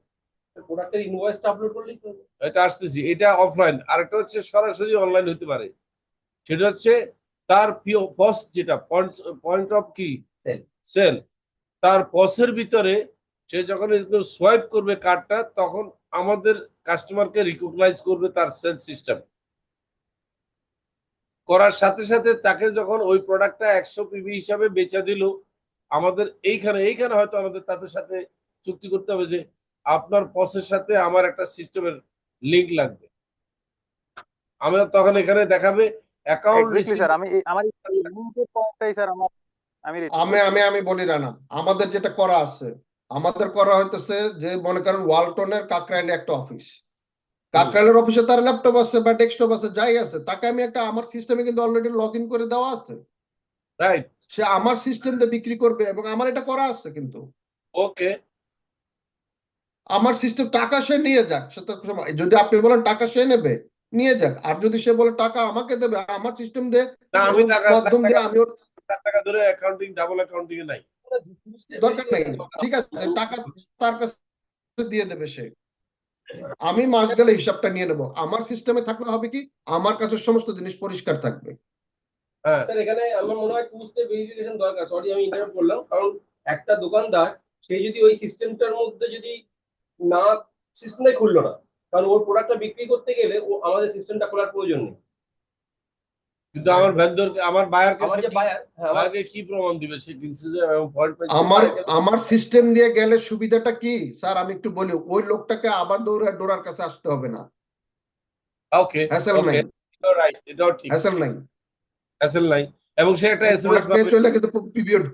প্রোডাক্টের ইনভয়েসটা আপলোড করলেই তো। এটা আসতেছি, এটা অফলাইন। আরেকটা হচ্ছে সরাসরি অনলাইন হতে পারে, সেটা হচ্ছে তার পস, যেটা পয়েন্ট পয়েন্ট অফ কি Sell. সেল, তার পসের ভিতরে সে যখন সোয়াইপ করবে কার্ডটা, তখন আমাদের কাস্টমারকে রিকগনাইজ করবে তার সেল সিস্টেম করার সাথে সাথে তাকে যখন ওই প্রোডাক্টটা 100 পিবি হিসাবে বেচা দিল, আমাদের এইখানে এইখানে হয়তো আমাদের তাদের সাথে চুক্তি করতে হবে যে আপনার পসের সাথে আমার একটা সিস্টেমের লিংক লাগবে। আমরা তখন এখানে দেখাবে অ্যাকাউন্ট এক্স্যাক্টলি স্যার, আমি আমার এই লিঙ্কের পয়েন্টটাই স্যার আমি raise আমি করছি। আমি আমি বলি রানা, আমাদের যেটা করা আছে, আমাদের করা হইতেছে যে মনে করেন ওয়ালটনের কাকরাইলে একটা অফিস, কাকরাইলের অফিসে তার ল্যাপটপ আছে বা ডেস্কটপ আছে, যাই আছে, তাকে আমি একটা, আমার সিস্টেমে কিন্তু অলরেডি লগ ইন করে দেওয়া আছে, রাইট। সে আমার সিস্টেম দিয়ে বিক্রি করবে এবং আমার এটা করা আছে। কিন্তু ওকে, আমার সিস্টেম, টাকা সে নিয়ে যাক, সে তো যদি আপনি বলেন টাকা সে নেবে, নিয়ে যাক। আর যদি সে বলে টাকা আমাকে দেবে, আমার সিস্টেম দিয়ে না আমি টাকা মাধ্যম দিয়ে আমি ওর টাকা ধরে অ্যাকাউন্টিং ডাবল অ্যাকাউন্টিং এ নাই। দরকার নেই, ঠিক আছে, টাকা তার কাছে দিয়ে দেবে সে, আমি মাস গেলে হিসাবটা নিয়ে নেবো। আমার সিস্টেমে থাকলে হবে কি, আমার কাছে সমস্ত জিনিস পরিষ্কার থাকবে। হ্যাঁ, স্যার এখানে আমার মনে হয় টু স্টেপ ভেরিফিকেশন দরকার। সরি আমি ইন্টারাপ্ট করলাম, কারণ একটা দোকানদার সে যদি ওই সিস্টেমটার মধ্যে যদি না, সিস্টেমটাই খুললো না, কারণ ওর প্রোডাক্টটা বিক্রি করতে গেলে ও আমাদের সিস্টেমটা খোলার প্রয়োজন নেই। কিন্তু আমার ভেন্ডরকে, আমার বায়ারকে, আমার যে বায়ার, হ্যাঁ আমার বায়ারকে কি প্রমাণ দিবে সে কিনছে যে পয়েন্ট পাইছে? আমার সিস্টেম দিয়ে গেলে সুবিধাটা কি স্যার, আমি একটু বলি, ওই লোকটাকে আবার ডোরার কাছে আসতে হবে না, ওকে হ্যাসেল ওকে, নাই, এটাও রাইট, এটাও ঠিক, হ্যাসেল নাই। হ্যাসেল নাই। এবং সে একটা এসএমএস প্রোডাক্ট নিয়ে পাবে, চলে গেছে, পিরিয়ড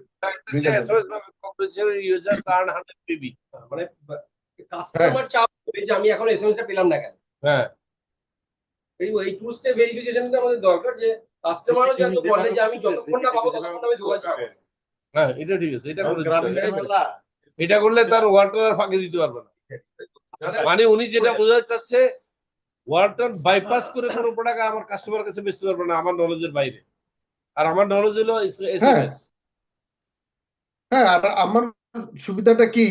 সে এসএমএস পাবে, congratulation you just earn 100 PB. মানে কাস্টমার চাপ যে আমি এখন এসএমএসটা পেলাম না কেন। হ্যাঁ, এই টু স্টেপ ভেরিফিকেশনটা আমাদের দরকার, যে কাস্টমারও যেন বলে যে আমি যতক্ষণ না পাবো ততক্ষণ আমি দোকান ছাড়বো। হ্যাঁ, এটা ঠিক আছে, এটা করে এটা করলে তার ওয়ালটন ফাঁকি দিতে পারবে না। মানে উনি যেটা বোঝাতে চাচ্ছে, ওয়ালটন বাইপাস করে কোনো প্রোডাক্ট আমার কাস্টমার কাছে বেচতে পারবে না আমার নলেজের বাইরে, আর আমার নলেজ হলো এসএমএস। হ্যাঁ, আর আমার সুবিধাটা কি,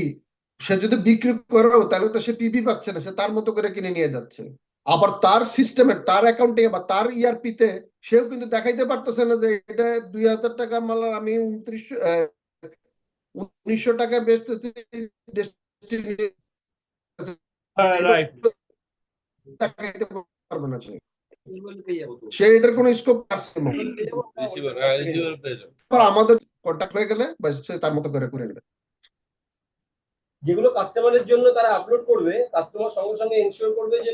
সে যদি বিক্রি করেও তাহলে তো সে পিবি পাচ্ছে না, সে তার মতো করে কিনে নিয়ে যাচ্ছে। আবার তার সিস্টেমে, তার অ্যাকাউন্টে বা তার ইআরপি তে সেও কিন্তু দেখাইতে পারতেছে না যে এটা 2000 টাকা মাল আমি 1900 টাকায় বেচতেছি, হ্যাঁ, রাইট। দেখাইতে পারবে না সে, সে এটার কোনো স্কোপ পাচ্ছে না। রিসিভার, হ্যাঁ রিসিভার পেয়ে যাবে। আমাদের কন্ট্যাক্ট হয়ে গেলে বা সে তার মতো করে নেবে। যেগুলো কাস্টমারের জন্য তারা আপলোড করবে, কাস্টমার সঙ্গে সঙ্গে এনশিওর করবে যে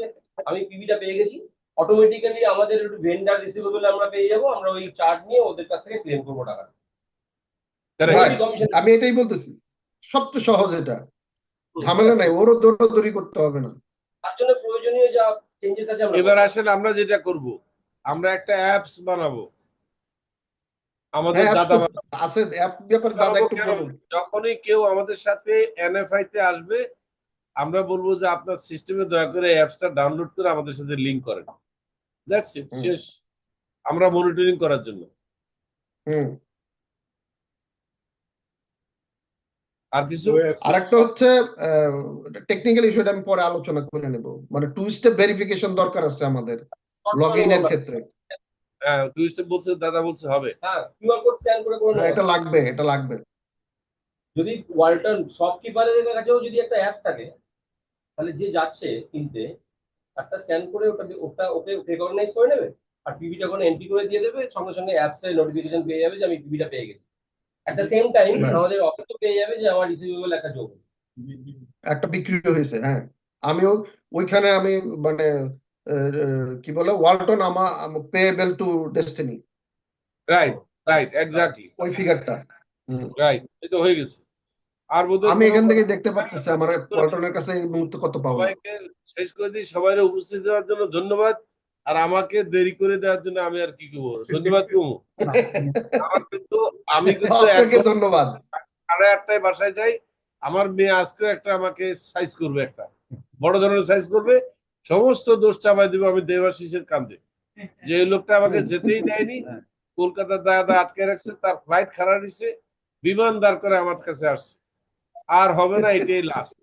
আমি পিভিটা পেয়ে গেছি, অটোমেটিক্যালি আমাদের ভেন্ডার রিসিভেবল আমরা পেয়ে যাবো, আমরা ওই চার্জ নিয়ে ওদের কাছ থেকে ক্লেম করবো টাকা। আমি এটাই বলতেছি, সবচেয়ে সহজ এটা, ঝামেলা নাই, ওরও দৌড়াদৌড়ি করতে হবে না। তার জন্য প্রয়োজনীয় যা চেঞ্জেস আছে আমরা এবার আসেন আমরা যেটা করব, আমরা একটা অ্যাপস বানাবো আমাদের হ্যাঁ, দাদা আছে অ্যাপ ব্যাপারে দাদা একটু বলুন। যখনই কেউ আমাদের সাথে এনএফআই তে আসবে, আমরা বলবো যে আপনার সিস্টেমে দয়া করে অ্যাপসটা ডাউনলোড করে আমাদের সাথে লিংক করেন। দ্যাটস ইট, হুম। শেষ। আমরা মনিটরিং করার জন্য। হুম। আর কিছু আরেকটা হচ্ছে টেকনিক্যাল ইস্যুটা আমি পরে আলোচনা করে নেব, মানে টু স্টেপ ভেরিফিকেশন দরকার আছে আমাদের লগ ইনের ক্ষেত্রে। হ্যাঁ, দুই স্টেপ বলছে, দাদা বলছে হবে। হ্যাঁ, কিউআর কোড স্ক্যান করে করে হ্যাঁ, নেওয়া। এটা লাগবে, এটা লাগবে। যদি ওয়ালটন শপকিপারের কাছেও যদি একটা অ্যাপ থাকে, তাহলে যে যাচ্ছে কিনতে একটা স্ক্যান করে ওটা ওকে রেকগনাইজ করে নেবে, আর পিভিটা ওখানে এন্ট্রি করে দিয়ে দেবে, সঙ্গে সঙ্গে অ্যাপসে নোটিফিকেশন পেয়ে যাবে যে আমি পিভিটা পেয়ে গেছি। এট দ্য সেম টাইম ব্যাস। আমাদের অফিসও পেয়ে যাবে যে আমার রিসিভেবল একটা যোগ। একটা বিক্রি হয়েছে, হ্যাঁ। আমিও ওইখানে আমি মানে কি বলে Walton payable two destiny, right, right, exactly, ওই ফিগারটা। রাইট, এই তো হয়ে গেছে। আর বোধহয় আমি কোনো এখান থেকে কথা- দেখতে পাচ্ছি আমার ওয়ালটনের কাছে এই মুহূর্তে কত পাবো। সবাইকে শেষ করে দিই, সবাই উপস্থিত দেওয়ার জন্য ধন্যবাদ। আর আমাকে দেরি করে দেওয়ার জন্য আমি আর কি করবো, ধন্যবাদ কুমু। আমার কিন্তু আমি কিন্তু আপনাকে একদম ধন্যবাদ। 8:30টায় বাসায় যাই। আমার মেয়ে আজকেও একটা আমাকে সাইজ করবে, একটা বড় ধরনের সাইজ করবে, সমস্ত দোষ চাপাই দিব আমি দেবাশিসের কাঁধে, যে এই লোকটা আমাকে যেতেই দেয়নি, কলকাতার দাদা আটকে রাখছে, তার ফ্লাইট খারাপ হয়েছে, বিমান দাঁড় করে আমার কাছে আসছে, আর হবে না, এটাই লাস্ট।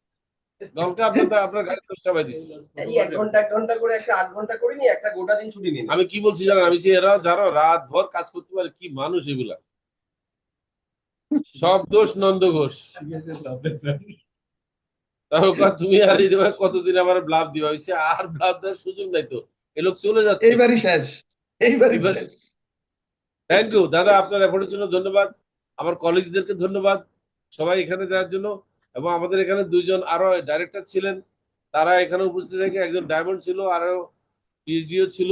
দলকে আপনার গাড়ি দোষ চাপাই দিচ্ছে। এই 1 ঘন্টা করে একটা 8 ঘন্টা করে নি, একটা গোটা দিন ছুটি নিন। আমি কি বলছি জানেন, আমি এরা যারা রাত ভর কাজ করতে পারে, কি মানুষ এগুলা, সব দোষ নন্দ ঘোষ। তুমি আর এই দেবে কতদিন আমার ব্লাভ দিবা হয়েছে, আর ব্লাভ দেওয়ার সুযোগ নাই তো, এ লোক চলে যাচ্ছে। এইবারই শেষ, এইবারই এবার শেষ। থ্যাংক ইউ দাদা, আপনার এফোর্টের জন্য ধন্যবাদ। আমার কলিগদেরকে ধন্যবাদ, সবাই এখানে দেওয়ার জন্য। এবং আমাদের এখানে দুইজন আরো ডাইরেক্টর ছিলেন, তারা এখানে উপস্থিত থেকে, একজন ডায়মন্ড ছিল, আরো পিএইচডিও ছিল,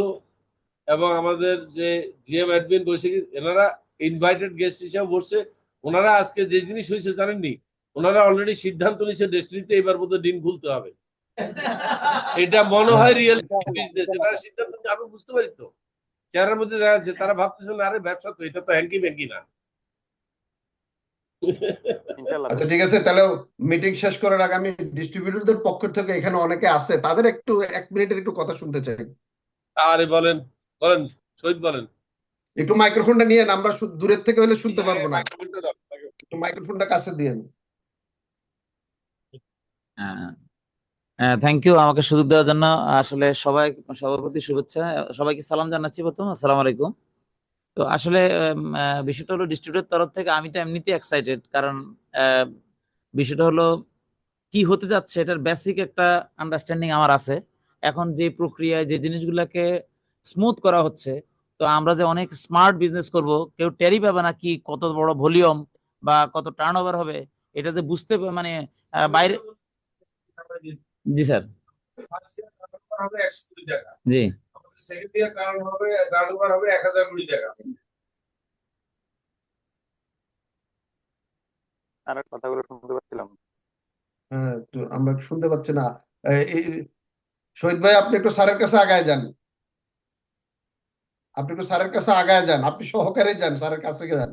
এবং আমাদের যে জিএম অ্যাডমিন বৈশাখী, এনারা ইনভাইটেড গেস্ট হিসেবে বসছে। ওনারা আজকে যে জিনিস হয়েছে জানেননি, ওনারা অলরেডি সিদ্ধান্ত নিয়েছে ডেস্টিনিতে এবার বোধ ডিন খুলতে হবে। এটা মনে হয় রিয়েল বিজনেস, এবার সিদ্ধান্ত আমি বুঝতে পারি তো, চেয়ারের মধ্যে দেখা যাচ্ছে তারা ভাবতেছেন আরে ব্যবসা তো, এটা তো হ্যাঙ্কি ব্যাঙ্কি না। ইনশাল্লাহ। আচ্ছা ঠিক আছে, তাহলে মিটিং শেষ করার আগে আমি ডিস্ট্রিবিউটরদের পক্ষ থেকে এখানে অনেকে আছে, তাদের একটু 1 মিনিটের একটু কথা শুনতে চাই। আরে বলেন, বলেন শহীদ, বলেন। একটু মাইক্রোফোনটা নিয়ে আমরা দূরের থেকে হলে শুনতে পারবো না, মাইক্রোফোনটা দাও। একটু মাইক্রোফোনটা কাছে দিয়ে। থ্যাংক ইউ আমাকে সুযোগ দেওয়ার জন্য। আসলে সবার প্রতি শুভেচ্ছা, সবাইকে সালাম জানাচ্ছি প্রথম, আসসালামু আলাইকুম। তো আসলে বিষয়টা হলো ডিস্ট্রিবিউটর তরফ থেকে আমি তো এমনিতে এক্সাইটেড, কারণ আহ, বিষয়টা হলো কি হতে যাচ্ছে এটার বেসিক একটা আন্ডারস্ট্যান্ডিং আমার আছে। এখন যে প্রক্রিয়ায় যে জিনিসগুলোকে স্মুথ করা হচ্ছে, তো আমরা যে অনেক স্মার্ট বিজনেস করব, কেউ টেরই পাবে না কি কত বড় ভলিউম বা কত টার্নওভার হবে, এটা যে বুঝতে মানে বাইরে। জি স্যার। ফার্স্ট ইয়ার টার্নওভার হবে 100 কোটি টাকা, জি আমাদের সেকেন্ড ইয়ার টার্নওভার হবে 1000 কোটি টাকা। আর কথাগুলো শুনতে পাচ্ছিলাম। হ্যাঁ, আমরা শুনতে পাচ্ছি না। শহীদ ভাই, আপনি একটু স্যারের কাছে আগায় যান, আপনি একটু স্যারের কাছে আগায় যান, আপনি সহকারে যান, স্যারের কাছে যান।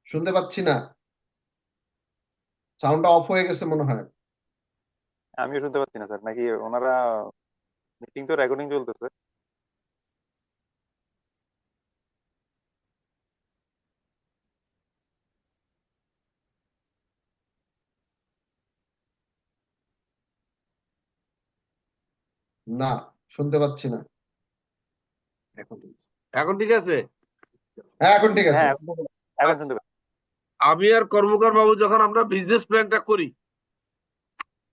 শুনতে পাচ্ছি না, সাউন্ডটা অফ হয়ে গেছে মনে হয়। আমিও শুনতে পাচ্ছি না স্যার, নাকি ওনারা মিটিং তো রেকর্ডিং চলতেছে। না, শুনতে পাচ্ছি না। এখন ঠিক আছে। হ্যাঁ, এখন ঠিক আছে। হ্যাঁ, এখন আচ্ছা, শুনতে পাচ্ছি। আমি আর কর্মকার বাবু যখন আমরা বিজনেস প্ল্যানটা করি,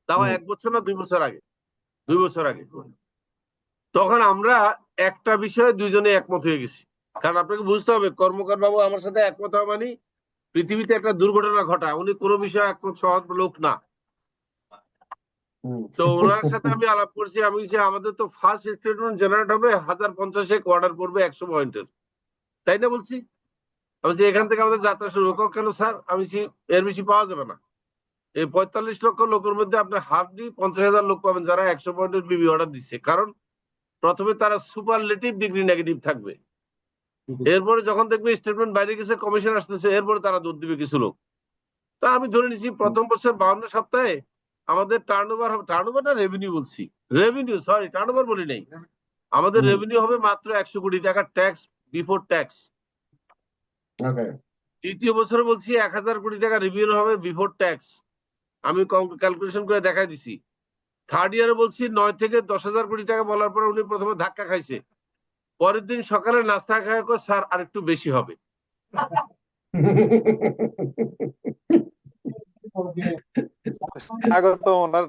তাও হুম। 1 বছর না 2 বছর আগে, 2 বছর আগে, তখন আমরা একটা বিষয়ে দুইজনে একমত হয়ে গেছি। কারণ আপনাকে বুঝতে হবে, কর্মকার বাবু আমার সাথে একমত হওয়া মানে পৃথিবীতে একটা দুর্ঘটনা ঘটা, উনি কোনো বিষয়ে একমত সহজ লোক না। হুম। তো ওনার সাথে আমি আলাপ করছি, আমি বলছি আমাদের তো ফার্স্ট স্টেটমেন্ট জেনারেট হবে 1050 অর্ডার পড়বে 100 পয়েন্টের, তাই না বলছি? আমি বলছি এখান থেকে আমাদের যাত্রা শুরু হোক। কেন স্যার? আমি বলছি এর বেশি পাওয়া যাবে না। এই 45 লক্ষ লোকের মধ্যে আপনি হার্ডলি 50,000 লোক পাবেন যারা 100 পয়েন্টের বিবি অর্ডার দিচ্ছে, কারণ প্রথমে তারা সুপারলেটিভ ডিগ্রি নেগেটিভ থাকবে, এরপরে যখন দেখবে স্টেটমেন্ট বাইরে গেছে, কমিশন আসতেছে, এরপরে তারা দৌড় দিবে কিছু লোক। তা আমি ধরে নিচ্ছি প্রথম বছর 52 সপ্তাহে আমাদের টার্নওভার না রেভিনিউ বলছি, রেভিনিউ সরি টার্নওভার বলি নাই, আমাদের রেভিনিউ হবে মাত্র 100 কোটি টাকা ট্যাক্স বিফোর ট্যাক্স। ওকে, তৃতীয় বছরে বলছি 1000 কোটি টাকা রেভিনিউ হবে বিফোর ট্যাক্স, আমি ক্যালকুলেশন করে দেখা দিছি। থার্ড ইয়ারে বলছি 9 থেকে 10,000 কোটি টাকা বলার পরে উনি প্রথমে ধাক্কা খাইছে, পরের দিন সকালে নাস্তা খায় কয় স্যার আরেকটু বেশি হবে। স্বাগত ওনার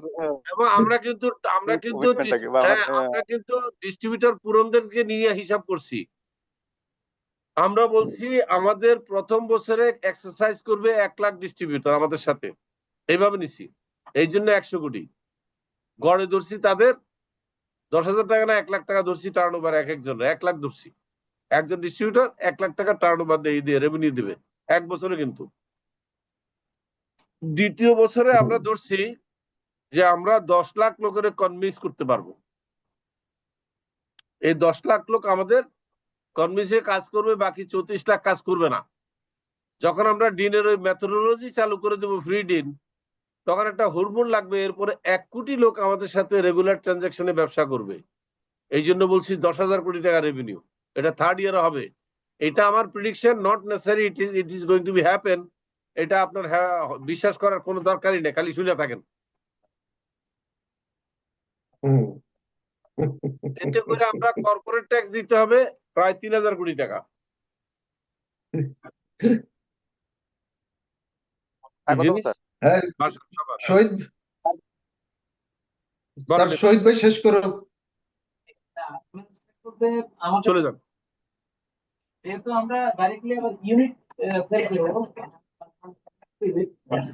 এবং আমরা কিন্তু commitment-টাকে বা হ্যাঁ, আমরা কিন্তু ডিস্ট্রিবিউটর পুরনদেরকে নিয়ে হিসাব করছি। আমরা বলছি আমাদের প্রথম বছরে এক্সারসাইজ করবে 1 লাখ ডিস্ট্রিবিউটর আমাদের সাথে, এইভাবে নিছি। এই জন্য 100 কোটি গড়ে ধরছি, তাদের 10,000 টাকা না 1 লাখ টাকা ধরছি টার্নওভার, এক একজনের 1 লাখ ধরছি। একজন ডিস্ট্রিবিউটর 1 লাখ টাকা টার্নওভার দিয়ে রেভিনিউ দিবে এক বছরে। কিন্তু দ্বিতীয় বছরে আমরা ধরছি যে আমরা 10 লাখ লোকের কনভিন্স করতে পারবো। এই 10 লাখ লোক আমাদের কনভিন্সে কাজ করবে, বাকি 34 লাখ কাজ করবে না। যখন আমরা ডিনের ওই মেথোডোলজি চালু করে দেবো ফ্রি ডিন, তখন একটা হরমোন লাগবে, এরপরে 1 কোটি লোক আমাদের সাথে রেগুলার ট্রানজাকশনে ব্যবসা করবে। এই জন্য বলছি 10,000 কোটি টাকা রেভিনিউ, এটা থার্ড ইয়ারে হবে। এটা আমার prediction, not necessary it is going to B happen. এটা আপনার বিশ্বাস করার কোনো দরকারই নেই, খালি শুনে থাকেন। এতে করে আমরা কর্পোরেট ট্যাক্স দিতে হবে প্রায় 3,000 কোটি টাকা। স্বাগতম জিনিস স্যার। হ্যাঁ, শহীদ শহীদ ভাই শেষ করো। আমাদের চলে যান। যেহেতু আমরা ডাইরেক্টলি আবার ইউনিট সেল করব,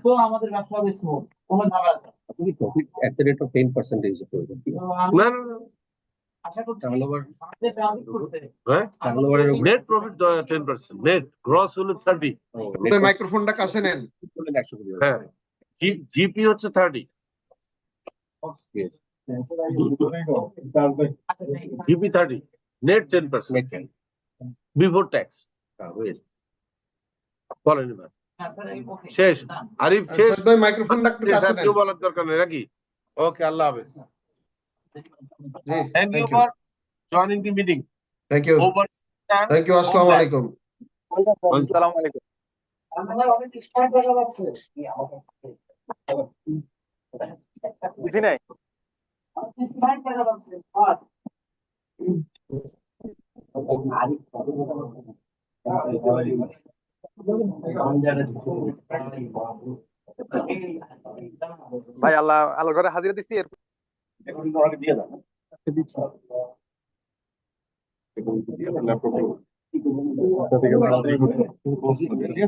তো আমাদের ব্যবসা হবে স্মুথ, কোনো ঝামেলা আছে না। আপনি profit at the rate of 10% করবেন। তো আমি না না না, আশা করছি Turnover, আমাদের টার্গেট করতে হ্যাঁ, টার্নওভারের উপর নেট প্রফিট 10%, নেট গ্রস হলো 30। মাইক্রোফোনটা কাছে নেন। 100 কোটি। হ্যাঁ, জিপি হচ্ছে 30, জিপি 30, নেট 10% বিফোর ট্যাক্স। বলেন এবার শেষ। আরিফ শেষ। শহীদ ভাই মাইক্রোফোনটা একটু কাছে নেন। কেউ বলার দরকার নেই নাকি? ওকে, আল্লাহ হাফেজ। জি, Thank you thank you, for joining the meeting. Thank you, Over. Thank you, আসসালামু আলাইকুম। আসসালামু আলাইকুম। আমাদের অনেক স্মার্ট দেখা যাচ্ছে। বুঝি নাই। স্মার্ট দেখা যাচ্ছে। ভাই আল্লাহ আল্লাহ ঘরে হাজিরা দিচ্ছি। এখন ওনাকে দিয়ে দাও।